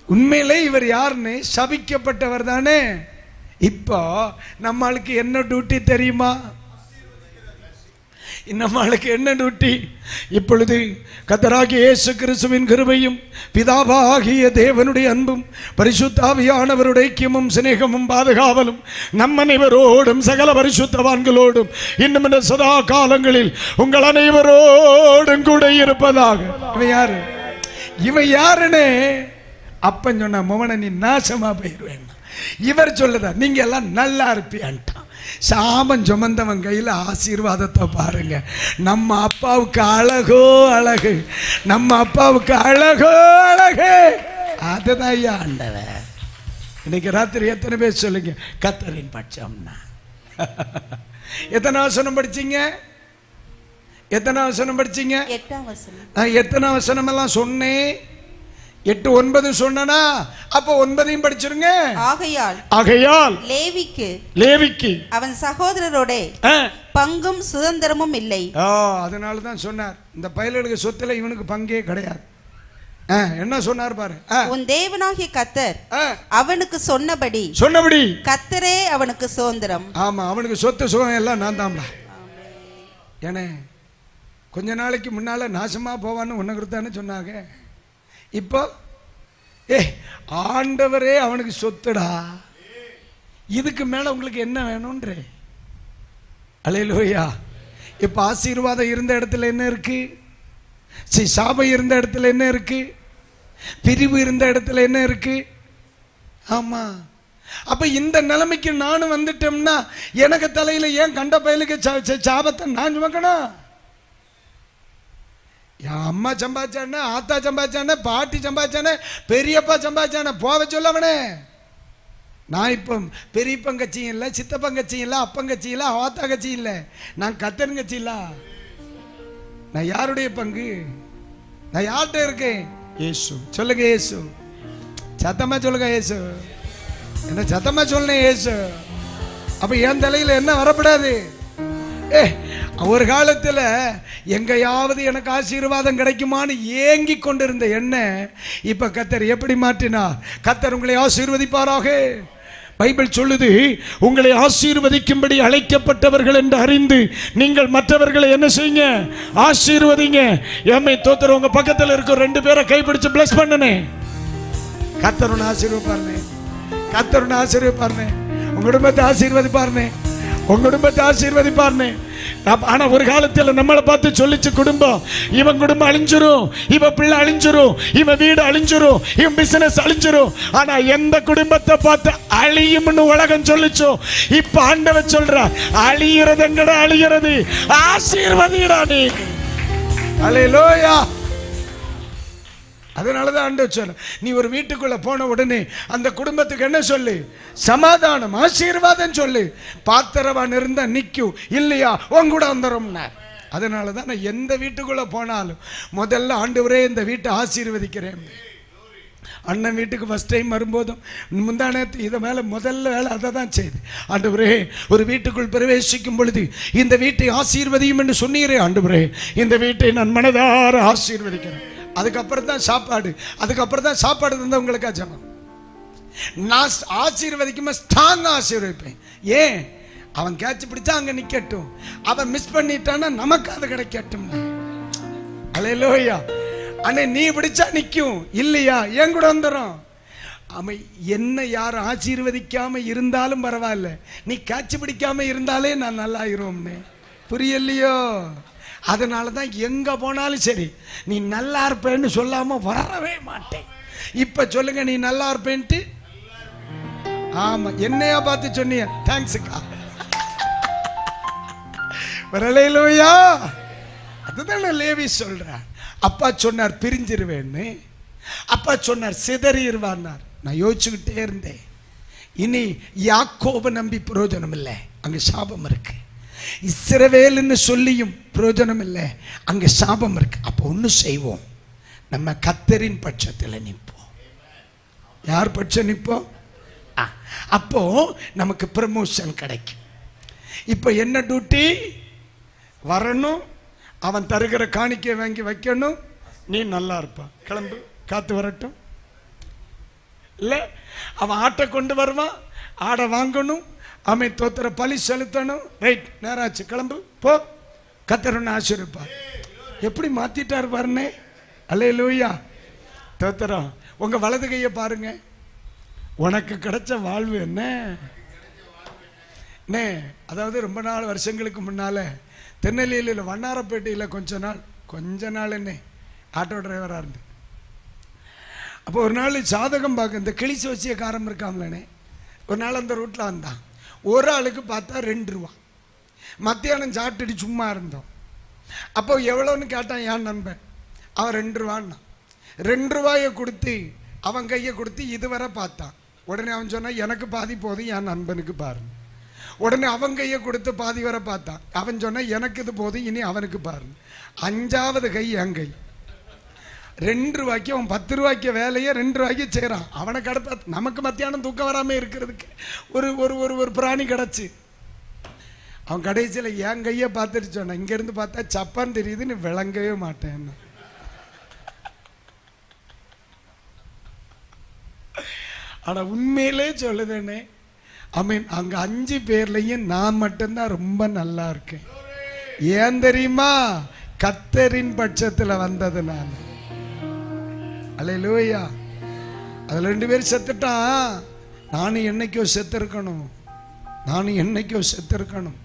உண்மையிலே இவர் யாருன்னு சபிக்கப்பட்டவர் தானே. இப்போ நம்மளுக்கு என்ன டியூட்டி தெரியுமா? நம்மளுக்கு என்ன டியூட்டி? இப்பொழுது கர்த்தராகிய இயேசு கிறிஸ்துவின் கிருபையும் பிதாவாகிய தேவனுடைய அன்பும் பரிசுத்த ஆவியானவருடைய ஐக்கியமும் சிநேகமும் பாதுகாவலும் நம் அனைவரோடும் சகல பரிசுத்தவான்களோடும் இன்னும் இந்த சதா காலங்களில் உங்கள் அனைவரோடும் கூட இருப்பதாக. இவன் யாருன்னு அப்பன் சொன்ன, மோகன நீ நாசமா போயிருவேன். இவர் சொல்லுதா, நீங்க எல்லாம் நல்லா இருப்பியான்ட்டான். சாபம் சுமந்தவன் கையில் ஆசீர்வாதத்தை பாருங்க. நம்ம அப்பாவுக்கு அழகோ அழகு, நம்ம அப்பாவுக்கு அழகோ அழகு. அதுதான் ஐயா ஆண்டவர். இன்னைக்கு ராத்திரி எத்தனை பேர் சொல்லுங்க கர்த்தரின் பட்சம்னா? எத்தனை வசனம் படிச்சீங்க? எத்தனை வசனம் படிச்சீங்க? 8ஆம் வசனம். எத்தனை வசனம் எல்லாம் சொன்னேன்? 8, 9 சொன்னா அப்போ 9ஐயும் படிச்சிருங்க. ஆகையால் லேவிக்கு அவன் சகோதரரோட பங்கும் சுதந்திரமும் இல்லை. அதனால தான் சொன்னார், இந்த பயலுக்கு சொத்துல இவனுக்கு பங்கே கிடையாது. என்ன சொன்னார் பாரு, உன் தேவனாகிய கர்த்தர் அவனுக்கு சொன்னபடி கர்த்தரே அவனுக்கு சுதந்திரம். ஆமா, அவனுக்கு சொத்து சுகம் எல்லாம் நான் தான்டா. ஏனே கொஞ்ச நாளைக்கு முன்னால நாசமா போவான்னு உன்னை கொடுத்தான்னு சொன்னாங்க. இப்போ ஆண்டவரே அவனுக்கு சொத்துடா. இதுக்கு மேல உங்களுக்கு என்ன வேணும்ன்ற? அல்லேலூயா. இப்ப ஆசீர்வாதம் இருந்த இடத்துல என்ன இருக்கு? சாபம் இருந்த இடத்துல என்ன இருக்கு? பிரிவு இருந்த இடத்துல என்ன இருக்கு? ஆமா. அப்ப இந்த நிலைமைக்கு நானும் வந்துட்டோம்னா எனக்கு தலையில ஏன் கண்ட பயலுக்கு சாபத்தை நான் சுமக்கணும்? என் அம்மா சம்பாதிச்சானே, ஆத்தா சம்பாதிச்சானே, பாட்டி சம்பாதிச்சானே, பெரியப்பா சம்பாதிச்சானே, போவ சொல்லவனே. நான் இப்போ பெரியப்பன் கட்சியும் இல்லை, சித்தப்பன் கட்சியும் இல்லை, அப்பன் கட்சியும் இல்லை, ஆத்தா கட்சியும் இல்லை, நான் கத்தன் கட்சி இல்ல. நான் யாருடைய பங்கு? நான் யார்கிட்ட இருக்கேன்? இயேசு. சொல்லுங்க இயேசு. சத்தமா சொல்லுங்க இயேசு. என்ன சத்தமா சொல்லுங்க இயேசு. அப்ப என் தலையில என்ன வரப்படாது. ஒரு காலத்துல எங்கயாவது எனக்கு ஆசீர்வாதம் கிடைக்குமான்னு ஏங்கி கொண்டிருந்த என்ன இப்ப கர்த்தர் எப்படி மாற்றினா? கர்த்தர் உங்களை ஆசீர்வதிப்பாராக. பைபிள் சொல்லுது, உங்களை ஆசீர்வதிக்கும்படி அழைக்கப்பட்டவர்கள் என்று அறிந்து நீங்கள் மற்றவர்களை என்ன செய்யுங்க? ஆசீர்வதிங்க. எம்மை தோத்தர் உங்க பக்கத்தில் இருக்க 2 பேரை கைப்பிடிச்சு பிளஸ் பண்ணுனே. கர்த்தர் ஆசீர்வதிப்பாருனே. கர்த்தர் ஆசீர்வதிப்பாருனே. உங்க குடும்பத்தை ஆசீர்வதிப்பாருனே. உங்க குடும்பத்தை ஆசீர்வதிப்பாருனே. ஆனா ஒரு காலத்தில் நம்மளை பார்த்து சொல்லிச்சு குடும்பம், இவன் குடும்பம் அழிஞ்சிரும், இவன் பிள்ளை அழிஞ்சிரும், இவன் வீடு அழிஞ்சிரும், இவன் பிசினஸ் அழிஞ்சிரும். ஆனா எந்த குடும்பத்தை பார்த்து அழியும்னு உலகம் சொல்லிச்சோ, இப்ப ஆண்டவர் சொல்ற அழிகிறது எங்கட அழிகிறது, ஆசீர்வதிடா நீ. அல்லேலூயா. அதனாலதான் ஆண்டவர் சொல்ல, நீ ஒரு வீட்டுக்குள்ள போன உடனே அந்த குடும்பத்துக்கு என்ன சொல்லு? சமாதானம், ஆசீர்வாதம் சொல்லு. பாத்திரவான் இருந்தா நிக்கும், இல்லையா உன் கூட வந்துடும்னா. அதனாலதான் நான் எந்த வீட்டுக்குள்ள போனாலும் முதல்ல ஆண்டவரே இந்த வீட்டை ஆசீர்வதிக்கிறேன். அண்ணன் வீட்டுக்கு ஃபர்ஸ்ட் டைம் வரும்போதும் முந்தானத்து இதை மேலே முதல்ல வேலை அதை தான் செய்து, ஆண்டவரே ஒரு வீட்டுக்குள் பிரவேசிக்கும் பொழுது இந்த வீட்டை ஆசீர்வதியும் என்று சொன்னீரே ஆண்டவரே, இந்த வீட்டை நான் மனதார ஆசீர்வதிக்கிறேன். அதுக்கப்புறம் தான் சாப்பாடு, அதுக்கப்புறம் தான் சாப்பாடு தந்தவங்களுக்கா ஜெபம். நான் ஆசீர்வதிக்குமா ஸ்ட்ராங்கா ஆசீர்வதிப்பேன். ஏன்? அவன் கேட்ச் பிடிச்சா அங்க நிக்கட்டும், அவன் மிஸ் பண்ணிட்டான்னா நமக்கு அது கிடைக்கட்டும். அல்லேலூயா. அண்ணே நீ பிடிச்சா நிற்கும், இல்லையா என் கூட வந்துடும். அவன் என்ன யாரும் ஆசீர்வதிக்காம இருந்தாலும் பரவாயில்ல, நீ கேட்ச் பிடிக்காம இருந்தாலே நான் நல்லா ஆயிருவோம்னே. புரியலையோ? அதனால தான் எங்க போனாலும் சரி நீ நல்லா இருப்பேன்னு சொல்லாம வரவே மாட்டேன். இப்ப சொல்லுங்க, நீ நல்லா இருப்பேன்ட்டு. ஆமா, என்னையா பார்த்து சொன்னீங்க, தேங்க்ஸ்க்கா. வரலையிலோயா. அதுதான் லேவி சொல்றார். அப்பா சொன்னார் பிரிஞ்சிருவேன்னு, அப்பா சொன்னார் சிதறிடுவார். நான் யோசிச்சுக்கிட்டே இருந்தேன், இனி யாக்கோபை நம்பி பிரயோஜனம் இல்லை, அங்க சாபம் இருக்கு. இஸ்ரவேல்னு சொல்லியும் பிரயோஜனம் இல்லை, அங்க சாபம் இருக்கு. அப்போ ஒன்று செய்வோம், நம்ம கர்த்தரின் பட்சத்தில் நிற்போம். யார் பட்சம் நிற்போம்? அப்போ நமக்கு ப்ரமோஷன் கிடைக்கும். இப்போ என்ன டியூட்டி? வரணும், அவன் தருகிற காணிக்கை வாங்கி வைக்கணும், நீ நல்லா இருப்பான், கிளம்பு, காத்து வரட்டும். இல்லை அவன் ஆட்டை கொண்டு வருவான், ஆடை வாங்கணும், அமை தோத்திர பலி செலுத்தணும். ரைட், நேராச்சு, கிளம்பு போ, கர்த்தர் ஆசீர்வதிப்பார். எப்படி மாத்திட்டார் பாருங்க. அல்லேலூயா. தோத்திரம். உங்க வலது கையை பாருங்க, உனக்கு கிடைச்ச வாழ்வு என்ன? அதாவது ரொம்ப நாள் வருஷங்களுக்கு முன்னால திருநெல்வேலியில் வண்ணாரப்பேட்டையில் கொஞ்ச நாள் என்ன ஆட்டோ டிரைவராக இருந்து, அப்போ ஒரு நாள் சாதகம் பார்க்க இந்த கிளி சோசியக்காரம் இருக்காமலனே, ஒரு நாள் அந்த ரூட்டில் வந்தான். ஒரு ஆளுக்கு பார்த்தா 2 ரூபா. மத்தியானம் சாப்பிட்டுட்டு சும்மா இருந்தோம். அப்போ எவ்வளோன்னு கேட்டான் என் நண்பன். அவன் 2 ரூபான்னா 2 ரூபாயை கொடுத்து அவன் கையை கொடுத்து இதுவரை பார்த்தான். உடனே அவன் சொன்னான், எனக்கு பாதி போதும், என் நண்பனுக்கு பாருங்க. உடனே அவன் கையை கொடுத்து பாதி வரை பார்த்தான். அவன் சொன்னான், எனக்கு இது போதும், இனி அவனுக்கு பாருங்க. 5வது கை என் கை. 2 ரூபாய்க்கு அவன் 10 ரூபாய்க்கு வேலையை 2 ரூபாய்க்கு செய்கிறான். அவனை கடப்ப நமக்கு மத்தியானம் தூக்கம் வராமல் இருக்கிறதுக்கு ஒரு ஒரு ஒரு ஒரு பிராணி கிடச்சி. அவன் கடைசியில் என் கையை பார்த்துட்டு சொன்னான், இங்கேருந்து பார்த்தா சப்பான் தெரியுதுன்னு விளங்கவே மாட்டேன். ஆனால் உண்மையிலே சொல்லுதேனே, ஐ அங்கே 5 பேர்லையும் நான் மட்டும்தான் ரொம்ப நல்லா இருக்கேன். ஏன் தெரியுமா? கர்த்தரின் பட்சத்தில் வந்தது நான். அல்லேலூயா. அதில் 2 பேர் செத்துட்டான். நானும் என்னைக்கோ செத்துருக்கணும், நானும் என்னைக்கோ செத்துருக்கணும்.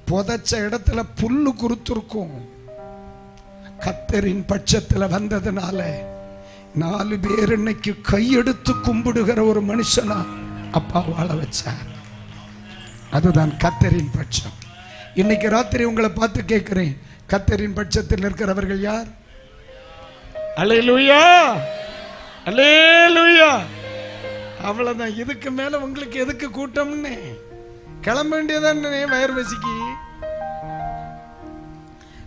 புதைச்ச இடத்துல புல்லு குறுத்திருக்கும். கர்த்தரின் பட்சத்தில் வந்ததுனால 4 பேர் இன்னைக்கு கையெடுத்து கும்பிடுகிற ஒரு மனுஷனா அப்பா வாழ வச்சார். அதுதான் கர்த்தரின் பட்சம். இன்னைக்கு ராத்திரி உங்களை பார்த்து கேட்கிறேன், கர்த்தரின் பட்சத்தில் இருக்கிறவர்கள் யார்? அல்லேலூயா, அல்லேலூயா. அவ்வளவுதான். இதுக்கு மேல உங்களுக்கு எதுக்கு கூட்டம்னு கிளம்ப வேண்டியதானே. வயர் வசிக்கு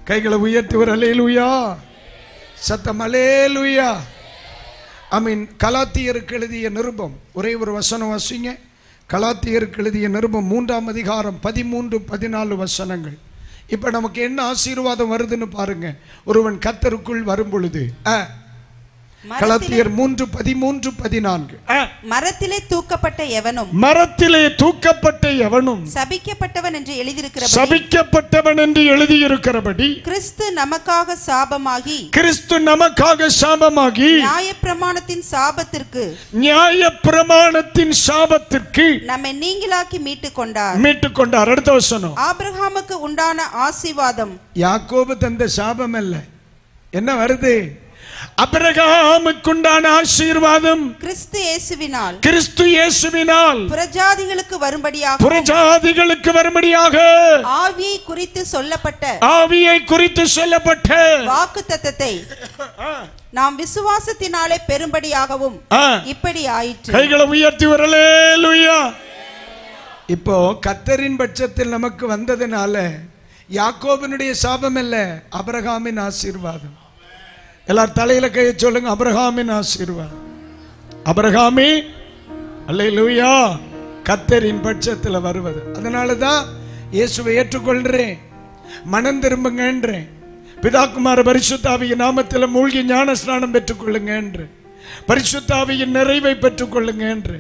கைகளை உயர்த்தி ஒரு அல்லேலூயா சத்தம், அல்லேலூயா. கலாத்தியருக்கு எழுதிய நிருபம், ஒரே ஒரு வசனம் வாசிங்க. கலாத்தியருக்கு எழுதிய நிருபம் 3ஆம் அதிகாரம் 13, 14 வசனங்கள். இப்ப நமக்கு என்ன ஆசீர்வாதம் வருதுன்னு பாருங்க. ஒருவன் கர்த்தருக்குள் வரும் பொழுது கலாத்தியர் 3:13, 14. மரத்திலே தூக்கப்பட்ட எவனும் சபிக்கப்பட்டவன் என்று எழுதியிருக்கிறபடி கிறிஸ்து நமக்காக சாபமாகி நியாயப்பிரமாணத்தின் சாபத்திற்கு நம்மை நீங்களாக்கி மீட்டுக் கொண்டார். அடுத்த வசனம். ஆபிரகாமுக்கு உண்டான ஆசீர்வாதம் யாக்கோபு தந்த சாபம் அல்ல. என்ன வருது? ஆபிரகாமுக்குண்டான ஆசீர்வாதம் கிறிஸ்து இயேசுவினால் புறஜாதிகளுக்கு வரும்படியாக ஆவியை குறித்து சொல்லப்பட்ட வாக்குத்தத்தத்தை நாம் விசுவாசத்தினாலே பெரும்படியாகவும் இப்படி ஆயிற்று. கைகளை உயர்த்தி ஹல்லேலூயா. இப்போ கர்த்தரின் பட்சத்தில் நமக்கு வந்ததனால யாக்கோபினுடைய சாபம் அல்ல, ஆபிரகாமின் ஆசீர்வாதம். எல்லாரும் தலையில கையை சொல்லுங்க. ஆபிரகாமின் ஆசீர்வாதம். ஆபிரகாமே அல்லேலூயா. கர்த்தரின் பட்சத்தில் வருவது. அதனாலதான் இயேசுவை ஏற்றுக்கொள்றேன், மனம் திரும்புங்கன்றேன், பிதாகுமார பரிசுத்த ஆவியின் நாமத்தில் மூழ்கி ஞான ஸ்நானம் பெற்றுக்கொள்ளுங்க என்று, பரிசுத்த ஆவியின் நிறைவை பெற்றுக்கொள்ளுங்க என்று,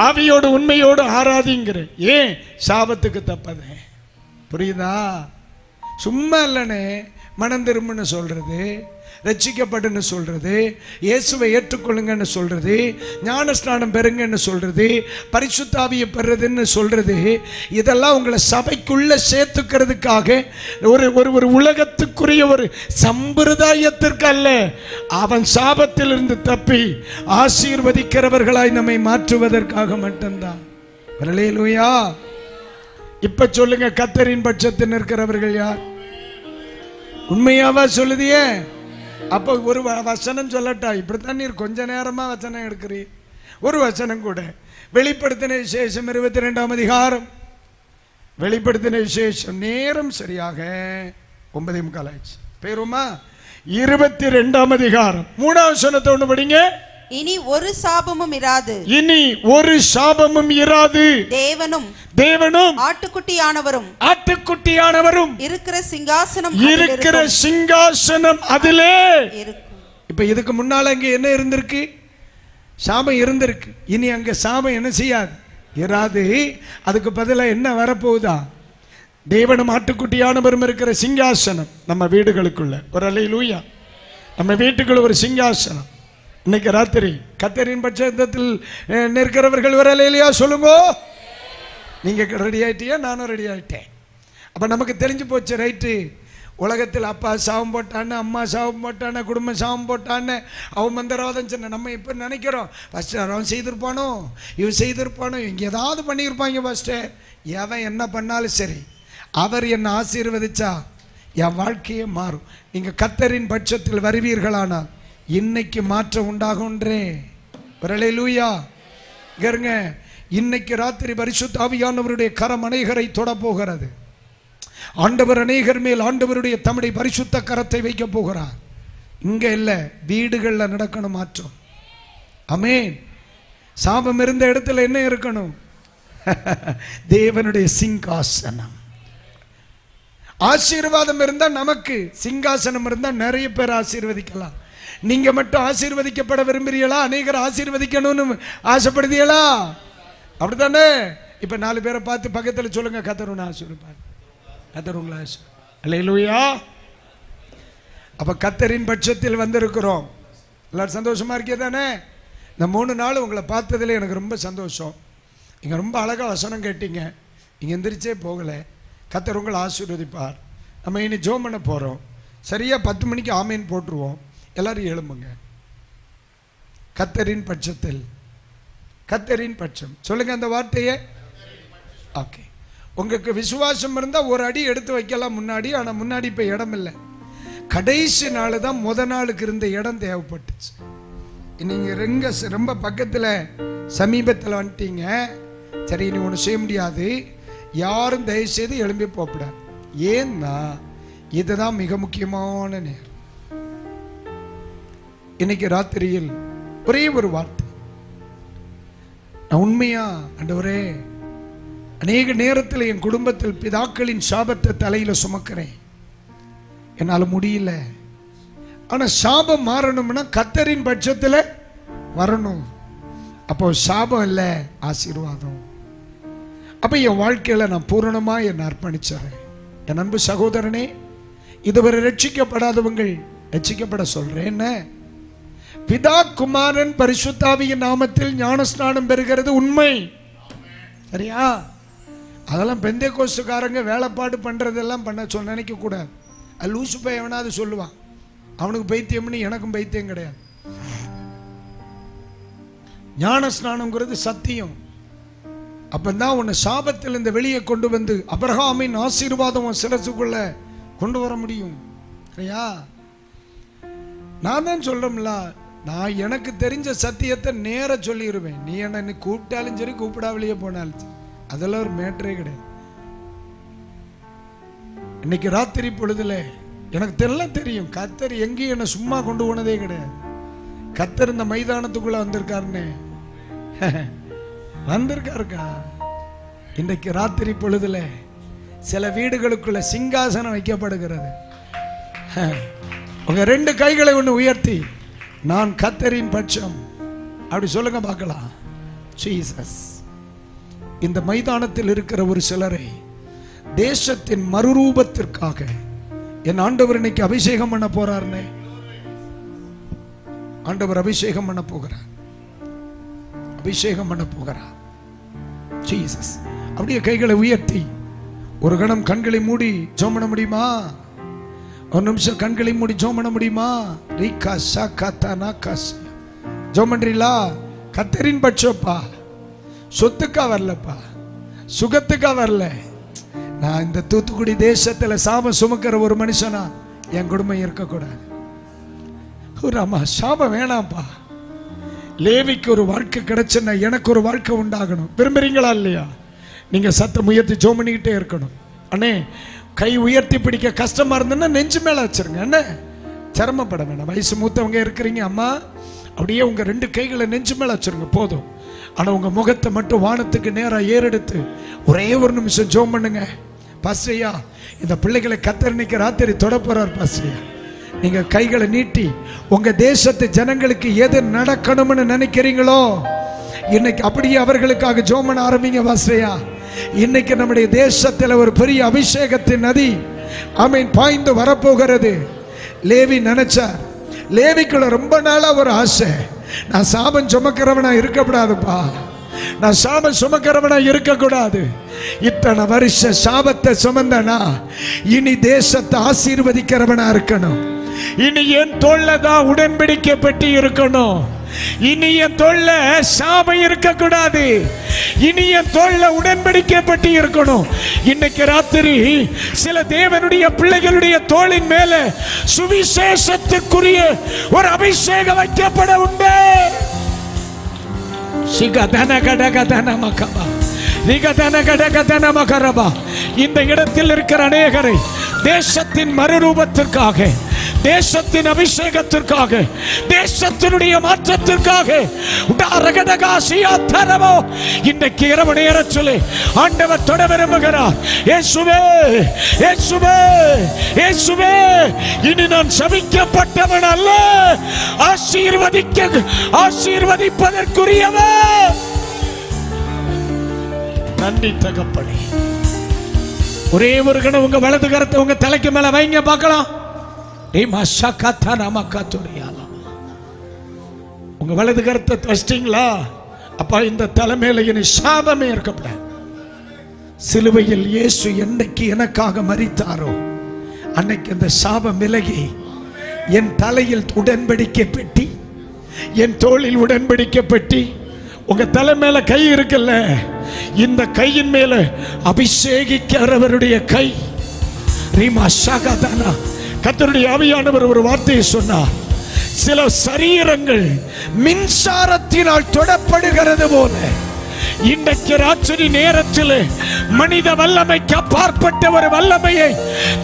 ஆவியோடு உண்மையோடு ஆராதிங்கிறேன். ஏன்? சாபத்துக்கு தப்பதே. புரியுதா? சும்மா இல்லனே மனம் திரும்புன்னு சொல்றது, ரட்சிக்கப்படுன்னு சொல்றது, இயேசுவை ஏற்றுக்கொள்ளுங்கன்னு சொல்றது, ஞான ஸ்நானம் பெறுங்கன்னு சொல்றது, பரிசுத்த ஆவியை பெறுறதுன்னு சொல்றது, இதெல்லாம் உங்களை சபைக்குள்ள சேர்த்துக்கிறதுக்காக ஒரு உலகத்துக்குரிய ஒரு சம்பிரதாயத்திற்கு அல்ல, அவன் சாபத்திலிருந்து தப்பி ஆசீர்வதிக்கிறவர்களாய் நம்மை மாற்றுவதற்காக மட்டும்தான். ஹல்லேலூயா. இப்ப சொல்லுங்க, கர்த்தரின் பட்சத்தில் நிற்கிறவர்கள் யார்? உண்மையாவா சொல்லுதியே? அப்போ ஒரு வசனம் சொல்லட்டா? இப்படித்தான் நீர் கொஞ்ச நேரமா வசனம் எடுக்கிறீ. ஒரு வசனம் கூட. வெளிப்படுத்தின விசேஷம் 22ஆம் அதிகாரம். வெளிப்படுத்தின விசேஷம் நேரம் சரியாக 9:45 ஆயிடுச்சு. பேருமா 22ஆம் அதிகாரம் 3ஆம் வசனத்தை ஒன்று படிங்க. இனி ஒரு சாபமும் இராது. தேவனும் ஆட்டுக்குட்டியானவரும் இருக்கிற சிங்காசனம் அதிலே இருக்கும். இப்ப இதுக்கு முன்னால அங்க என்ன இருந்திருக்கு? சாபம் இருந்திருக்கு. இனி அங்க சாபம் என்ன செய்யாது? இராது. அதுக்கு பதிலாக என்ன வரப்போகுதா? தேவனும் ஆட்டுக்குட்டியானவரும் இருக்கிற சிங்காசனம் நம்ம வீடுகளுக்குள்ள. ஒரு அல்லேலூயா. நம்ம வீட்டுக்குள்ள ஒரு சிங்காசனம். இன்னைக்கு ராத்திரி கர்த்தரின் பட்சத்தில் நிற்கிறவர்கள் ஒரு அல்லேலூயா சொல்லுங்க. நீங்க ரெடி ஆயிட்டியா? நானும் ரெடி ஆயிட்டேன். அப்ப நமக்கு தெரிஞ்சு போச்சு. ரைட்டு, உலகத்தில் அப்பா சாபம் போட்டான்னு, அம்மா சாபம் போட்டான்னு, குடும்பம் சாபம் போட்டான்னு, அவன் மந்திரவாதம் சொன்ன. நம்ம இப்போ நினைக்கிறோம் ஃபஸ்ட்டு அவன் செய்திருப்பானோ, இவன் செய்திருப்பானோ, இவங்க ஏதாவது பண்ணியிருப்பாங்க. ஃபஸ்ட்டு எவன் என்ன பண்ணாலும் சரி, அவர் என்னை ஆசீர்வதிச்சா என் வாழ்க்கையே மாறும். நீங்கள் கர்த்தரின் பட்சத்தில் வருவீர்களானால் இன்னைக்கு மாற்றம் உண்டாகுன்றே. அல்லேலூயா. கேருங்க, இன்னைக்கு ராத்திரி பரிசுத்த ஆவியானவருடைய கரம் அநேகரை தொட போகிறது. ஆண்டவர் அநேகர் மேல் ஆண்டவருடைய தம்முடைய பரிசுத்த கரத்தை வைக்க போகிறார். இங்க இல்ல, வீடுகளில் நடக்கணும் மாற்றம். ஆமென். சாபம் இருந்த இடத்துல என்ன இருக்கணும்? தேவனுடைய சிங்காசனம். ஆசீர்வாதம் இருந்தா நமக்கு, சிங்காசனம் இருந்தா நிறைய பேர் ஆசீர்வதிக்கலாம். நீங்க மட்டும் ஆசீர்வதிக்கப்பட விரும்புறீங்களா? அநேகர் ஆசீர்வதிக்கணும்னு ஆசைப்படுதீங்களா? அப்படித்தானே? இப்ப 4 பேரை பார்த்து பக்கத்தில் சொல்லுங்க, கர்த்தர் உன்னை ஆசீர்வதிப்பார். கர்த்தர் உங்களை அல்லேலூயா. அப்ப கர்த்தரின் பட்சத்தில் வந்திருக்கிறோம். எல்லாரும் சந்தோஷமா இருக்கே தானே? இந்த 3 நாள் உங்களை பார்த்ததுல எனக்கு ரொம்ப சந்தோஷம். நீங்க ரொம்ப அழகா வசனம் கேட்டீங்க. நீங்க எந்திரிச்சே போகல. கர்த்தர் உங்களை ஆசீர்வதிப்பார். நம்ம இனி ஜெபம் பண்ண போறோம். சரியா 10 மணிக்கு ஆமேன் போட்டுருவோம். எல்லாரும் எழும்புங்க. கர்த்தரின் பட்சத்தில். கர்த்தரின் பட்சம் சொல்லுங்க அந்த வார்த்தையே. ஓகே. உங்களுக்கு விசுவாசம் இருந்தால் ஒரு அடி எடுத்து வைக்கலாம் முன்னாடி. ஆனால் முன்னாடி இப்போ இடம் இல்லை. கடைசி நாள் தான் முத நாளுக்கு இருந்த இடம் தேவைப்பட்டுச்சு. நீங்கள் ரொம்ப பக்கத்தில் சமீபத்தில் வந்துட்டீங்க. சரி, நீ ஒன்று செய்ய முடியாது. யாரும் தயவுசெய்து எழும்பி போகக்கூடாது. ஏன்னா இதுதான் மிக முக்கியமான நேரம். இன்னைக்கு ராத்திரியில் ஒரே ஒரு வார்த்தை, நான் உண்மையா ஆண்டவரே, அநேக நேரத்தில் என் குடும்பத்தில் பிதாக்களின் சாபத்தை தலையில சுமக்கிறேன், என்னால முடியல. ஆனா சாபம் மாறணும்னா கர்த்தரின் பட்சத்தில் வரணும். அப்போ சாபம் இல்ல, ஆசீர்வாதம். அப்ப என் வாழ்க்கையில நான் பூரணமா என்னை அர்ப்பணிச்சறேன். என் அன்பு சகோதரனே, இதுவரை ரட்சிக்கப்படாதவங்கள் ரட்சிக்கப்பட சொல்றேன். என்ன? பிதா குமாரன் பரிசுத்தாவியின் நாமத்தில் ஞானஸ்நானம் பெறுகிறது உண்மை, சரியா? அதெல்லாம் பெந்தேகோஸ்துக்காரங்க வேலைப்பாடு பண்றதெல்லாம் பண்ண நினைக்க கூடாது. அது லூசு பையவனாவது சொல்லுவான், அவனுக்கு பைத்தியம்னு எனக்கும் பைத்தியம் கிடையாது. ஞானஸ்நானம்ங்கிறது சத்தியம். அப்பதான் உன்னை சாபத்தில் வெளியே கொண்டு வந்து அபிரகாமின் ஆசீர்வாதம் சிரசுக்குள்ள கொண்டு வர முடியும், சரியா? நான் தான் சொல்றேன்ல, நான் எனக்கு தெரிஞ்ச சத்தியத்தை நேர சொல்லிடுவேன். நீ என்ன கூப்பிட்டாலும் சரி, கூப்பிடாமலேயே போனாலும் சரி, அதெல்லாம் ஒரு மேட்டரே கிடையாது. இன்னைக்கு ராத்திரி பொழுதுல எனக்கு எல்லாம் தெரியும், கர்த்தர் எங்கேயும் என்ன சும்மா கொண்டு போனதே கிடையாது. கர்த்தர் இந்த மைதானத்துக்குள்ள வந்திருக்காருன்னு வந்திருக்காருக்கா. இன்றைக்கு ராத்திரி பொழுதுல சில வீடுகளுக்குள்ள சிங்காசனம் வைக்கப்படுகிறது. உங்க ரெண்டு கைகளை ஒன்று உயர்த்தி, நான் கர்த்தரின் பட்சம் அப்படி சொல்லுங்க பார்க்கலாம். ஜீசஸ் இந்த மைதானத்தில் இருக்கிற ஒரு சிலரை தேசத்தின் மறுரூபத்திற்காக என் ஆண்டவர் இன்னைக்கு அபிஷேகம் பண்ண போறாருன்னு. ஆண்டவர் அபிஷேகம் பண்ண போகிறார், அபிஷேகம் பண்ண போகிறார். ஜீசஸ் அப்படியே கைகளை உயர்த்தி ஒரு கணம் கண்களை மூடி ஜெபம் பண்ண முடியுமா? ஒரு நிமிஷம் கண்களை மூடி ஜெபம் பண்ண முடியுமா? ரீகா சாகாதானா காஸ் ஜெபம் பண்றீங்களா? கர்த்தரின் பட்சப்பா, சொத்துக்கா வரலப்பா, சுகத்துக்கா வரல. நான் இந்த தூத்துக்குடி தேசத்துல சாபம் சுமக்கிற ஒரு மனுஷனா என் குடும்பம் இருக்கக்கூடாது. ராமா, சாபம் வேணாம்ப்பா. லேவிக்கு ஒரு வாழ்க்கை கிடைச்சுன்னா எனக்கு ஒரு வாழ்க்கை உண்டாகணும். விரும்புறீங்களா இல்லையா? நீங்க சத்தம் உயர்த்தி ஜெபம் பண்ணிக்கிட்டே இருக்கணும். அண்ணே, கை உயர்த்தி பிடிக்க கஷ்டமா இருந்ததுன்னா நெஞ்சு மேல வச்சிருங்க. என்ன சிரமப்பட வேணாம். வயசு மூத்தவங்க இருக்கிறீங்க அம்மா, அப்படியே உங்க ரெண்டு கைகளை நெஞ்சு மேல வச்சிருங்க, போதும். ஆனா உங்க முகத்தை மட்டும் வானத்துக்கு நேரா ஏறெடுத்து ஒரே ஒரு நிமிஷம் ஜெபம் பண்ணுங்க. பாஸ்டரையா, இந்த பிள்ளைகளை கர்த்தர் இன்னைக்கு ராத்திரி தொட போறார். பாஸ்டரையா, நீங்க கைகளை நீட்டி உங்க தேசத்து ஜனங்களுக்கு எது நடக்கணும்னு நினைக்கிறீங்களோ இன்னைக்கு அப்படியே அவர்களுக்காக ஜெபம் பண்ண ஆரம்பிங்க. பாஸ்டரையா, இன்னைக்கு நம்முடைய தேசத்தில் ஒரு பெரிய அபிஷேகத்தின் நதி ஆமென் பாய்ந்து வரப்போகிறது. லேவி நினைச்சார், லேவிக்குள்ள ரொம்ப நாளா ஒரு ஆசை, நான் சாபம் சுமக்கிறவனா இருக்கக்கூடாதுப்பா, நான் சாபம் சுமக்கிறவனா இருக்கக்கூடாது. இத்தனை வருஷ சாபத்தை சுமந்தனா இனி தேசத்தை ஆசீர்வதிக்கிறவனா இருக்கணும். இனி என் தோள்ளதான் உடன்படிக்கை பெட்டி இருக்கணும். இனி என் தோள்ல சாபம் இருக்கக்கூடாது. இனி என் தோள்ல உடன்படிக்கை பெட்டி இருக்கணும். இன்னைக்கு ராத்திரி சில தேவனுடைய பிள்ளைகளுடைய தோளின் மேல சுவிசேஷத்துக்குரிய ஒரு அபிஷேகம் வைக்கப்பட உண்டு. இந்த இடத்தில் இருக்கிற அநேகரை தேசத்தின் மறுரூபத்திற்காக, தேசத்தின் அபிஷேகத்திற்காக, தேசத்தினுடைய மாற்றத்திற்காக இன்றைக்கு இரவு நேரத்தில் ஆண்டவர் தொட விரும்புகிறார். இயேசுவே, இயேசுவே, இயேசுவே, இனி நான் சபிக்கப்பட்டவன் அல்ல, ஆசீர்வதிப்பதற்குரியவன். நன்றி தகப்பனே. ஒரே ஒரு கணம் உங்க வலது கரத்தை உங்க தலைக்கு மேல வைங்க பார்க்கலாம். உங்க வலது கரத்தை வச்சிட்டீங்களா? அப்பா, இந்த தலைமையில இனி சாபமே இருக்கப்படாது. சிலுவையில் இயேசு என்னைக்கு எனக்காக மரித்தாரோ அன்னைக்கு இந்த சாபம் விலகி என் தலையில் உடன்படிக்கை பெட்டி, என் தோளில் உடன்படிக்கை பெட்டி. உங்க தலை மேல கை இருக்குல்ல, இந்த கையின் மேல அபிஷேகிக்கிறவருடைய கை. ரீமா ஷாகாதானா, கர்த்தருடைய ஆவியானவர் ஒரு வார்த்தையை சொன்னார். சில சரீரங்கள் மின்சாரத்தினால் தொடப்படுகிறது போல இன்றைக்கு ராத்திரி நேரத்தில் மனித வல்லமைக்கு அப்பாற்பட்ட ஒரு வல்லமையை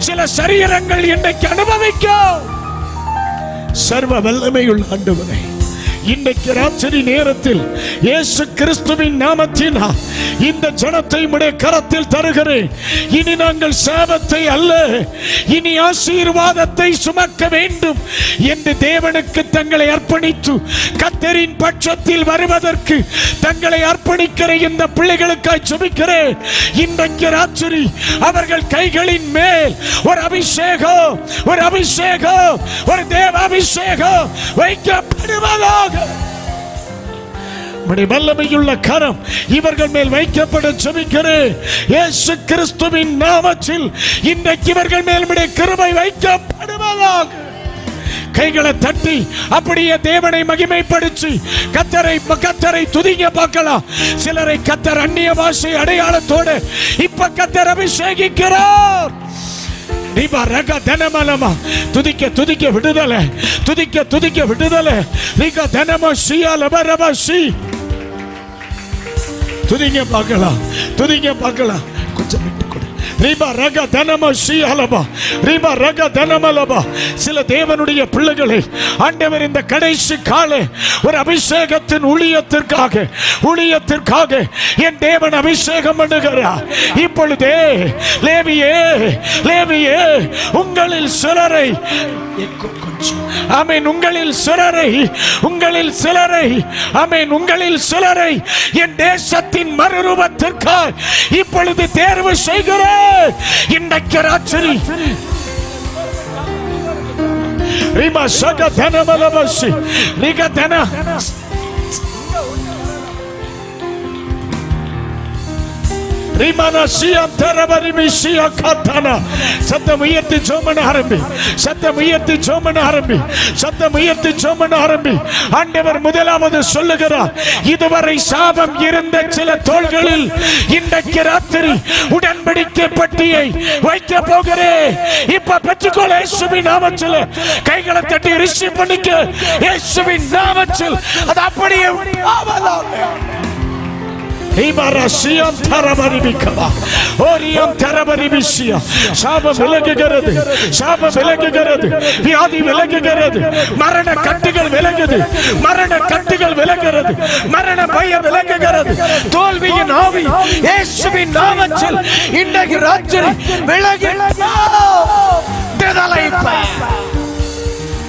சில சரீரங்கள் இன்றைக்கு அனுபவிக்கும். சர்வ வல்லமையுள்ள ஆண்டவரே, இன்றைக்கு ராத்திரி நேரத்தில் இயேசு கிறிஸ்துவின் நாமத்தினால் இந்த ஜனத்தை உம்முடைய கரத்தில் தருகிறேன். இனி நாங்கள் சாபத்தை அல்ல, இனி ஆசீர்வாதத்தை சுமக்க வேண்டும் என்று தேவனுக்கு தங்களை அர்ப்பணித்து கர்த்தரின் பட்சத்தில் வருவதற்கு தங்களை அர்ப்பணிக்கிற இந்த பிள்ளைகளுக்காய் ஜெபிக்கிறேன். இன்றைக்கு ராத்திரி அவர்கள் கைகளின் மேல் ஒரு அபிஷேகம், ஒரு அபிஷேகம், ஒரு தேவ அபிஷேகம் வைக்கப்படுவதாக. வல்லமையுள்ள கரம் இவர்கள் மேல் வைக்கப்பட ஜெபிக்கிறேன். இயேசு கிறிஸ்துவின் நாமத்தில் இன்றைக்கு இவர்கள் மேல் கிருபை வைக்கப்படுவதாக. கைகளை தட்டி அப்படியே தேவனை மகிமைப்படுத்தி கர்த்தரை துதிங்க பார்க்கலாம். சிலரை கர்த்தர் அந்நிய பாஷை அடையாளத்தோடு இப்ப கர்த்தர் அபிஷேகிக்கிறார். துதிக்க துதிக்க விடுதலை, துதிக்க துதிக்க விடுதலை. துதிங்க பார்க்கலாம், துதிங்க பார்க்கலாம். கொஞ்சம் விட்டு கொடு. சில தேவனுடைய பிள்ளைகளை ஆண்டவர் இந்த கடைசி கால ஒரு அபிஷேகத்தின் ஊழியத்திற்காக என் தேவன் அபிஷேகம் பண்ணுகிறார். இப்பொழுதே லேவியே லேவியே உங்களில் சிலரை, ஆமென், உங்களில் சிலரை ஆமென், உங்களில் சிலரை என் தேசத்தின் மறுரூபத்திற்காக இப்பொழுது தேர்வு செய்கிறேன். இன்றைக்கு ராத்திரி ரிமா சக தனமலவசி ரிகதன சத்தம் உயர்த்தி ஜெபம் ஆரம்பி, சத்தம் உயர்த்தி ஜெபம் ஆரம்பி, சத்தம் உயர்த்தி ஜெபம் ஆரம்பி. ஆண்டவர் முதலாவது சொல்லுகிறார், இதுவரை சாபம் இருந்த சில தோள்களில் இன்றைக்கு ராத்திரி உடன்படிக்கை பட்டியை வைக்க போகிறேன். இப்ப பெற்றுக்கொள்ள இயேசுவின் நாமத்தில் கைகளை தட்டி ரிசீவ் பண்ணிக்க. இயேசுவின் நாமத்தில் அது அப்படியே சாபம் விலகுகிறது, சாபம் விலகுகிறது, வியாதி விலகுகிறது, மரண கட்டுகள் விலகுது, மரண கட்டுகள் விலகுகிறது, மரண பயம் விலகுகிறது. தோல்வியின் ஆவி இயேசுவின் நாமத்தில் இன்றைக்கு ராத்திரி விலகுகிறது.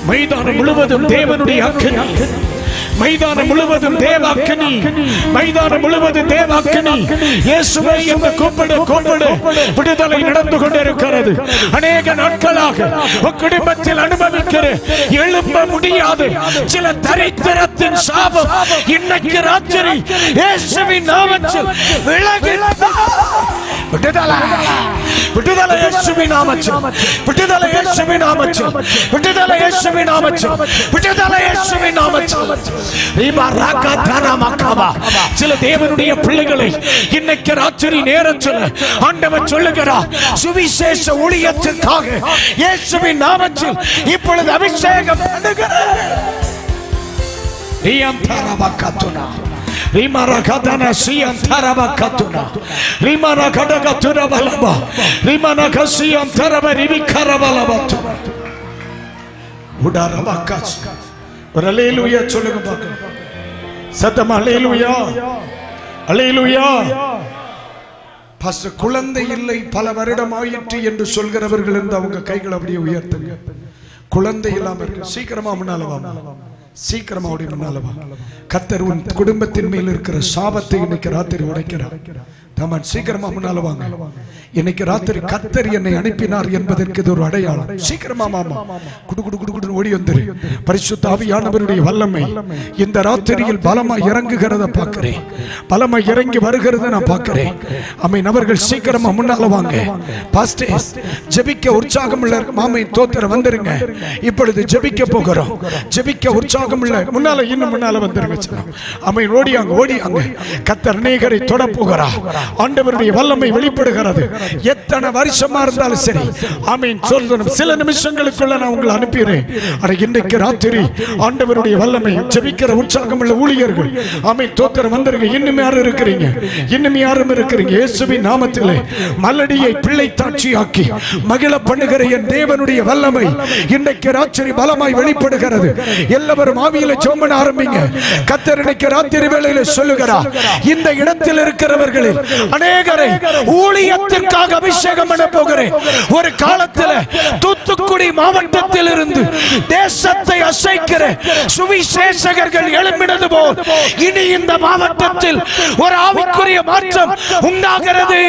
மைதானம் முழுவதும் தேவனுடைய அக்கினி, மைதானம் முழுவதும் தேவாக்கினி, மைதானம் முழுவதும் தேவாக்கினி. இயேசுவை என்று கூப்பிடு கூப்பிடு. விடுதலை நடந்து கொண்டிருக்கிறது. அநேக நாட்களாக குடும்பத்தில் அனுபவிக்கிற எழும்ப முடியாது சில தரித்திரத்தின் சாபம் இன்னைக்கு ராத்திரி இயேசுவின் நாமத்தில் விலகுகிறது. விடுதலை, விடுதலை இயேசுவின் நாமத்தில், விடுதலை இயேசுவின் நாமத்தில், விடுதலை இயேசுவின் நாமத்தில், விடுதலை இயேசுவின் நாமத்தில். சில தேவனுடைய பிள்ளைகளை இன்னைக்கு ராத்திரி நேரத்தில் ஆண்டவர் சொல்லுகிறார், சுவிசேஷ ஊழியத்திற்காக இயேசுவின் நாமத்தில் இப்பொழுது அபிஷேகம் பண்ணுகிறார். ஒரு அல்லேலூயா சொல்லுங்க பார்க்கலாம். சத்தமா அல்லேலூயா, அல்லேலூயா. பாஸ்டர், குழந்தை இல்லை பல வருடம் ஆயிற்று என்று சொல்கிறவர்கள் இருந்து அவங்க கைகளை அப்படியே உயர்த்துங்க. குழந்தை இல்லாம இருக்கு, சீக்கிரமா முன்னால வா, சீக்கிரமா அப்படி முன்னால வா. கர்த்தர் உன் குடும்பத்தின் மேல் இருக்கிற சாபத்தை இன்னைக்கு ராத்திரி உடைக்கிறார். சீக்கிரமா முன்னால வாங்க. இன்னைக்கு ராத்திரி கர்த்தர் என்னை அனுப்பினார் என்பதற்கு இது ஒரு அடையாளம். சீக்கிரமா மாமா குடு குடு குடு குடு ஓடி வந்துரு. பரிசுத்த ஆவியானவருடைய வல்லமை இந்த ராத்திரியில் பலமா இறங்குகிறத பார்க்கிறேன், பலமா இறங்கி வருகிறத நான் பார்க்கிறேன். ஆமென். அவர்கள் சீக்கிரமா முன்னால வாங்க. பாஸ்டர்ஸ், ஜெபிக்க உற்சாகம் உள்ள மாமை தோத்திர வந்துருங்க. இப்பொழுது ஜெபிக்க போகிறோம். ஜெபிக்க உற்சாகம் உள்ள முன்னால இன்னும் முன்னால வந்துருங்க. ஆமென். ஓடியாங்க ஓடியாங்க. கர்த்தர் அநேகரை தொட போகிறார். ஆண்டவருடைய வல்லமை வெளிப்படுகிறது. எத்தனை வருஷமா இருந்தாலும் சரி, ஆமென் சொல்றேன். சில நிமிஷங்களுக்குள்ள நான் உங்களை அனுப்பிடுறேன். இன்றைக்கு ராத்திரி ஆண்டவருடைய வல்லமை ஜெபிக்கிற உற்சாகம் உள்ள ஊழியர்கள், ஆமென் தோத்திரம் வந்துருங்க. இன்னும் யாரும் இருக்கிறீங்க? இன்னும் யாரும் இருக்கிறீங்க? இயேசுவின் நாமத்திலே மலடியை பிள்ளை தாட்சியாக்கி மகிழ பண்ணுகிற என் தேவனுடைய வல்லமை இன்றைக்கு ராத்திரி பலமாய் வெளிப்படுகிறது. எல்லாரும் ஆவியில ஜெபம் பண்ண ஆரம்பிங்க. கர்த்தர் இன்னைக்கு ராத்திரி வேளையில சொல்லுகிறார், இந்த இடத்தில் இருக்கிறவர்களில் அநேகரை ஊழியத்திற்காக அபிஷேகம் பண்ண போகிறேன். ஒரு காலத்தில் தூத்துக்குடி மாவட்டத்தில் இருந்து தேசத்தை அசைக்கிற சுவிசேஷகர்கள் எழும்பினது போல் இனி இந்த மாவட்டத்தில் ஒரு ஆவிக்குரிய மாற்றம் உண்டாகிறது.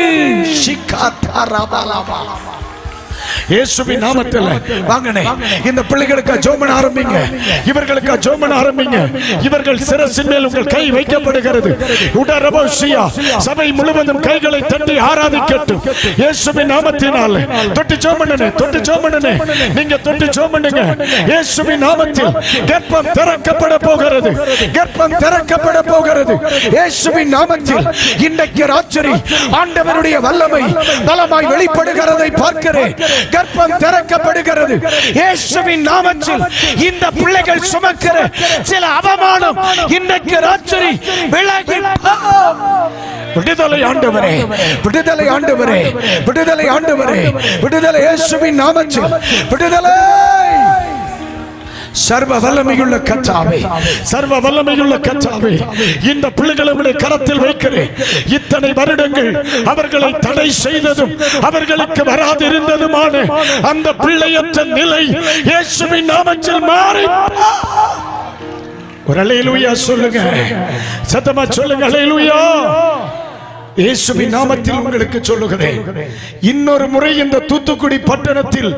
இயேசுவின் நாமத்தில் வாங்கனே. இந்த பிள்ளைகளுக்கு ஜெபம் பண்ண ஆரம்பிங்க. இவர்களுக்கு ஜெபம் பண்ண ஆரம்பிங்க. இவர்கள் சிரசின் மேல் உங்கள் கை வைக்கப்படுகிறது. உடரபோசியா சபை முழுவதும் கைகளை தட்டி ஆராதிக்கட்டும். இயேசுவின் நாமத்தினால் தொட்டு ஜெபம் பண்ணுங்க. தொட்டு ஜெபம் பண்ணுங்க. நீங்க தொட்டு ஜெபம் பண்ணுங்க. இயேசுவின் நாமத்தில் கர்ப்பம் திறக்கப்பட போகிறது. கர்ப்பம் திறக்கப்பட போகிறது. இயேசுவின் நாமத்தில் இன்றைக்கு ராத்திரி ஆண்டவருடைய வல்லமை பலமாய் வெளிப்படுகிறதை பார்க்கிறேன். கர்ப்பம் திறக்கப்படுகிறது. இயேசுவின் நாமத்தில் இந்த பிள்ளைகள் சுமக்கிற சில அவமானம் இன்றைக்கு ராத்திரி விலகி விடுதலை ஆண்டவரே, விடுதலை ஆண்டவரே, விடுதலை ஆண்டவரே, விடுதலை இயேசுவின் நாமத்தில் விடுதலை. சர்வ வல்லமையுள்ள கர்த்தாவே, சர்வ வல்லமையுள்ள கர்த்தாவே, இந்த பிள்ளைகளை கரத்தில் வைக்கிறேன். இத்தனை வருடங்கள் அவர்களை தடை செய்ததும் அவர்களுக்கு வராதிருந்ததுமான அந்த பிள்ளையற்ற நிலை இயேசுவின் நாமத்தில் மாறி. ஒரு அல்லேலூயா சொல்லுங்க. சத்தமா சொல்லுங்க அல்லேலூயா. இயேசுவின் நாமத்தில் உங்களுக்கு சொல்லுகிறேன், இன்னொரு முறை இந்த தூத்துக்குடி பட்டணத்தில்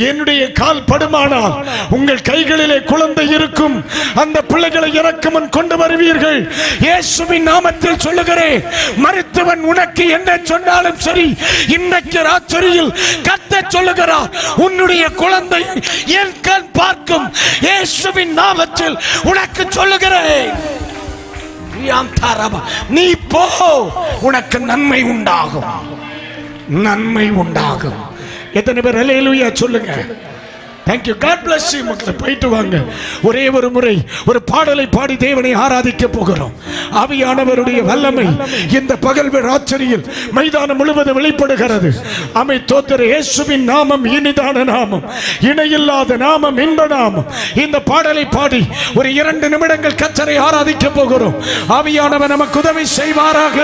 என்னுடைய கால் படுமானால் உங்கள் கைகளிலே குழந்தை இருக்கும். அந்த பிள்ளைகளை எனக்கு முன் கொண்டு வருவீர்கள். இயேசுவின் நாமத்தில் சொல்லுகிறேன். மருத்துவன் உனக்கு என்ன சொன்னாலும் சரி, இன்றைக்கு ராத்திரியில் கர்த்தர் சொல்லுகிறார், உன்னுடைய குழந்தை என் கண் பார்க்கும். இயேசுவின் நாமத்தில் உனக்கு சொல்லுகிறேன், நீ போ, உனக்கு நன்மை உண்டாகும், நன்மை உண்டாகும். எத்தனை பேர் அல்லேலூயா சொல்லுங்க? Thank you. God bless you. மக்களே போயிட்டு வாங்க. ஒரே ஒரு முறை ஒரு பாடலை பாடி தேவனை ஆராதிக்க போகிறோம். ஆவியானவருடைய வல்லமை இந்த பகல் ராத்திரியில் மைதானம் முழுவதும் வெளிப்படுகிறது. ஆமை தோத்திர. இயேசுவின் நாமம் இனிதான நாமம், இணையில்லாத நாமம், இன்ப நாமம். இந்த பாடலை பாடி ஒரு 2 நிமிடங்கள் கர்த்தரை ஆராதிக்க போகிறோம். ஆவியானவர் நமக்கு உதவி செய்வாராக.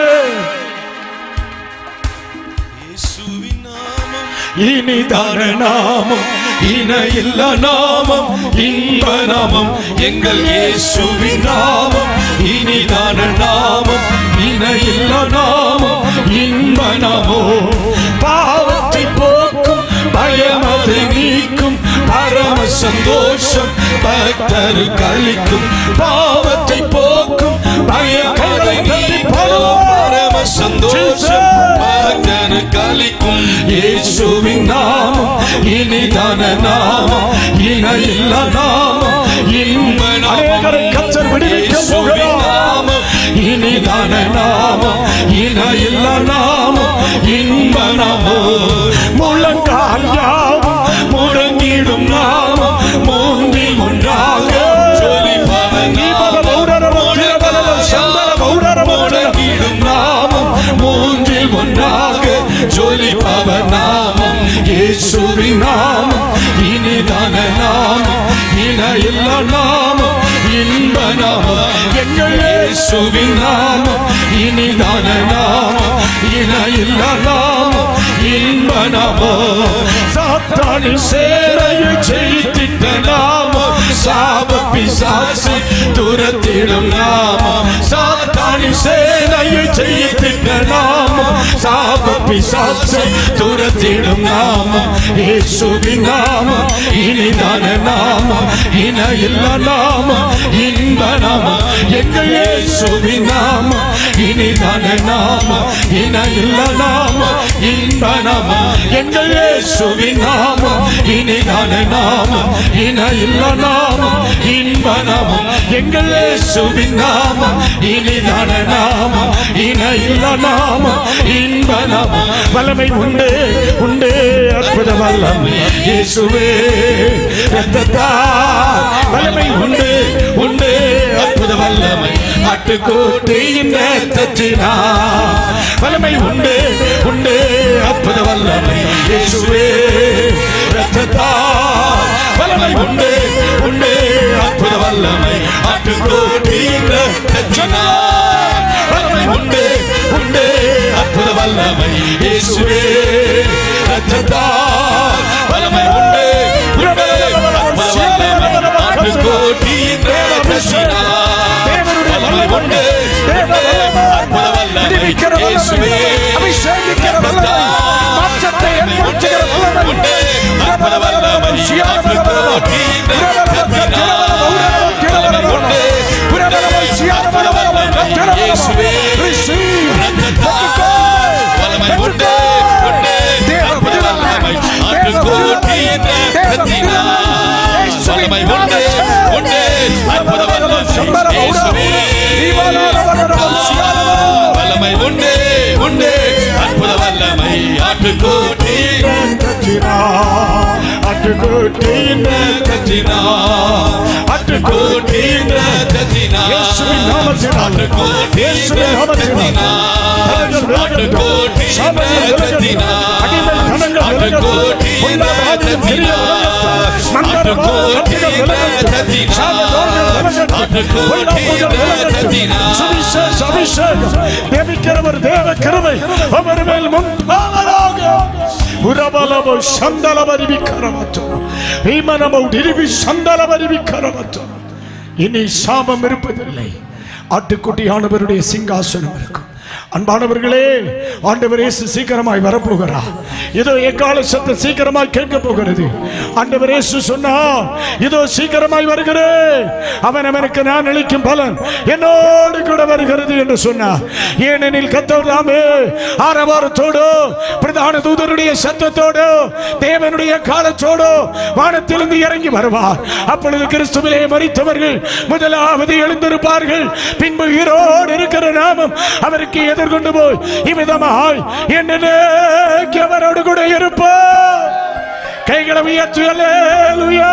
இனிதான நாமம், இணையில்ல நாமம், இன்ப நாமம், எங்கள் இயேசுவின் நாமம். இனிதான நாமம், இணையில்ல நாமம், இன்ப நாமம். பாவத்தை போக்கும், பயமதை நீக்கும், பரம சந்தோஷம் பக்தரு கழிக்கும். பாவத்தை போக்கும், பயமதை நீக்கும், பரம சந்தோஷம் பக்தரு கழிக்கும். இயேசுவின் நாமம், இனிதான நாமம், இணையில்ல நாமம், இன்ப நாமம். கர்த்தர் விடுவிக்க போகிறார். இனிதான நாமம், இணையில்ல நாமம், இன்ப நாமம். முழங்கால் யாவும் முழங்கிடும் நாமம், மூன்றில் ஒன்றாக ஜொலிப்பவன் நாமம், மூன்றில் ஒன்றாக ஜொலிப்பவன் நாமம். இயேசுவின் நாமம், இனிதான நாமம், இணையில்ல நாமம், இன்ப நாமம். எங்கள் இயேசுவின் நாமம், இனிதான நாமம், இணையில்ல நாமம், இன்ப நாமம். சாத்தானின் சேனையை ஜெயித்திட்ட நாமம், சாப பிசாசை துரத்திடும் நாமம். சாத்தானின் சேனையை ஜெயித்திட்ட நாமம், சாப பிசாசை துரத்திடும் நாமம் இயேசுவின் நாமம் இனிதான நாமம் இணையில்ல நாமம் இன்ப நாமம் எங்கள் இயேசுவின் நாமம் இனிதான நாமம் இணையில்ல நாமம் இன்ப நாமம் எங்கள் இயேசுவின் நாமம் இனிதான நாமம் இணையில்ல நாமம் இன்ப நாமம் எங்கள் இயேசுவின் நாமம் இனிதான நாமம் இணையில்ல நாமம் இன்ப நாமம் வல்லமை உண்டு உண்டு அற்புத வல்லமை இயேசுவே இரத்தத்தால் வல்லமை உண்டு உண்டு அற்புத வல்லமை ஆட்டுக்குட்டியின் இரத்தத்தினால் வல்லமை உண்டு உண்டு அற்புத வல்லமை இயேசுவே இரத்தத்தால் வல்லமை உண்டு உண்டு அற்புத வல்லமை ஆட்டுக்குட்டியின் இரத்தத்தினால் வல்லமை உண்டு உண்டு அற்புத வல்லமை இயேசுவே இரத்தத்தால் வல்லமை உண்டு உண்டு அற்புத வல்லமை ஆட்டுக்குட்டியின் இரத்தத்தினால் வல்லமை உண்டு உண்டு அற்புத வல்லமை இயேசுவே இரத்தத்தால் மாற்றத்தை ஏற்படுத்துகிற வல்லமை உண்டு அற்புத வல்லமை ஆட்டுக்குட்டியின் இரத்தத்தினால் வல்லமை உண்டு அற்புத வல்லமை இயேசுவே இரத்தத்தால் வல்லமை உண்டு உண்டு அற்புத வல்லமை ஆட்டுக்குட்டியின் இரத்தத்தினால் வல்லமை உண்டு உண்டு அற்புத வல்லமை இயேசுவே வல்லமை உண்டு உண்டு அற்புத வல்லமை ஆட்டுக்குட்டியின் இரத்தத்தினால் ஆட்டுக்குட்டியின் இரத்தத்தினால் ஆட்டுக்குட்டியின் இரத்தத்தினால் இயேசுவின் நாமத்தினால் ஆட்டுக்குட்டியின் இரத்தத்தினால் ஆட்டுக்குட்டியின் இரத்தத்தினால் ஆட்டுக்குட்டியின் இரத்தத்தினால் ஆட்டுக்குட்டியின் இரத்தத்தினால் ஆட்டுக்குட்டியின் இரத்தத்தினால் சுவிசேஷ அபிஷேகம் தேவிக்கிறவர் தேவ கிருபை அவர் மேல் முன்பாவதாக உரபலமோ சந்தலபரிவிக்கரமத்தோ ரீமனமோ டிரிவி சந்தலபரிவிக்கரமத்தோ இனி சாபம் இருப்பதில்லை ஆட்டுக்குட்டியானவருடைய சிங்காசனம் இருக்கும் அன்பானவர்களே ஆண்டவர் இயேசு சீக்கிரமாய் வரப்போகிறார் இதோ எக்கால சத்தம் சீக்கிரமாய் கேட்க போகிறது ஆண்டவர் இயேசு சொன்னார் இதோ சீக்கிரமாய் வருகிறேன் அவனவனுக்கு நான் அளிக்கும் பலன் என்னோடு கூட வருகிறது என்று சொன்னார் ஏனெனில் கர்த்தர் தாமே ஆரவாரத்தோடு பிரதான தூதருடைய சத்தத்தோடு தேவனுடைய காலத்தோடு வானத்திலிருந்து இறங்கி வருவார் அப்பொழுது கிறிஸ்துவிலே மரித்தவர்கள் முதலாவது எழுந்திருப்பார்கள் பின்பு உயிரோடு இருக்கிற நாமம் அவருக்கு எதிர்கொண்டு போய் இவ்விதமாய் என்னோடு கூட இருப்போம் கைகளை உயர்த்தி அல்லேலூயா